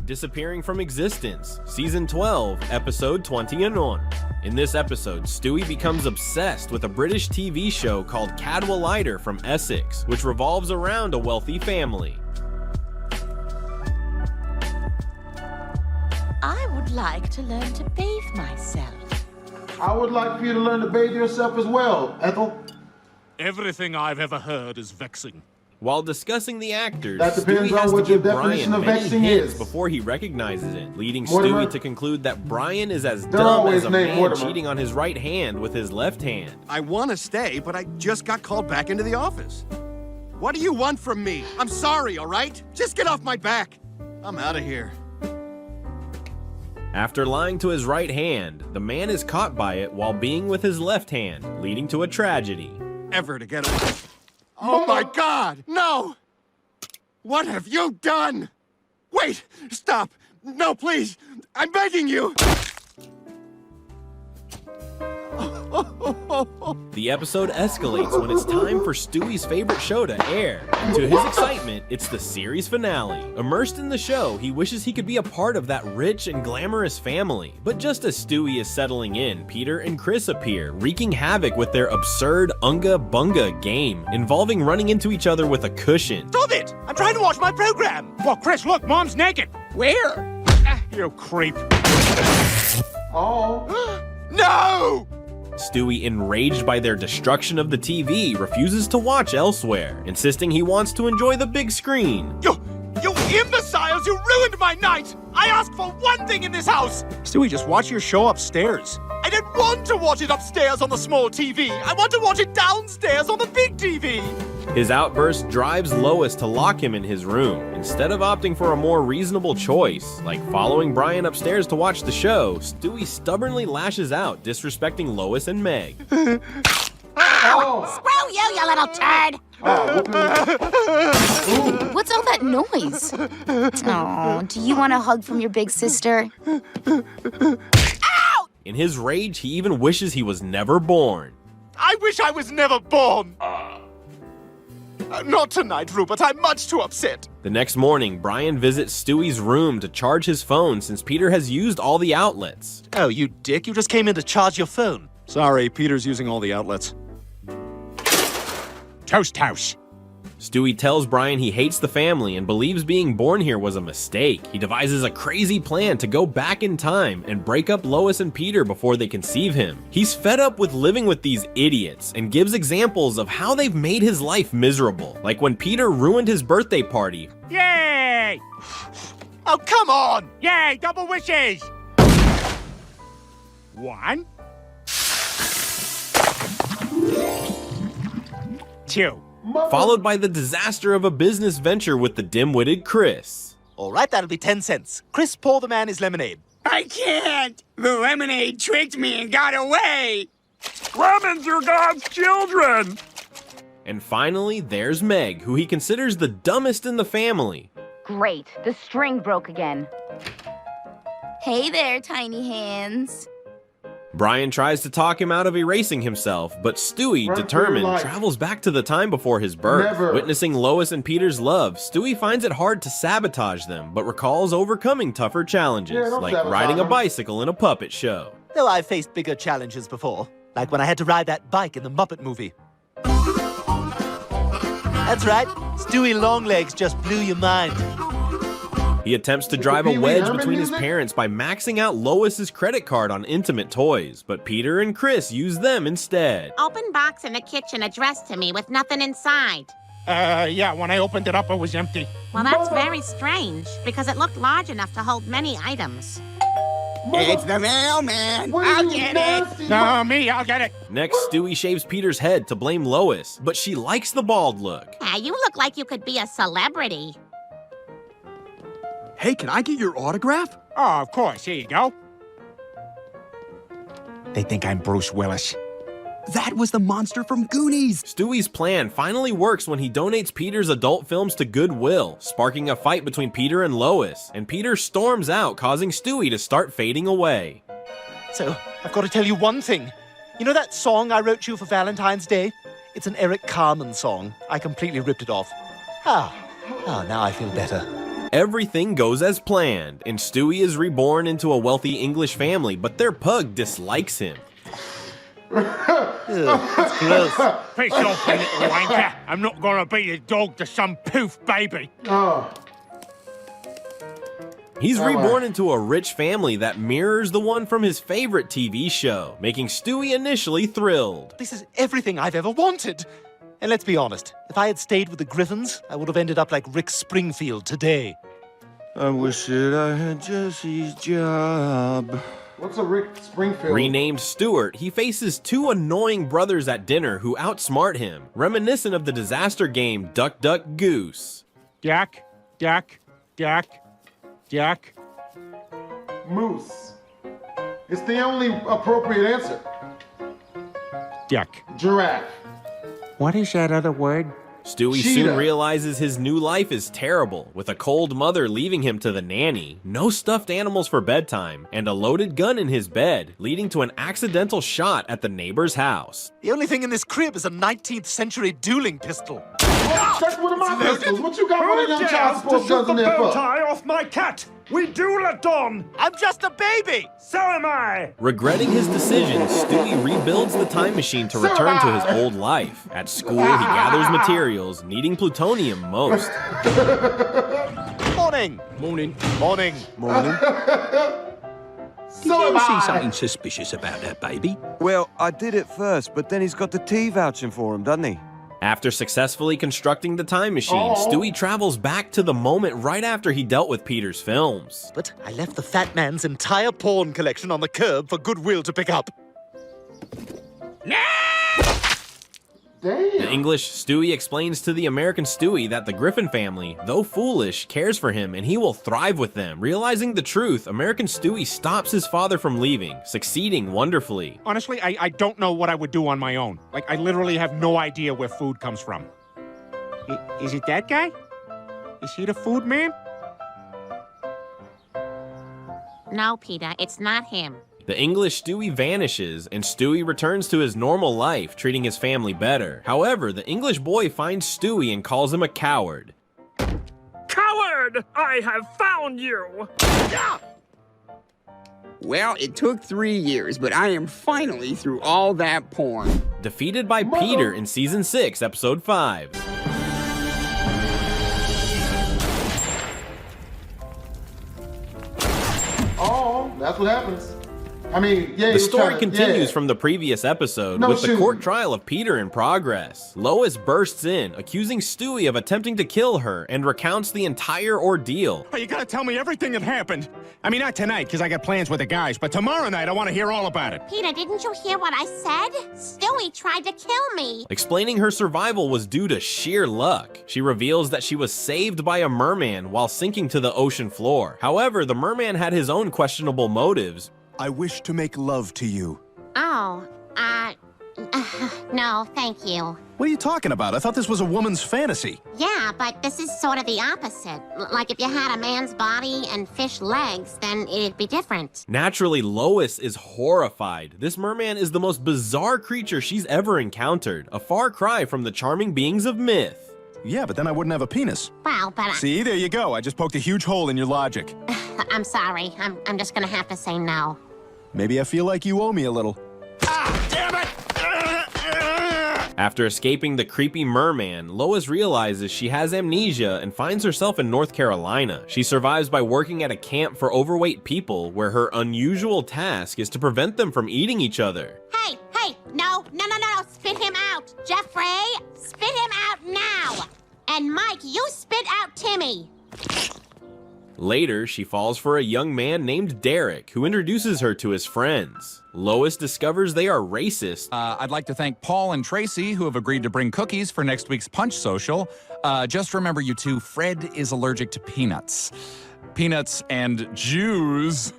Disappearing from existence, Season 12, Episode 21. In this episode, Stewie becomes obsessed with a British TV show called Cadwallader from Essex, which revolves around a wealthy family. I would like to learn to bathe myself. I would like for you to learn to bathe yourself as well, Ethel. Everything I've ever heard is vexing. While discussing the actors, That depends Stewie on has to what your give Brian definition of many vexing hints is. before he recognizes it, leading Mortimer. Stewie to conclude that Brian is as They're dumb always as a named man Mortimer. cheating on his right hand with his left hand. I want to stay, but I just got called back into the office. What do you want from me? I'm sorry, all right? Just get off my back. I'm out of here. After lying to his right hand, the man is caught by it while being with his left hand, leading to a tragedy. Ever to get away. Oh my God, no! What have you done? Wait, stop. No, please, I'm begging you. The episode escalates when it's time for Stewie's favorite show to air. And to his excitement, it's the series finale. Immersed in the show, he wishes he could be a part of that rich and glamorous family. But just as Stewie is settling in, Peter and Chris appear, wreaking havoc with their absurd Unga Bunga game, involving running into each other with a cushion. Stop it! I'm trying to watch my program! Well, Chris, look, Mom's naked! Where? You creep. Oh. No! Stewie, enraged by their destruction of the TV, refuses to watch elsewhere, insisting he wants to enjoy the big screen. You imbeciles! You ruined my night! I asked for one thing in this house! Stewie, just watch your show upstairs. I don't want to watch it upstairs on the small TV! I want to watch it downstairs on the big TV! His outburst drives Lois to lock him in his room, instead of opting for a more reasonable choice, like following Brian upstairs to watch the show. Stewie stubbornly lashes out, disrespecting Lois and Meg. Oh. Screw you, you little turd! What's all that noise? Oh, do you want a hug from your big sister? In his rage, he even wishes he was never born. I wish I was never born! Not tonight, Rupert. I'm much too upset. The next morning, Brian visits Stewie's room to charge his phone since Peter has used all the outlets. Oh, you dick. You just came in to charge your phone. Sorry, Peter's using all the outlets. Toast house. Stewie tells Brian he hates the family and believes being born here was a mistake. He devises a crazy plan to go back in time and break up Lois and Peter before they conceive him. He's fed up with living with these idiots and gives examples of how they've made his life miserable, like when Peter ruined his birthday party. Yay! Oh, come on! Yay, double wishes! 1, 2. followed by the disaster of a business venture with the dim-witted Chris. All right, that'll be 10 cents. Chris, pour the man his lemonade. I can't! The lemonade tricked me and got away! Lemons are God's children! And finally, there's Meg, who he considers the dumbest in the family. Great, the string broke again. Hey there, tiny hands. Brian tries to talk him out of erasing himself, but Stewie, Run for determined, your life. travels back to the time before his birth. Never. Witnessing Lois and Peter's love, Stewie finds it hard to sabotage them, but recalls overcoming tougher challenges, Yeah, don't like sabotage riding a them. bicycle in a puppet show. Though I've faced bigger challenges before, like when I had to ride that bike in the Muppet movie. That's right, Stewie Longlegs just blew your mind. He attempts to drive a Pee Wee wedge Herman between his music? parents by maxing out Lois's credit card on intimate toys, but Peter and Chris use them instead. Open box in the kitchen addressed to me with nothing inside. Yeah, when I opened it up, it was empty. Well, that's very strange, because it looked large enough to hold many items. It's the mailman! I'll get it! No, me, I'll get it. Next, Stewie shaves Peter's head to blame Lois, but she likes the bald look. Ah, you look like you could be a celebrity. Hey, can I get your autograph? Oh, of course, here you go. They think I'm Bruce Willis. That was the monster from Goonies. Stewie's plan finally works when he donates Peter's adult films to Goodwill, sparking a fight between Peter and Lois, and Peter storms out, causing Stewie to start fading away. So, I've got to tell you one thing. You know that song I wrote you for Valentine's Day? It's an Eric Carmen song. I completely ripped it off. Now I feel better. Everything goes as planned, and Stewie is reborn into a wealthy English family, but their pug dislikes him. It's gross. Piss off, you little wanker. I'm not gonna beat a dog to some poof baby. Oh. He's reborn into a rich family that mirrors the one from his favorite TV show, making Stewie initially thrilled. This is everything I've ever wanted. And let's be honest, if I had stayed with the Griffins, I would have ended up like Rick Springfield today. I wish that I had Jesse's job. What's a Rick Springfield? Renamed Stuart, he faces two annoying brothers at dinner who outsmart him, reminiscent of the disaster game Duck, Duck, Goose. Duck, duck, duck, duck. Moose. It's the only appropriate answer. Duck. Giraffe. What is that other word? Stewie Cheetah. soon realizes his new life is terrible, with a cold mother leaving him to the nanny, no stuffed animals for bedtime, and a loaded gun in his bed, leading to an accidental shot at the neighbor's house. The only thing in this crib is a 19th century dueling pistol. That's one of my pistols. What you got one of them child support guns in there for? off my cat! We duel at dawn! I'm just a baby! So am I! Regretting his decision, Stewie rebuilds the time machine to return to his old life. At school, he gathers materials, needing plutonium most. Morning! Morning. Morning! Morning. So am I. suspicious about that baby? Well, I did it first, but then he's got the tea vouching for him, doesn't he? After successfully constructing the time machine, Stewie travels back to the moment right after he dealt with Peter's films. But I left the fat man's entire porn collection on the curb for Goodwill to pick up. The English Stewie explains to the American Stewie that the Griffin family, though foolish, cares for him and he will thrive with them. Realizing the truth, American Stewie stops his father from leaving, succeeding wonderfully. Honestly, I don't know what I would do on my own. Like, I literally have no idea where food comes from. Is it that guy? Is he the food man? No, Peter, it's not him. The English Stewie vanishes, and Stewie returns to his normal life, treating his family better. However, the English boy finds Stewie and calls him a coward. Coward! I have found you! Well, it took 3 years, but I am finally through all that porn. Defeated by Peter in Season 6, Episode 5. Oh, that's what happens. I mean, yeah. The story continues from the previous episode with the court trial of Peter in progress. Lois bursts in, accusing Stewie of attempting to kill her, and recounts the entire ordeal. Oh, you gotta tell me everything that happened. I mean, not tonight, because I got plans with the guys, but tomorrow night I want to hear all about it. Peter, didn't you hear what I said? Stewie tried to kill me. Explaining her survival was due to sheer luck. She reveals that she was saved by a merman while sinking to the ocean floor. However, the merman had his own questionable motives. I wish to make love to you. Oh, no, thank you. What are you talking about? I thought this was a woman's fantasy. Yeah, but this is sort of the opposite. Like if you had a man's body and fish legs, then it'd be different. Naturally, Lois is horrified. This merman is the most bizarre creature she's ever encountered, a far cry from the charming beings of myth. Yeah, but then I wouldn't have a penis. Well, but See, there you go. I just poked a huge hole in your logic. I'm sorry. I'm just gonna have to say no. Maybe I feel like you owe me a little. After escaping the creepy merman, Lois realizes she has amnesia and finds herself in North Carolina. She survives by working at a camp for overweight people where her unusual task is to prevent them from eating each other. Hey, no, spit him out. Jeffrey, spit him out now. And Mike, you spit out Timmy. Later, she falls for a young man named Derek, who introduces her to his friends. Lois discovers they are racist. I'd like to thank Paul and Tracy, who have agreed to bring cookies for next week's Punch Social. Just remember, you two, Fred is allergic to peanuts. Peanuts and Jews.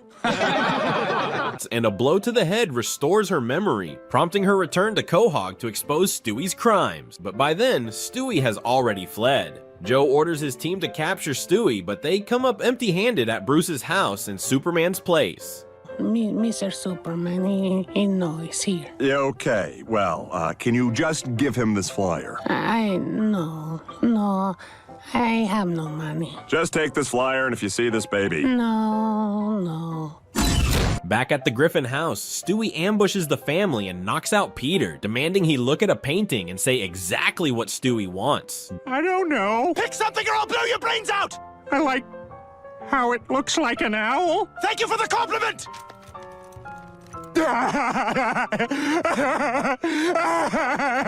And a blow to the head restores her memory, prompting her return to Quahog to expose Stewie's crimes. But by then, Stewie has already fled. Joe orders his team to capture Stewie, but they come up empty-handed at Bruce's house in Superman's place. Mr. Superman, he knows here. Yeah, okay. Well, can you just give him this flyer? No, I have no money. Just take this flyer, and if you see this baby... No. Back at the Griffin house, Stewie ambushes the family and knocks out Peter, demanding he look at a painting and say exactly what Stewie wants. I don't know. Pick something or I'll blow your brains out! I like how it looks like an owl. Thank you for the compliment!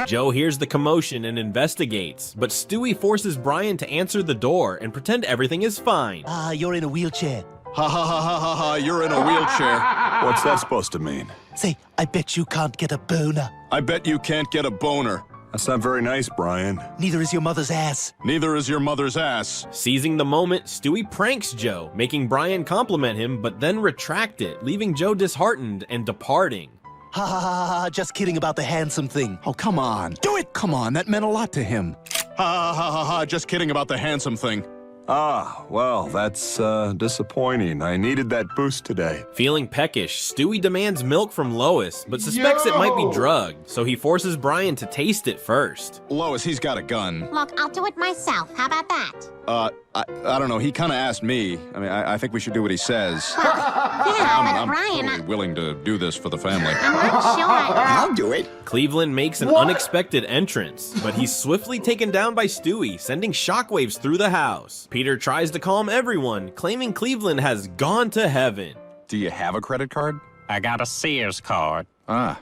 Joe hears the commotion and investigates, but Stewie forces Brian to answer the door and pretend everything is fine. You're in a wheelchair. Ha ha ha ha ha ha, you're in a wheelchair. What's that supposed to mean? Say, I bet you can't get a boner. I bet you can't get a boner. That's not very nice, Brian. Neither is your mother's ass. Neither is your mother's ass. Seizing the moment, Stewie pranks Joe, making Brian compliment him, but then retract it, leaving Joe disheartened and departing. Ha ha ha ha, just kidding about the handsome thing. Oh, come on. Do it! Come on, that meant a lot to him. Ha ha ha ha, just kidding about the handsome thing. Ah, well, that's disappointing. I needed that boost today. Feeling peckish, Stewie demands milk from Lois, but suspects it might be drugged, so he forces Brian to taste it first. Lois, he's got a gun. Look, I'll do it myself. How about that? I don't know. He kind of asked me. I mean, I think we should do what he says. Well, yeah, but Brian... totally willing to do this for the family. I'm not sure. I'll do it. Cleveland makes an unexpected entrance, but he's swiftly taken down by Stewie, sending shockwaves through the house. Peter tries to calm everyone, claiming Cleveland has gone to heaven. Do you have a credit card? I got a Sears card. Ah,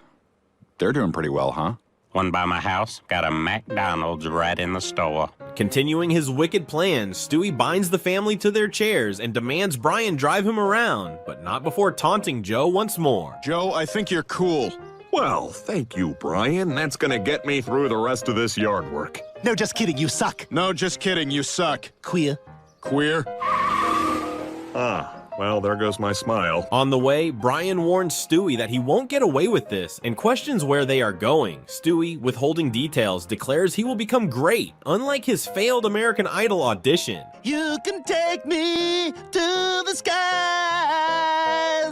they're doing pretty well, huh? One by my house, got a McDonald's right in the store. Continuing his wicked plans, Stewie binds the family to their chairs and demands Brian drive him around, but not before taunting Joe once more. Joe, I think you're cool. Well, thank you, Brian. That's gonna get me through the rest of this yard work. No, just kidding, you suck. No, just kidding, you suck. Queer. Queer? Ah, well, there goes my smile. On the way, Brian warns Stewie that he won't get away with this and questions where they are going. Stewie, withholding details, declares he will become great, unlike his failed American Idol audition. You can take me to the skies.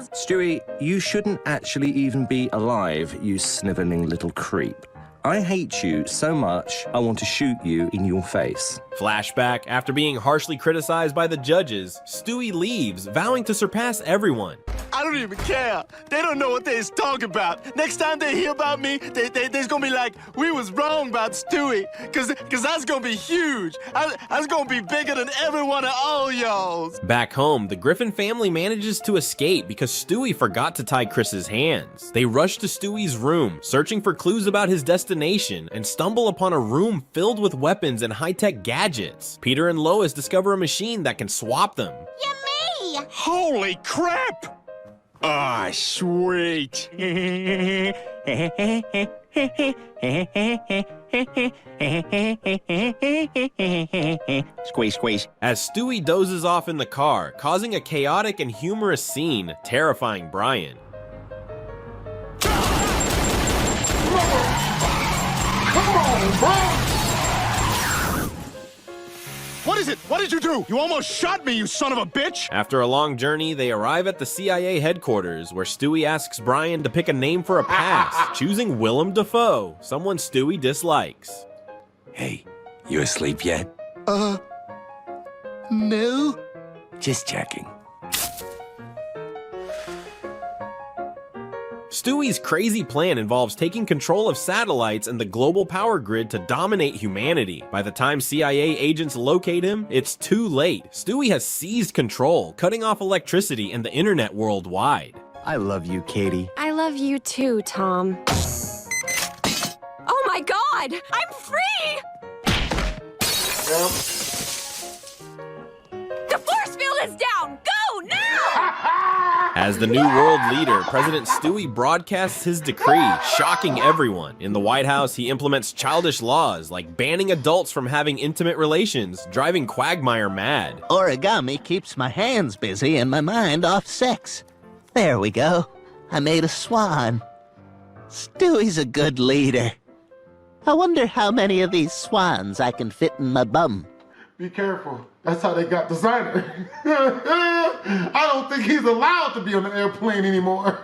Stewie, you shouldn't actually even be alive, you sniveling little creep. I hate you so much, I want to shoot you in your face. Flashback, after being harshly criticized by the judges, Stewie leaves, vowing to surpass everyone. I don't even care. They don't know what they's talking about. Next time they hear about me, they's gonna be like, we was wrong about Stewie. Cause that's gonna be huge. That's gonna be bigger than every one of all y'all's. Back home, the Griffin family manages to escape because Stewie forgot to tie Chris's hands. They rush to Stewie's room, searching for clues about his destination, and stumble upon a room filled with weapons and high-tech gadgets. Peter and Lois discover a machine that can swap them. Yummy! Holy crap! Ah, sweet. Squeeze, squeeze. As Stewie dozes off in the car, causing a chaotic and humorous scene, terrifying Brian. Come on, bro! What is it? What did you do? You almost shot me, you son of a bitch! After a long journey, they arrive at the CIA headquarters, where Stewie asks Brian to pick a name for a pass, choosing Willem Dafoe, someone Stewie dislikes. Hey, you asleep yet? No. Just checking. Stewie's crazy plan involves taking control of satellites and the global power grid to dominate humanity. By the time CIA agents locate him, it's too late. Stewie has seized control, cutting off electricity and the internet worldwide. I love you, Katie. I love you too, Tom. Oh my God! I'm free! The force field is down! Go now! As the new world leader, President Stewie broadcasts his decree, shocking everyone. In the White House, he implements childish laws, like banning adults from having intimate relations, driving Quagmire mad. Origami keeps my hands busy and my mind off sex. There we go. I made a swan. Stewie's a good leader. I wonder how many of these swans I can fit in my bum. Be careful. That's how they got designer. I don't think he's allowed to be on an airplane anymore.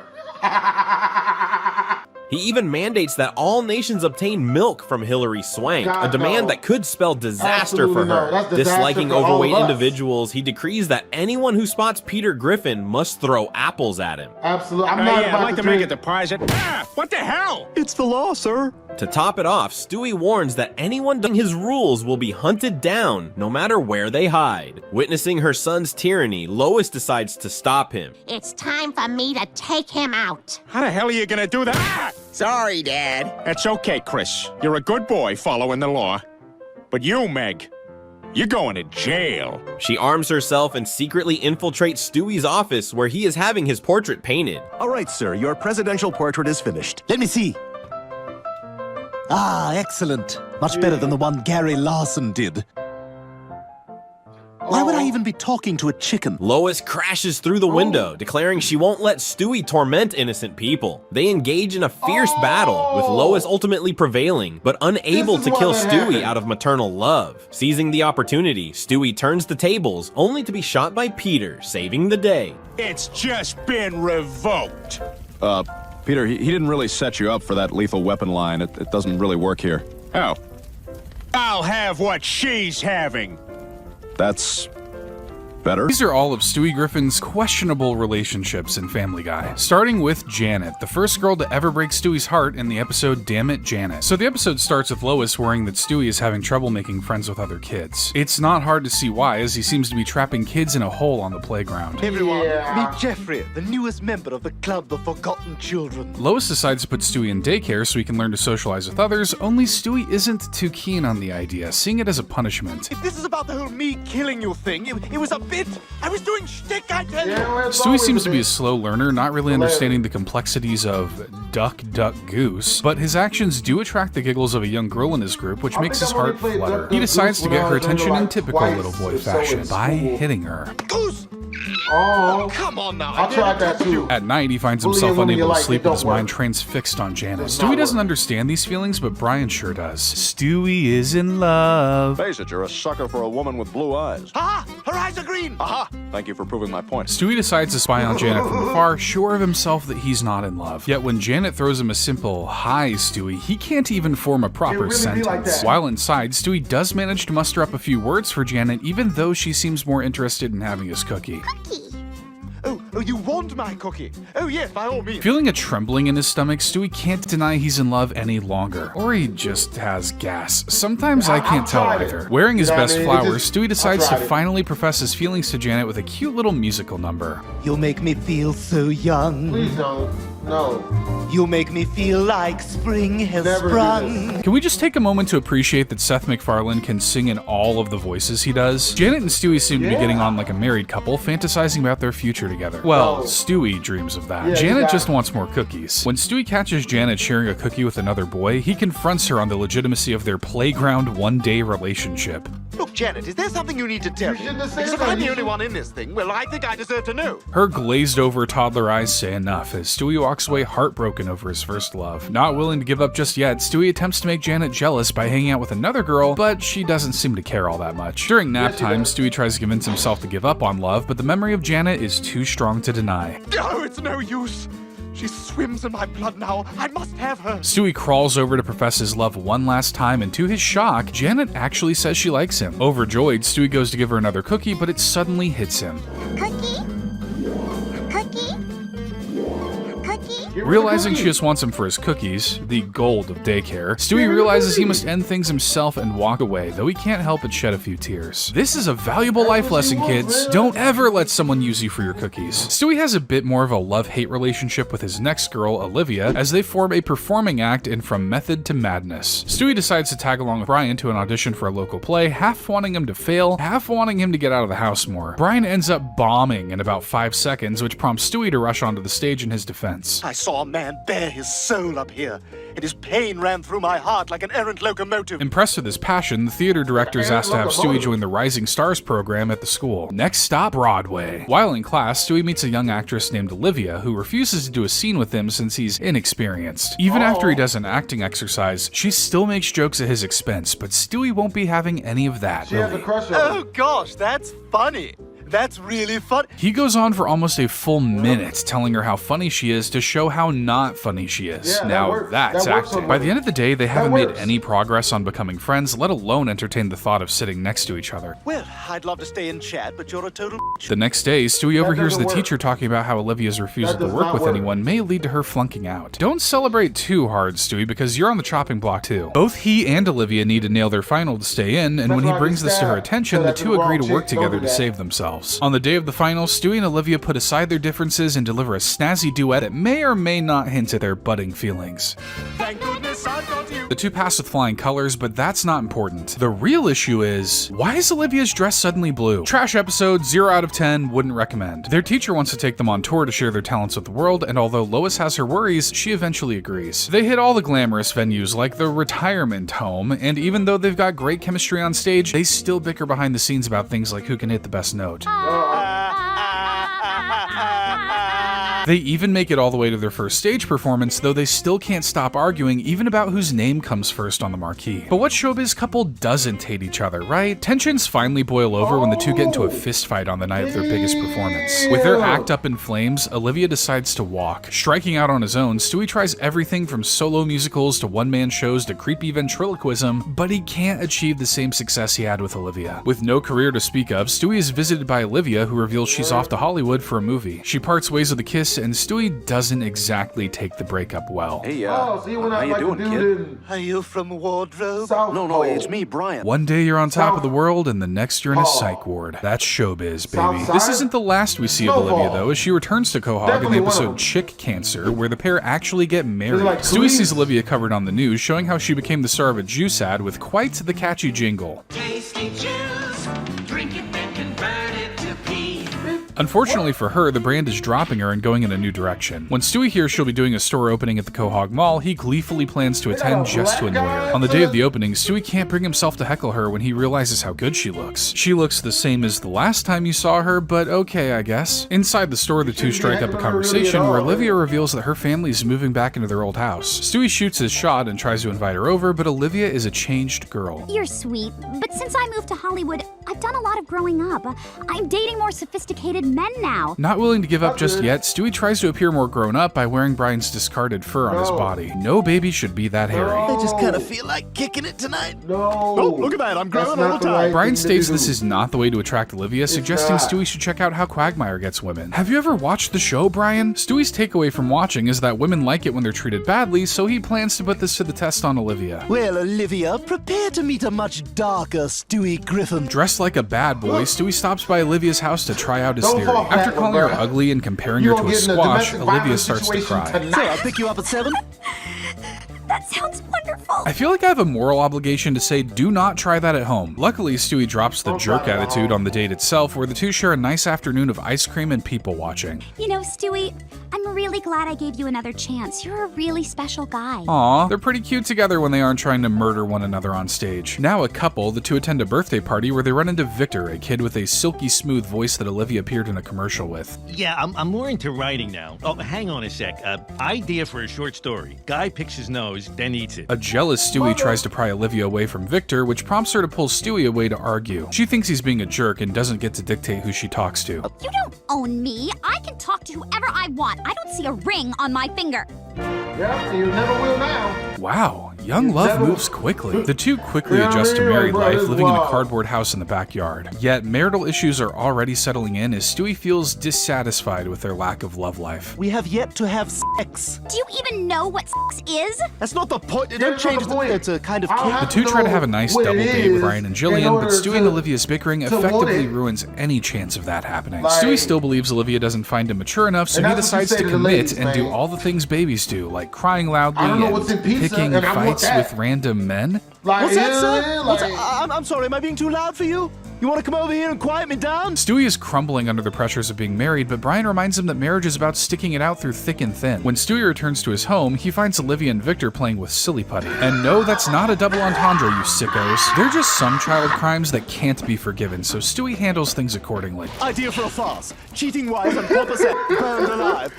He even mandates that all nations obtain milk from Hilary Swank, a demand that could spell disaster for her. Disliking overweight individuals, he decrees that anyone who spots Peter Griffin must throw apples at him. Absolutely. I'd like to make a deposit. Ah, what the hell? It's the law, sir. To top it off, Stewie warns that anyone doing his rules will be hunted down, no matter where they hide. Witnessing her son's tyranny, Lois decides to stop him. It's time for me to take him out. How the hell are you gonna do that? Ah! Sorry, Dad. It's okay, Chris. You're a good boy following the law. But you, Meg, you're going to jail. She arms herself and secretly infiltrates Stewie's office, where he is having his portrait painted. All right, sir, your presidential portrait is finished. Let me see. Ah, excellent. Much better than the one Gary Larson did. Why would I even be talking to a chicken? Lois crashes through the window, declaring she won't let Stewie torment innocent people. They engage in a fierce battle, with Lois ultimately prevailing, but unable to kill Stewie out of maternal love. Seizing the opportunity, Stewie turns the tables, only to be shot by Peter, saving the day. It's just been revoked. Peter, he didn't really set you up for that lethal weapon line. It doesn't really work here. Oh. I'll have what she's having. That's better. These are all of Stewie Griffin's questionable relationships in Family Guy, starting with Janet, the first girl to ever break Stewie's heart in the episode Damn It, Janet. So the episode starts with Lois worrying that Stewie is having trouble making friends with other kids. It's not hard to see why, as he seems to be trapping kids in a hole on the playground. Everyone, meet Jeffrey, the newest member of the Club of Forgotten Children. Lois decides to put Stewie in daycare so he can learn to socialize with others, only Stewie isn't too keen on the idea, seeing it as a punishment. If this is about the whole me killing you thing, it was a bit. I was doing shtick, I tell you. Stewie seems to be a slow learner, not really understanding the complexities of duck, duck, goose, but his actions do attract the giggles of a young girl in his group, which makes his heart flutter. He decides to get her attention in typical little boy fashion by hitting her. Goose! Oh, come on now. I tried that too. At night, he finds himself unable to sleep with his mind transfixed on Janet. Stewie doesn't understand these feelings, but Brian sure does. Stewie is in love. Face it, you're a sucker for a woman with blue eyes. Ah! Her eyes are green! mean? Aha! Thank you for proving my point. Stewie decides to spy on Janet from afar, sure of himself that he's not in love. Yet when Janet throws him a simple, "Hi, Stewie," he can't even form a proper really sentence. While inside, Stewie does manage to muster up a few words for Janet, even though she seems more interested in having his cookie. Oh, you want my cookie? Oh, yes, by all means. Feeling a trembling in his stomach, Stewie can't deny he's in love any longer. Or he just has gas. Sometimes I can't tell either. Wearing his best flowers, Stewie decides to finally profess his feelings to Janet with a cute little musical number. You'll make me feel so young. Please don't. No. You'll make me feel like spring has sprung. Can we just take a moment to appreciate that Seth MacFarlane can sing in all of the voices he does? Janet and Stewie seem to be getting on like a married couple, fantasizing about their future together. Well, Stewie dreams of that. Janet just wants more cookies. When Stewie catches Janet sharing a cookie with another boy, he confronts her on the legitimacy of their playground one-day relationship. Look, Janet, is there something you need to tell me? Because if I'm the only one in this thing, well, I think I deserve to know. Her glazed-over toddler eyes say enough as Stewie walks away heartbroken over his first love. Not willing to give up just yet, Stewie attempts to make Janet jealous by hanging out with another girl, but she doesn't seem to care all that much. During nap time, Stewie tries to convince himself to give up on love, but the memory of Janet is too strong to deny. Oh, it's no use. She swims in my blood now. I must have her. Stewie crawls over to profess his love one last time, and to his shock, Janet actually says she likes him. Overjoyed, Stewie goes to give her another cookie, but it suddenly hits him. Realizing she just wants him for his cookies, the gold of daycare, Stewie realizes he must end things himself and walk away, though he can't help but shed a few tears. This is a valuable life lesson, kids. Don't ever let someone use you for your cookies. Stewie has a bit more of a love-hate relationship with his next girl, Olivia, as they form a performing act in From Method to Madness. Stewie decides to tag along with Brian to an audition for a local play, half wanting him to fail, half wanting him to get out of the house more. Brian ends up bombing in about 5 seconds, which prompts Stewie to rush onto the stage in his defense. I saw a man bare his soul up here, and his pain ran through my heart like an errant locomotive. Impressed with his passion, the theater director is asked to have Stewie join the Rising Stars program at the school. Next stop, Broadway. While in class, Stewie meets a young actress named Olivia, who refuses to do a scene with him since he's inexperienced. Even after he does an acting exercise, she still makes jokes at his expense, but Stewie won't be having any of that, really. Oh gosh, that's funny. That's really fun. He goes on for almost a full minute telling her how funny she is to show how not funny she is. Now that's acting. By the end of the day, they haven't made any progress on becoming friends, let alone entertain the thought of sitting next to each other. Well, I'd love to stay and chat, but you're a total The next day, Stewie overhears the teacher talking about how Olivia's refusal to work with anyone may lead to her flunking out. Don't celebrate too hard, Stewie, because you're on the chopping block too. Both he and Olivia need to nail their final to stay in, and when he brings this to her attention, the two agree to work together to save themselves. On the day of the finals, Stewie and Olivia put aside their differences and deliver a snazzy duet that may or may not hint at their budding feelings. Thank goodness I've got you. The two pass with flying colors, but that's not important. The real issue is, why is Olivia's dress suddenly blue? Trash episode, 0 out of 10, wouldn't recommend. Their teacher wants to take them on tour to share their talents with the world, and although Lois has her worries, she eventually agrees. They hit all the glamorous venues like the retirement home, and even though they've got great chemistry on stage, they still bicker behind the scenes about things like who can hit the best note. They even make it all the way to their first stage performance, though they still can't stop arguing even about whose name comes first on the marquee. But what showbiz couple doesn't hate each other, right? Tensions finally boil over when the two get into a fist fight on the night of their biggest performance. With their act up in flames, Olivia decides to walk. Striking out on his own, Stewie tries everything from solo musicals to one-man shows to creepy ventriloquism, but he can't achieve the same success he had with Olivia. With no career to speak of, Stewie is visited by Olivia, who reveals she's off to Hollywood for a movie. She parts ways with a kiss, and Stewie doesn't exactly take the breakup well. Hey, how you doing, kid? Are you from Wardrobe? No, it's me, Brian. One day you're on top of the world, and the next you're in a psych ward. That's showbiz, baby. This isn't the last we see of Olivia, though, as she returns to Quahog in the episode Chick Cancer, where the pair actually get married. Stewie sees Olivia covered on the news, showing how she became the star of a juice ad with quite the catchy jingle. Tasty juice, drink it and convert it to pee. Unfortunately for her, the brand is dropping her and going in a new direction. When Stewie hears she'll be doing a store opening at the Quahog Mall, he gleefully plans to attend just to annoy her. On the day of the opening, Stewie can't bring himself to heckle her when he realizes how good she looks. She looks the same as the last time you saw her, but okay, I guess. Inside the store, the two strike up a conversation where Olivia reveals that her family is moving back into their old house. Stewie shoots his shot and tries to invite her over, but Olivia is a changed girl. You're sweet, but since I moved to Hollywood, I've done a lot of growing up. I'm dating more sophisticated men now. Not willing to give up just yet, Stewie tries to appear more grown up by wearing Brian's discarded fur on his body. No baby should be that hairy. I just kind of feel like kicking it tonight. No. Oh, look at that. I'm growing all the time. Brian states this is not the way to attract Olivia, suggesting Stewie should check out how Quagmire gets women. Have you ever watched the show, Brian? Stewie's takeaway from watching is that women like it when they're treated badly, so he plans to put this to the test on Olivia. Well, Olivia, prepare to meet a much darker Stewie Griffin. Dressed like a bad boy, Stewie stops by Olivia's house to try out his theory. After calling her ugly and comparing her to a squash, Olivia starts to cry. So I'll pick you up at 7? That sounds wonderful. I feel like I have a moral obligation to say do not try that at home. Luckily, Stewie drops the jerk attitude on the date itself, where the two share a nice afternoon of ice cream and people watching. You know, Stewie, I'm really glad I gave you another chance. You're a really special guy. Aw, they're pretty cute together when they aren't trying to murder one another on stage. Now a couple, the two attend a birthday party where they run into Victor, a kid with a silky smooth voice that Olivia appeared in a commercial with. Yeah, I'm more into writing now. Oh, hang on a sec. Idea for a short story. Guy picks his nose, then eats it. A jealous Stewie tries to pry Olivia away from Victor, which prompts her to pull Stewie away to argue. She thinks he's being a jerk and doesn't get to dictate who she talks to. You don't own me. I can talk to whoever I want. I don't see a ring on my finger. Yep, you never will now. Wow, young love moves quickly. The two quickly adjust to married life, living in a cardboard house in the backyard. Yet marital issues are already settling in as Stewie feels dissatisfied with their lack of love life. We have yet to have sex. Do you even know what sex is? That's not the point. Don't change the point. It's a kind of The two try to have a nice double date with Brian and Jillian, but Stewie and Olivia's bickering effectively ruins any chance of that happening. Stewie still believes Olivia doesn't find him mature enough, so he decides to commit and do all the things babies do, like crying loudly and picking fights with random men. What's that, sir? I'm sorry, am I being too loud for you? You want to come over here and quiet me down? Stewie is crumbling under the pressures of being married, but Brian reminds him that marriage is about sticking it out through thick and thin. When Stewie returns to his home, he finds Olivia and Victor playing with silly putty. And no, that's not a double entendre, you sickos. They're just some child crimes that can't be forgiven, so Stewie handles things accordingly. Idea for a farce. Cheating wife and proper set burned alive.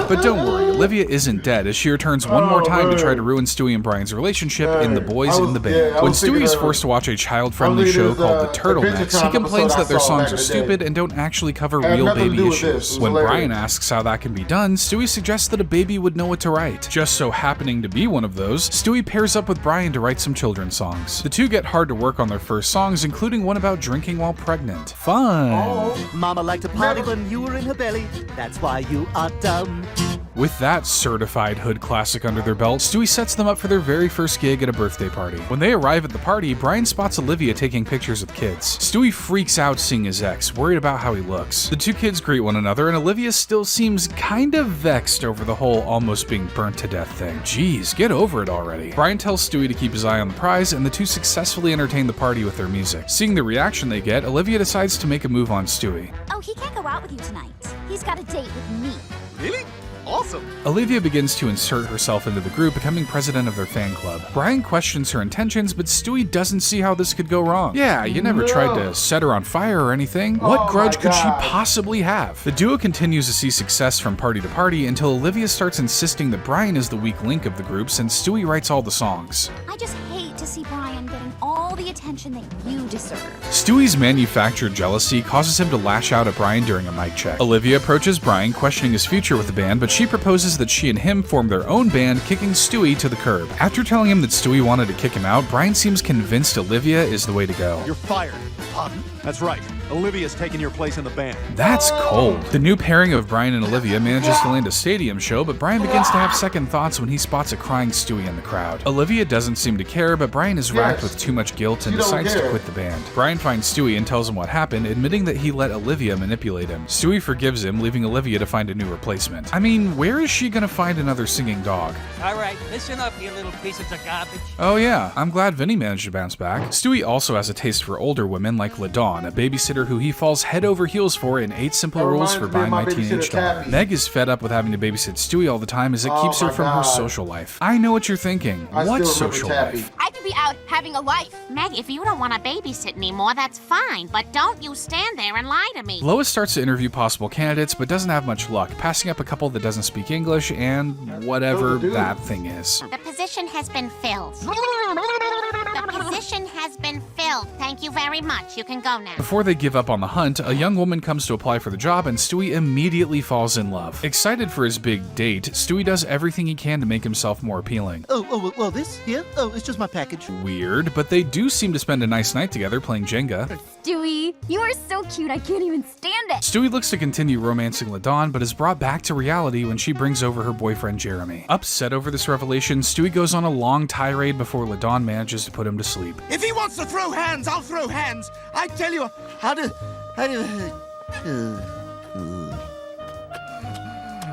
But don't worry, Olivia isn't dead as she returns one more time to try to ruin Stewie and Brian's relationship in The Boys in the Band. When Stewie is forced to watch a child-friendly show called The Turtlenecks, he complains that their songs are stupid and don't actually cover real baby issues. When Brian asks how that can be done, Stewie suggests that a baby would know what to write. Just so happening to be one of those, Stewie pairs up with Brian to write some children's songs. The two get hard to work on their first songs, including one about drinking while pregnant. Fun! Mama liked to party when you were in her belly. That's why you are dumb. With that certified hood classic under their belt, Stewie sets them up for their very first gig at a birthday party. When they arrive at the party, Brian spots Olivia taking pictures with kids. Stewie freaks out seeing his ex, worried about how he looks. The two kids greet one another, and Olivia still seems kind of vexed over the whole almost being burnt to death thing. Jeez, get over it already. Brian tells Stewie to keep his eye on the prize, and the two successfully entertain the party with their music. Seeing the reaction they get, Olivia decides to make a move on Stewie. Oh, he can't go out with you tonight. He's got a date with me. Really? Awesome. Olivia begins to insert herself into the group, becoming president of their fan club. Brian questions her intentions, but Stewie doesn't see how this could go wrong. Yeah, you never tried to set her on fire or anything. What grudge could she possibly have? The duo continues to see success from party to party until Olivia starts insisting that Brian is the weak link of the group since Stewie writes all the songs. I just hate to see Brian getting all the attention that you deserve. Stewie's manufactured jealousy causes him to lash out at Brian during a mic check. Olivia approaches Brian, questioning his future with the band, but she proposes that she and him form their own band, kicking Stewie to the curb. After telling him that Stewie wanted to kick him out, Brian seems convinced Olivia is the way to go. You're fired. Pardon? That's right. Olivia's taking your place in the band. That's cold. The new pairing of Brian and Olivia manages to land a stadium show, but Brian begins to have second thoughts when he spots a crying Stewie in the crowd. Olivia doesn't seem to care, but Brian is racked with too much guilt and decides to quit the band. Brian finds Stewie and tells him what happened, admitting that he let Olivia manipulate him. Stewie forgives him, leaving Olivia to find a new replacement. I mean, where is she gonna find another singing dog? All right, listen up, you little pieces of garbage. Oh yeah, I'm glad Vinny managed to bounce back. Stewie also has a taste for older women like LaDawn, a babysitter babysitter who he falls head over heels for in 8 Simple Rules for Buying My Teenage Daughter. Meg is fed up with having to babysit Stewie all the time as it keeps her from her social life. I know what you're thinking. What social life? I could be out having a life. Meg, if you don't want to babysit anymore, that's fine. But don't you stand there and lie to me. Lois starts to interview possible candidates, but doesn't have much luck, passing up a couple that doesn't speak English and whatever that thing is. The position has been filled. The position has been filled. Thank you very much. You can go now. Before they give up on the hunt, a young woman comes to apply for the job and Stewie immediately falls in love. Excited for his big date, Stewie does everything he can to make himself more appealing. Well, this here? Oh, it's just my package. Weird, but they do seem to spend a nice night together playing Jenga. Stewie, you are so cute, I can't even stand it. Stewie looks to continue romancing LaDawn, but is brought back to reality when she brings over her boyfriend Jeremy. Upset over this revelation, Stewie goes on a long tirade before LaDawn manages to put him to sleep. If he wants to throw hands, I'll throw hands. I tell you, how do...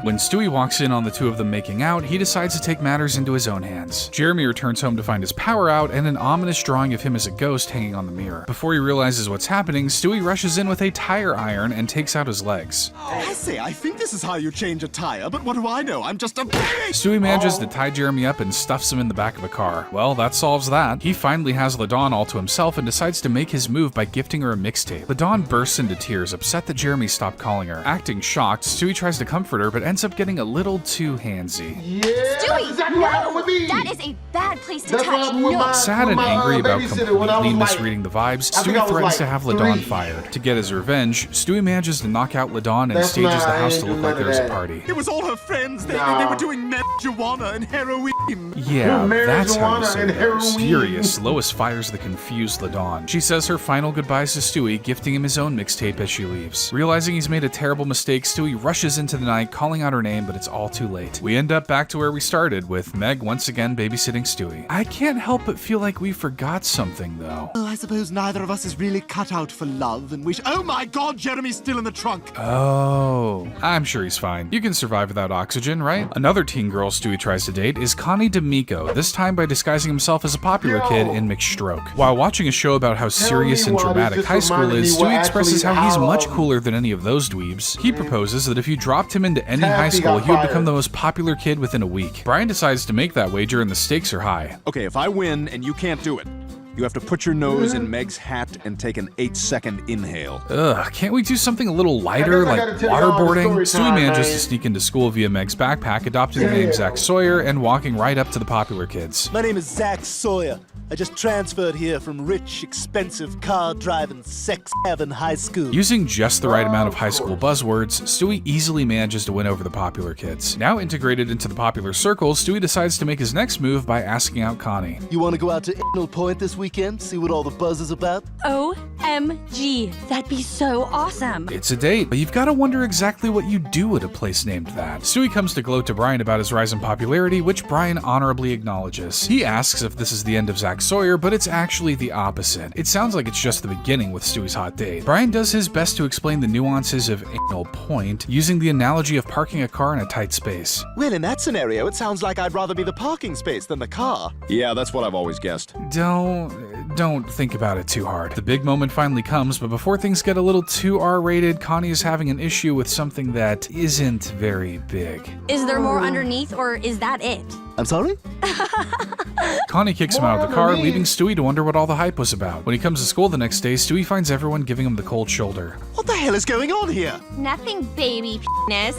When Stewie walks in on the two of them making out, he decides to take matters into his own hands. Jeremy returns home to find his power out and an ominous drawing of him as a ghost hanging on the mirror. Before he realizes what's happening, Stewie rushes in with a tire iron and takes out his legs. I say, I think this is how you change a tire, but what do I know? I'm just a baby! Stewie manages to tie Jeremy up and stuffs him in the back of a car. Well, that solves that. He finally has LaDawn all to himself and decides to make his move by gifting her a mixtape. LaDawn bursts into tears, upset that Jeremy stopped calling her. Acting shocked, Stewie tries to comfort her, but ends up getting a little too handsy. Yeah, Stewie, exactly what happened with me. That is a bad place to That's what touch. happened with my- Sad and with my, angry about babysitter when I completely was like- misreading the vibes, I think I Stewie was threatens like to have LaDawn 3. fired. To get his revenge, Stewie manages to knock out LaDawn and That's stages not- the I house ain't to do look none like of there's a that. party. It was all her friends. They Nah. were doing marijuana and heroin. Yeah, that's how you Marijuana say and those. heroin. Furious, Lois fires the confused LaDawn. She says her final goodbyes to Stewie, gifting him his own mixtape as she leaves. Realizing he's made a terrible mistake, Stewie rushes into the night, calling out her name, but it's all too late. We end up back to where we started, with Meg once again babysitting Stewie. I can't help but feel like we forgot something, though. Oh, I suppose neither of us is really cut out for love and wish. Oh my God, Jeremy's still in the trunk. Oh, I'm sure he's fine. You can survive without oxygen, right? Another teen girl Stewie tries to date is Connie D'Amico, this time by disguising himself as a popular kid in McStroke. While watching a show about how serious and dramatic high school is, Stewie expresses how he's much cooler than any of those dweebs. He proposes that if you dropped him into any high school, he would become the most popular kid within a week. Brian decides to make that wager and the stakes are high. Okay, if I win and you can't do it, you have to put your nose in Meg's hat and take an 8-second inhale. Ugh, can't we do something a little lighter, like waterboarding? Stewie manages to sneak into school via Meg's backpack, adopting the name Zach Sawyer, and walking right up to the popular kids. My name is Zach Sawyer. I just transferred here from rich, expensive, car-driving, sex-having high school. Using just the right amount of high school buzzwords, Stewie easily manages to win over the popular kids. Now integrated into the popular circle, Stewie decides to make his next move by asking out Connie. You want to go out to Inel Point this weekend? See what all the buzz is about? OMG, that'd be so awesome. It's a date, but you've got to wonder exactly what you do at a place named that. Stewie comes to gloat to Brian about his rise in popularity, which Brian honorably acknowledges. He asks if this is the end of Zach Sawyer, but it's actually the opposite. It sounds like it's just the beginning with Stewie's hot date. Brian does his best to explain the nuances of anal point, using the analogy of parking a car in a tight space. Well, in that scenario, it sounds like I'd rather be the parking space than the car. Yeah, that's what I've always guessed. Don't think about it too hard. The big moment finally comes, but before things get a little too R-rated, Connie is having an issue with something that isn't very big. Is there more underneath, or is that it? I'm sorry? Connie kicks him out of the car, leaving Stewie to wonder what all the hype was about. When he comes to school the next day, Stewie finds everyone giving him the cold shoulder. What the hell is going on here? Nothing, baby penis.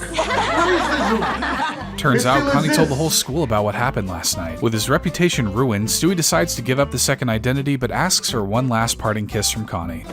Turns out, Connie told the whole school about what happened last night. With his reputation ruined, Stewie decides to give up the second identity, but asks for one last parting kiss from Connie.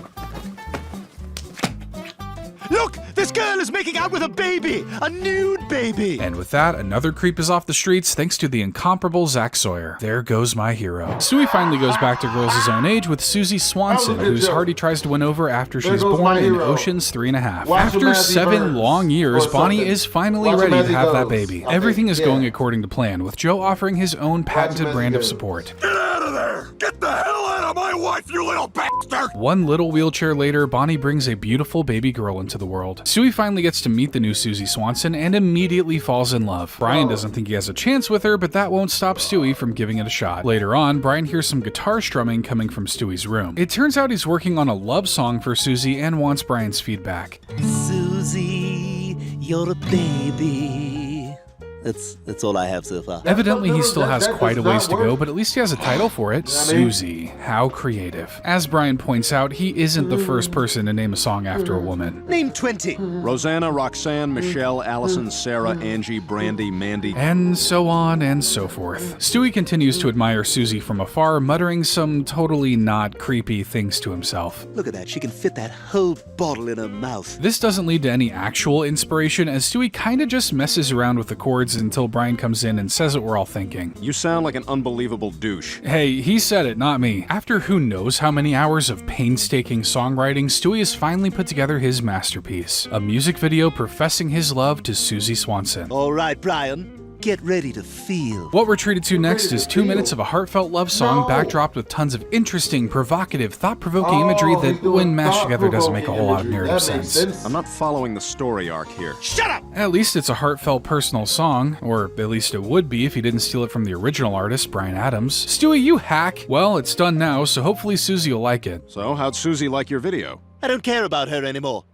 Look! This girl is making out with a baby! A nude baby! And with that, another creep is off the streets thanks to the incomparable Zach Sawyer. There goes my hero. Stewie finally goes back to girls his own age with Susie Swanson, whose heart he tries to win over after she's born in Ocean's 3.5. After 7 long years, Bonnie is finally ready to have that baby. Everything is going according to plan, with Joe offering his own patented brand of support. Get out of there! Get the hell out of my wife, you little bastard! Luther! One little wheelchair later, Bonnie brings a beautiful baby girl into the world. Stewie finally gets to meet the new Susie Swanson and immediately falls in love. Brian doesn't think he has a chance with her, but that won't stop Stewie from giving it a shot. Later on, Brian hears some guitar strumming coming from Stewie's room. It turns out he's working on a love song for Susie and wants Brian's feedback. Susie, you're a baby. That's all I have so far. Evidently, he still has quite a ways to go, but at least he has a title for it. Susie. How creative. As Brian points out, he isn't the first person to name a song after a woman. Name 20. Rosanna, Roxanne, Michelle, Allison, Sarah, Angie, Brandy, Mandy. And so on and so forth. Stewie continues to admire Susie from afar, muttering some totally not creepy things to himself. Look at that, she can fit that whole bottle in her mouth. This doesn't lead to any actual inspiration, as Stewie kinda just messes around with the chords until Brian comes in and says what we're all thinking. You sound like an unbelievable douche. Hey, he said it, not me. After who knows how many hours of painstaking songwriting, Stewie has finally put together his masterpiece, a music video professing his love to Susie Swanson. All right, Brian. Get ready to feel. What we're treated to next is 2 minutes of a heartfelt love song backdropped with tons of interesting, provocative, thought-provoking imagery that, when mashed together, doesn't make a whole lot of narrative sense. I'm not following the story arc here. Shut up! At least it's a heartfelt personal song, or at least it would be if he didn't steal it from the original artist, Bryan Adams. Stewie, you hack! Well, it's done now, so hopefully Susie will like it. So, how'd Susie like your video? I don't care about her anymore.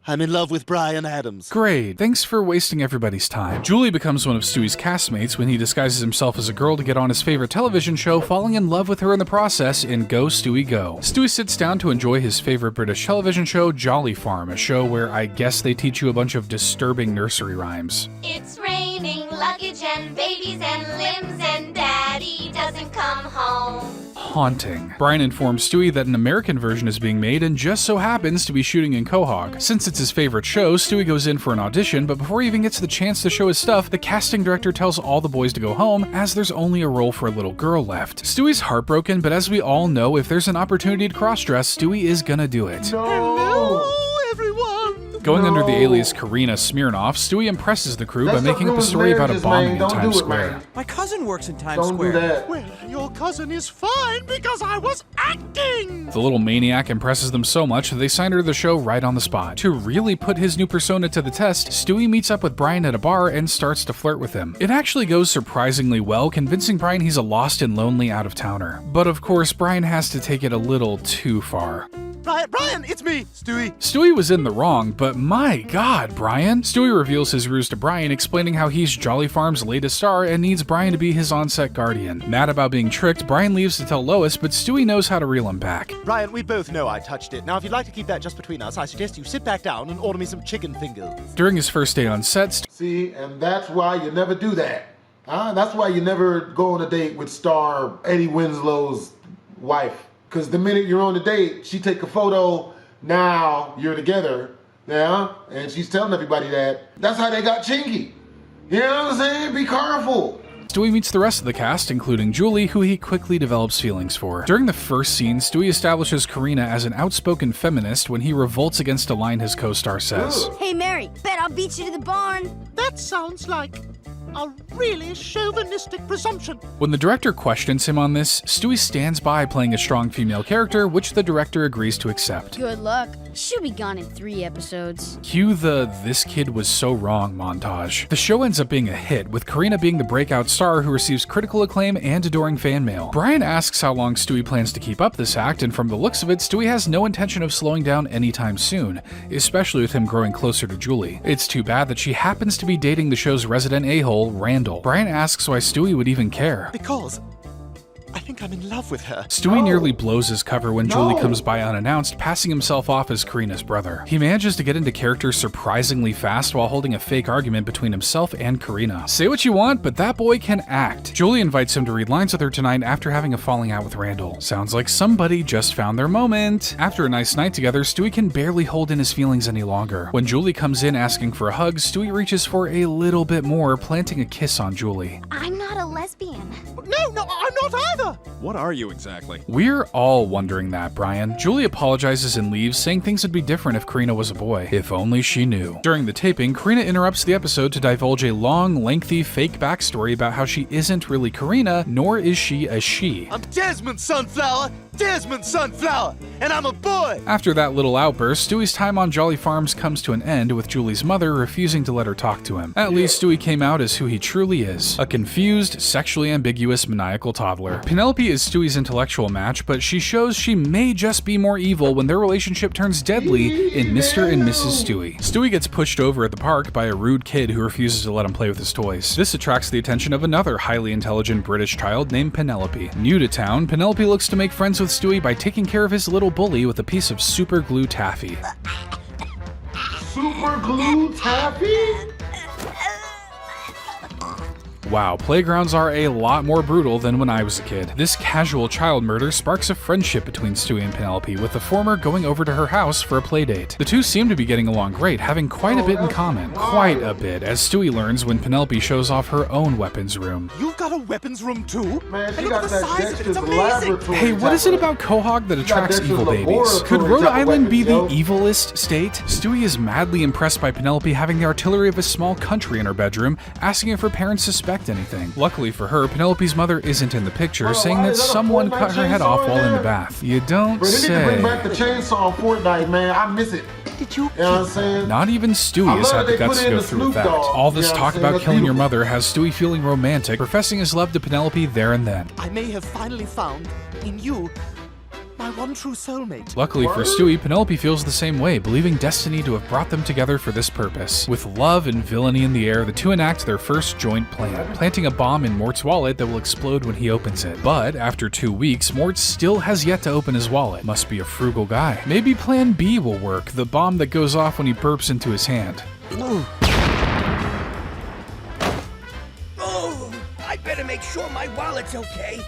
I'm in love with Bryan Adams. Great, thanks for wasting everybody's time. Julie becomes one of Stewie's castmates when he disguises himself as a girl to get on his favorite television show, falling in love with her in the process in Go Stewie Go. Stewie sits down to enjoy his favorite British television show, Jolly Farm, a show where I guess they teach you a bunch of disturbing nursery rhymes. It's raining luggage and babies and limbs and daddy doesn't come home. Haunting. Brian informs Stewie that an American version is being made and just so happens to be shooting in Quahog. Since it's his favorite show, Stewie goes in for an audition, but before he even gets the chance to show his stuff, the casting director tells all the boys to go home, as there's only a role for a little girl left. Stewie's heartbroken, but as we all know, if there's an opportunity to cross-dress, Stewie is gonna do it. Hello, everyone! Going under the alias Karina Smirnoff, Stewie impresses the crew by making up a story about a bombing in Times Square. My cousin works in Times Don't Square. do that. Well, your cousin is fine because I was acting! The little maniac impresses them so much that they sign her to the show right on the spot. To really put his new persona to the test, Stewie meets up with Brian at a bar and starts to flirt with him. It actually goes surprisingly well, convincing Brian he's a lost and lonely out-of-towner. But of course, Brian has to take it a little too far. Brian, it's me, Stewie. Stewie was in the wrong, but my god, Brian. Stewie reveals his ruse to Brian, explaining how he's Jolly Farm's latest star and needs Brian to be his on-set guardian. Mad about being tricked, Brian leaves to tell Lois, but Stewie knows how to reel him back. Brian, we both know I touched it. Now, if you'd like to keep that just between us, I suggest you sit back down and order me some chicken fingers. During his first day on set, See, and that's why you never do that. That's why you never go on a date with star Eddie Winslow's wife. Because the minute you're on the date, she take a photo, now you're together, yeah? And she's telling everybody that. That's how they got chinky. You know what I'm saying? Be careful. Stewie meets the rest of the cast, including Julie, who he quickly develops feelings for. During the first scene, Stewie establishes Karina as an outspoken feminist when he revolts against a line his co-star says. Hey, Mary, bet I'll beat you to the barn. That sounds like a really chauvinistic presumption. When the director questions him on this, Stewie stands by playing a strong female character, which the director agrees to accept. Good luck. She'll be gone in 3 episodes. Cue the "this kid was so wrong" montage. The show ends up being a hit, with Karina being the breakout star who receives critical acclaim and adoring fan mail. Brian asks how long Stewie plans to keep up this act, and from the looks of it, Stewie has no intention of slowing down anytime soon, especially with him growing closer to Julie. It's too bad that she happens to be dating the show's resident a-hole, Randall. Brian asks why Stewie would even care. Because I think I'm in love with her. Stewie nearly blows his cover when Julie comes by unannounced, passing himself off as Karina's brother. He manages to get into character surprisingly fast while holding a fake argument between himself and Karina. Say what you want, but that boy can act. Julie invites him to read lines with her tonight after having a falling out with Randall. Sounds like somebody just found their moment. After a nice night together, Stewie can barely hold in his feelings any longer. When Julie comes in asking for a hug, Stewie reaches for a little bit more, planting a kiss on Julie. I'm not a lesbian. No, I'm not either. What are you exactly? We're all wondering that, Brian. Julie apologizes and leaves, saying things would be different if Karina was a boy. If only she knew. During the taping, Karina interrupts the episode to divulge a long, lengthy, fake backstory about how she isn't really Karina, nor is she a she. I'm Jasmine Sunflower. Desmond Sunflower, and I'm a boy! After that little outburst, Stewie's time on Jolly Farms comes to an end with Julie's mother refusing to let her talk to him. At least Stewie came out as who he truly is, a confused, sexually ambiguous, maniacal toddler. Penelope is Stewie's intellectual match, but she shows she may just be more evil when their relationship turns deadly in Mr. and Mrs. Stewie. Stewie gets pushed over at the park by a rude kid who refuses to let him play with his toys. This attracts the attention of another highly intelligent British child named Penelope. New to town, Penelope looks to make friends with Stewie by taking care of his little bully with a piece of super glue taffy. Super glue taffy? Wow, playgrounds are a lot more brutal than when I was a kid. This casual child murder sparks a friendship between Stewie and Penelope, with the former going over to her house for a playdate. The two seem to be getting along great, having quite a bit in common. Quite a bit, as Stewie learns when Penelope shows off her own weapons room. You've got a weapons room too? Man, And look at the size of it, it's amazing! Hey, what is it about Quahog that attracts evil babies? Could Rhode Island be the evilest state? Stewie is madly impressed by Penelope having the artillery of a small country in her bedroom, asking if her parents suspect anything. Luckily for her, Penelope's mother isn't in the picture, saying that someone cut her head off while in the bath. You don't Bro, they need to say. bring back the chainsaw Fortnite, man. I miss it. Did you? You know what I'm saying? Not even Stewie has had the guts to go through with that. All this talk about killing your mother has Stewie feeling romantic, professing his love to Penelope there and then. I may have finally found, in you, my one true soulmate. Luckily for Stewie, Penelope feels the same way, believing destiny to have brought them together for this purpose. With love and villainy in the air, the two enact their first joint plan, planting a bomb in Mort's wallet that will explode when he opens it. But after 2 weeks, Mort still has yet to open his wallet. Must be a frugal guy. Maybe plan B will work, the bomb that goes off when he burps into his hand. Oh, I better make sure my wallet's okay.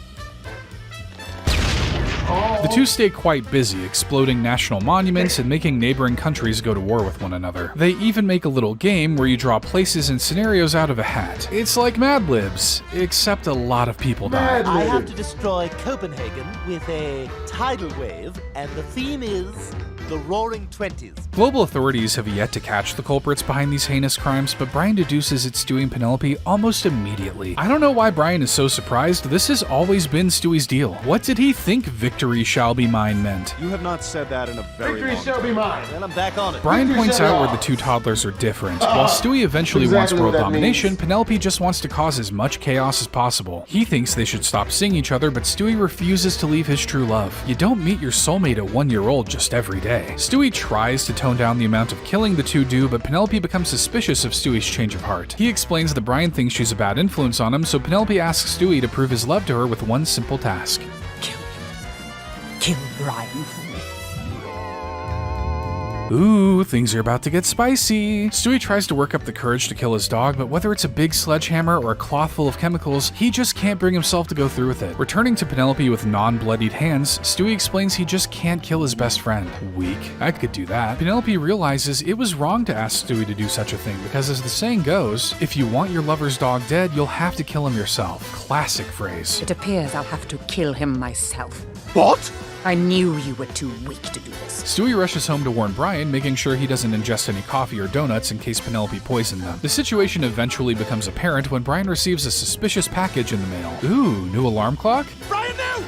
The two stay quite busy, exploding national monuments and making neighboring countries go to war with one another. They even make a little game where you draw places and scenarios out of a hat. It's like Mad Libs, except a lot of people die. I have to destroy Copenhagen with a tidal wave, and the theme is the Roaring Twenties. Global authorities have yet to catch the culprits behind these heinous crimes, but Brian deduces it's Stewie and Penelope almost immediately. I don't know why Brian is so surprised. This has always been Stewie's deal. What did he think victory shall be mine meant? You have not said that in a very Victory long shall be mine. And I'm back on it. Brian points out where the two toddlers are different. While Stewie eventually wants exactly world what that domination, means. Penelope just wants to cause as much chaos as possible. He thinks they should stop seeing each other, but Stewie refuses to leave his true love. You don't meet your soulmate at 1 year old just every day. Stewie tries to tone down the amount of killing the two do, but Penelope becomes suspicious of Stewie's change of heart. He explains that Brian thinks she's a bad influence on him, so Penelope asks Stewie to prove his love to her with one simple task. Kill Brian for me. Ooh, things are about to get spicy. Stewie tries to work up the courage to kill his dog, but whether it's a big sledgehammer or a cloth full of chemicals, he just can't bring himself to go through with it. Returning to Penelope with non-bloodied hands, Stewie explains he just can't kill his best friend. Weak. I could do that. Penelope realizes it was wrong to ask Stewie to do such a thing, because as the saying goes, if you want your lover's dog dead, you'll have to kill him yourself. Classic phrase. It appears I'll have to kill him myself. What? I knew you were too weak to do this. Stewie rushes home to warn Brian, making sure he doesn't ingest any coffee or donuts in case Penelope poisoned them. The situation eventually becomes apparent when Brian receives a suspicious package in the mail. Ooh, new alarm clock? Brian, no!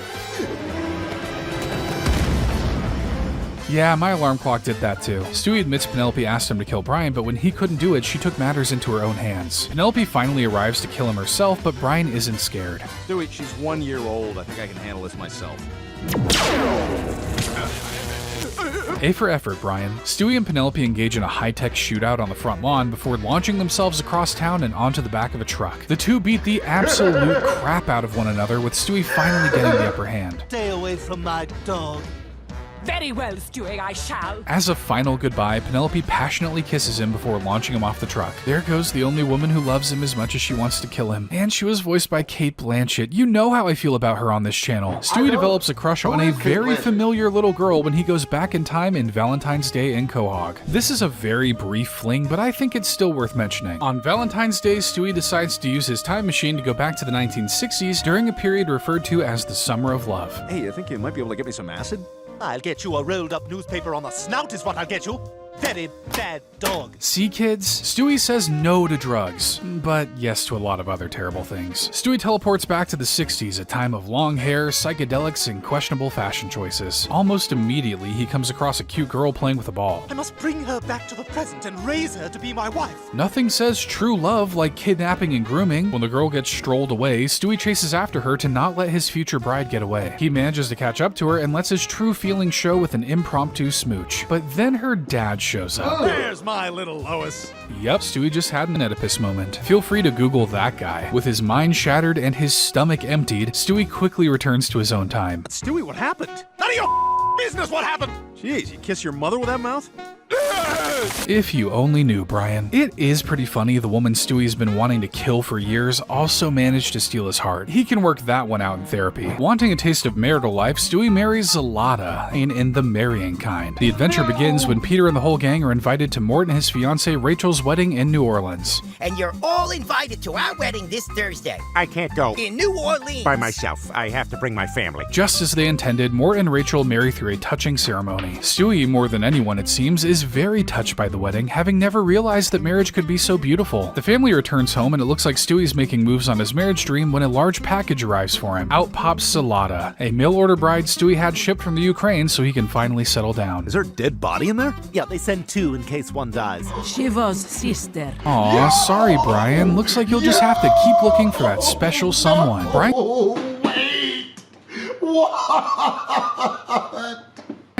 Yeah, my alarm clock did that too. Stewie admits Penelope asked him to kill Brian, but when he couldn't do it, she took matters into her own hands. Penelope finally arrives to kill him herself, but Brian isn't scared. Stewie, she's 1 year old. I think I can handle this myself. A for effort, Brian. Stewie and Penelope engage in a high-tech shootout on the front lawn before launching themselves across town and onto the back of a truck. The two beat the absolute crap out of one another, with Stewie finally getting the upper hand. Stay away from my dog. Very well, Stewie, I shall. As a final goodbye, Penelope passionately kisses him before launching him off the truck. There goes the only woman who loves him as much as she wants to kill him. And she was voiced by Cate Blanchett. You know how I feel about her on this channel. Stewie develops a crush on a very familiar little girl when he goes back in time in Valentine's Day in Quahog. This is a very brief fling, but I think it's still worth mentioning. On Valentine's Day, Stewie decides to use his time machine to go back to the 1960s during a period referred to as the Summer of Love. Hey, you think you might be able to get me some acid? I'll get you a rolled up newspaper on the snout is what I'll get you. very bad dog. See, kids? Stewie says no to drugs, but yes to a lot of other terrible things. Stewie teleports back to the 60s, a time of long hair, psychedelics, and questionable fashion choices. Almost immediately, he comes across a cute girl playing with a ball. I must bring her back to the present and raise her to be my wife. Nothing says true love like kidnapping and grooming. When the girl gets strolled away, Stewie chases after her to not let his future bride get away. He manages to catch up to her and lets his true feelings show with an impromptu smooch. But then her dad shows up. There's my little Lois. Yep, Stewie just had an Oedipus moment. Feel free to Google that guy. With his mind shattered and his stomach emptied, Stewie quickly returns to his own time. Stewie, what happened? None of your business what happened! Jeez, you kiss your mother with that mouth? If you only knew, Brian. It is pretty funny the woman Stewie's been wanting to kill for years also managed to steal his heart. He can work that one out in therapy. Wanting a taste of marital life, Stewie marries Zalata, in the marrying kind. The adventure begins when Peter and the whole gang are invited to Mort and his fiancée Rachel's wedding in New Orleans. And you're all invited to our wedding this Thursday. I can't go. In New Orleans. By myself. I have to bring my family. Just as they intended, Mort and Rachel marry through a touching ceremony. Stewie, more than anyone it seems, is very touched by the wedding, having never realized that marriage could be so beautiful. The family returns home and it looks like Stewie's making moves on his marriage dream when a large package arrives for him. Out pops Zalata, a mail-order bride Stewie had shipped from the Ukraine so he can finally settle down. Is there a dead body in there? Yeah, they send two in case one dies. She was sister. Aw, sorry Brian. Looks like you'll just have to keep looking for that special someone. Brian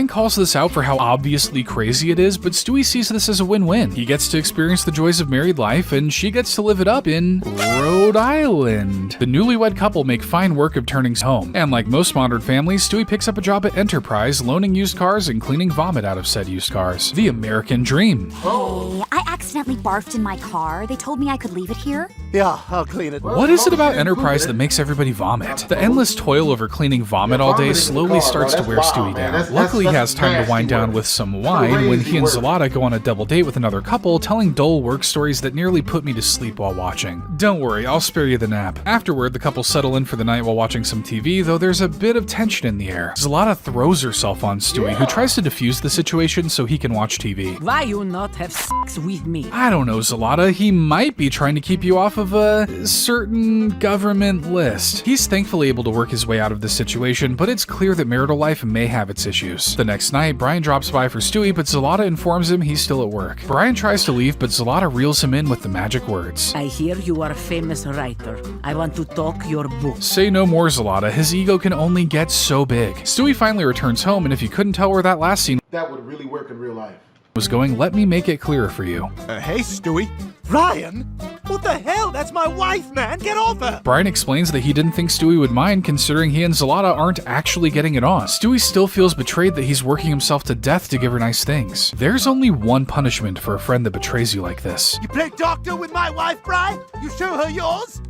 calls this out for how obviously crazy it is, but Stewie sees this as a win-win. He gets to experience the joys of married life, and she gets to live it up in Rhode Island. The newlywed couple make fine work of turning home, and like most modern families, Stewie picks up a job at Enterprise, loaning used cars and cleaning vomit out of said used cars. The American dream. Hey, I accidentally barfed in my car. They told me I could leave it here. Yeah, I'll clean it. What is it about Enterprise that makes everybody vomit? The endless toil over cleaning vomit all day slowly starts to wear Stewie down. Luckily, he has time to wind down with some wine when he and Zalata go on a double date with another couple, telling dull work stories that nearly put me to sleep while watching. Don't worry, I'll spare you the nap. Afterward, the couple settle in for the night while watching some TV, though there's a bit of tension in the air. Zalata throws herself on Stewie, who tries to defuse the situation so he can watch TV. Why you not have sex with me? I don't know, Zalata. He might be trying to keep you off of a certain government list. He's thankfully able to work his way out of this situation, but it's clear that marital life may have its issues. The next night, Brian drops by for Stewie, but Zalata informs him he's still at work. Brian tries to leave, but Zalata reels him in with the magic words. I hear you are a famous writer. I want to talk your book. Say no more, Zalata. His ego can only get so big. Stewie finally returns home, and if you couldn't tell where that last scene that would really work in real life was going, let me make it clearer for you. Hey, Stewie. Ryan? What the hell? That's my wife, man. Get off her. Brian explains that he didn't think Stewie would mind considering he and Zalata aren't actually getting it on. Stewie still feels betrayed that he's working himself to death to give her nice things. There's only one punishment for a friend that betrays you like this. You play doctor with my wife, Brian? You show her yours?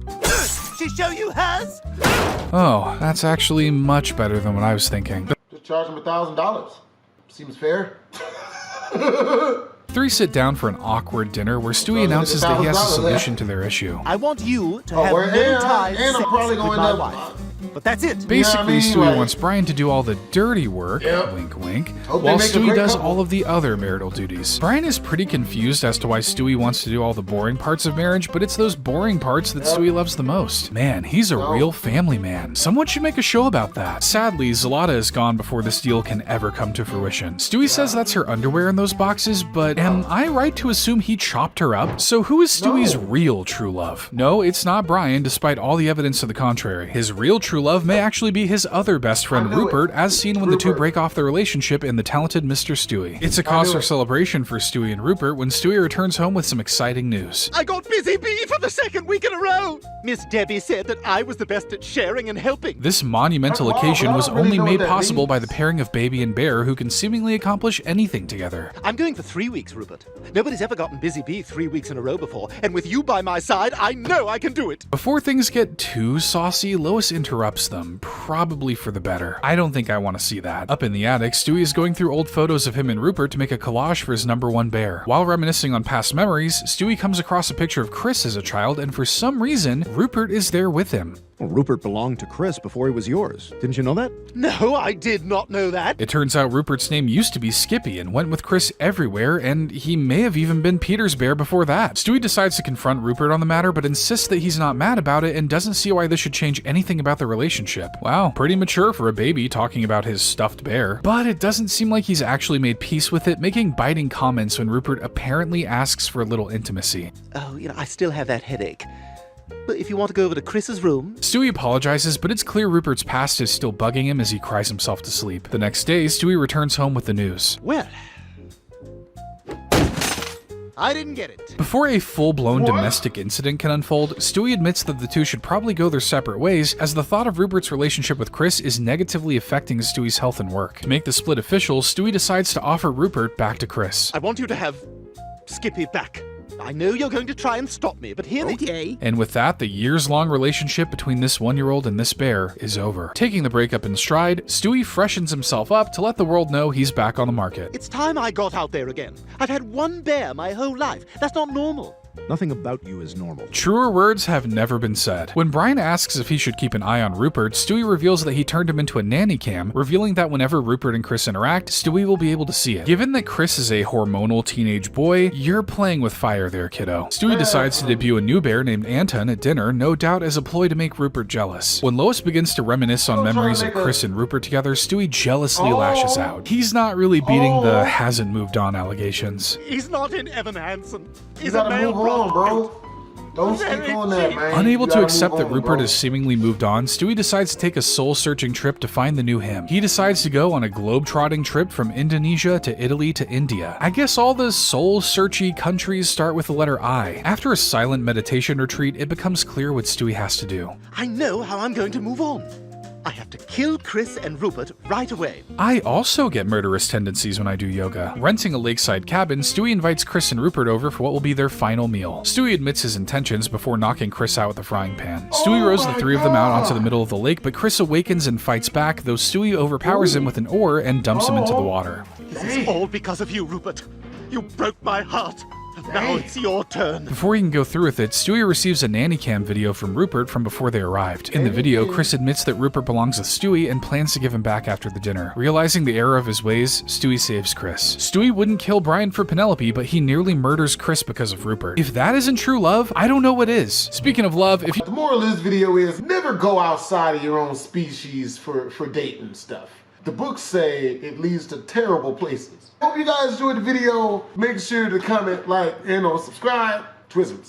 She show you hers? Oh, that's actually much better than what I was thinking. Just charge him $1,000. Seems fair. Three sit down for an awkward dinner where Stewie announces that he has a solution to their issue. I want you to have no time sex with my wife. But that's it. Basically, Stewie wants Brian to do all the dirty work, wink wink, while Stewie does all of the other marital duties. Brian is pretty confused as to why Stewie wants to do all the boring parts of marriage, but it's those boring parts that Stewie loves the most. Man, he's a real family man. Someone should make a show about that. Sadly, Zalata is gone before this deal can ever come to fruition. Stewie says that's her underwear in those boxes, but am I right to assume he chopped her up? So who is Stewie's real true love? No, it's not Brian, despite all the evidence to the contrary. His real true love may actually be his other best friend Rupert, as seen when the two break off their relationship in The Talented Mr. Stewie. It's a cause for celebration for Stewie and Rupert when Stewie returns home with some exciting news. I got busy bee for the second week in a row! Miss Debbie said that I was the best at sharing and helping. This monumental occasion was only made possible by the pairing of Baby and Bear, who can seemingly accomplish anything together. I'm going for 3 weeks, Rupert. Nobody's ever gotten busy bee 3 weeks in a row before, and with you by my side, I know I can do it. Before things get too saucy, Lois interrupts them, probably for the better. I don't think I want to see that. Up in the attic, Stewie is going through old photos of him and Rupert to make a collage for his #1 bear. While reminiscing on past memories, Stewie comes across a picture of Chris as a child, and for some reason, Rupert is there with him. Well, Rupert belonged to Chris before he was yours. Didn't you know that? No, I did not know that. It turns out Rupert's name used to be Skippy and went with Chris everywhere, and he may have even been Peter's bear before that. Stewie decides to confront Rupert on the matter, but insists that he's not mad about it and doesn't see why this should change anything about the relationship. Wow, pretty mature for a baby talking about his stuffed bear. But it doesn't seem like he's actually made peace with it, making biting comments when Rupert apparently asks for a little intimacy. Oh, I still have that headache. But if you want to go over to Chris's room... Stewie apologizes, but it's clear Rupert's past is still bugging him as he cries himself to sleep. The next day, Stewie returns home with the news. Well... I didn't get it. Before a full-blown domestic incident can unfold, Stewie admits that the two should probably go their separate ways, as the thought of Rupert's relationship with Chris is negatively affecting Stewie's health and work. To make the split official, Stewie decides to offer Rupert back to Chris. I want you to have Skippy back. I know you're going to try and stop me, but here Okay. And with that, the years-long relationship between this 1-year-old and this bear is over. Taking the breakup in stride, Stewie freshens himself up to let the world know he's back on the market. It's time I got out there again. I've had one bear my whole life. That's not normal. Nothing about you is normal. Truer words have never been said. When Brian asks if he should keep an eye on Rupert, Stewie reveals that he turned him into a nanny cam, revealing that whenever Rupert and Chris interact, Stewie will be able to see it. Given that Chris is a hormonal teenage boy, you're playing with fire there, kiddo. Stewie decides to debut a new bear named Anton at dinner, no doubt as a ploy to make Rupert jealous. When Lois begins to reminisce on memories of Chris and Rupert together, Stewie jealously lashes out. He's not really beating the hasn't moved on allegations. He's not in Evan Hansen. You gotta move on, bro. Don't speak on that, man. Unable to accept that Rupert has seemingly moved on, Stewie decides to take a soul-searching trip to find the new him. He decides to go on a globe-trotting trip from Indonesia to Italy to India. I guess all the soul-searchy countries start with the letter I. After a silent meditation retreat, it becomes clear what Stewie has to do. I know how I'm going to move on. I have to kill Chris and Rupert right away. I also get murderous tendencies when I do yoga. Renting a lakeside cabin, Stewie invites Chris and Rupert over for what will be their final meal. Stewie admits his intentions before knocking Chris out with a frying pan. Stewie rows the three of them out onto the middle of the lake, but Chris awakens and fights back, though Stewie overpowers him with an oar and dumps him into the water. This is all because of you, Rupert. You broke my heart. Now it's your turn. Before he can go through with it, Stewie receives a nanny cam video from Rupert from before they arrived. In the video, Chris admits that Rupert belongs with Stewie and plans to give him back after the dinner. Realizing the error of his ways, Stewie saves Chris. Stewie wouldn't kill Brian for Penelope, but he nearly murders Chris because of Rupert. If that isn't true love, I don't know what is. Speaking of love, if you— The moral of this video is never go outside of your own species for dating stuff. The books say it leads to terrible places. Hope you guys enjoyed the video. Make sure to comment, like, and subscribe. Twizzlers.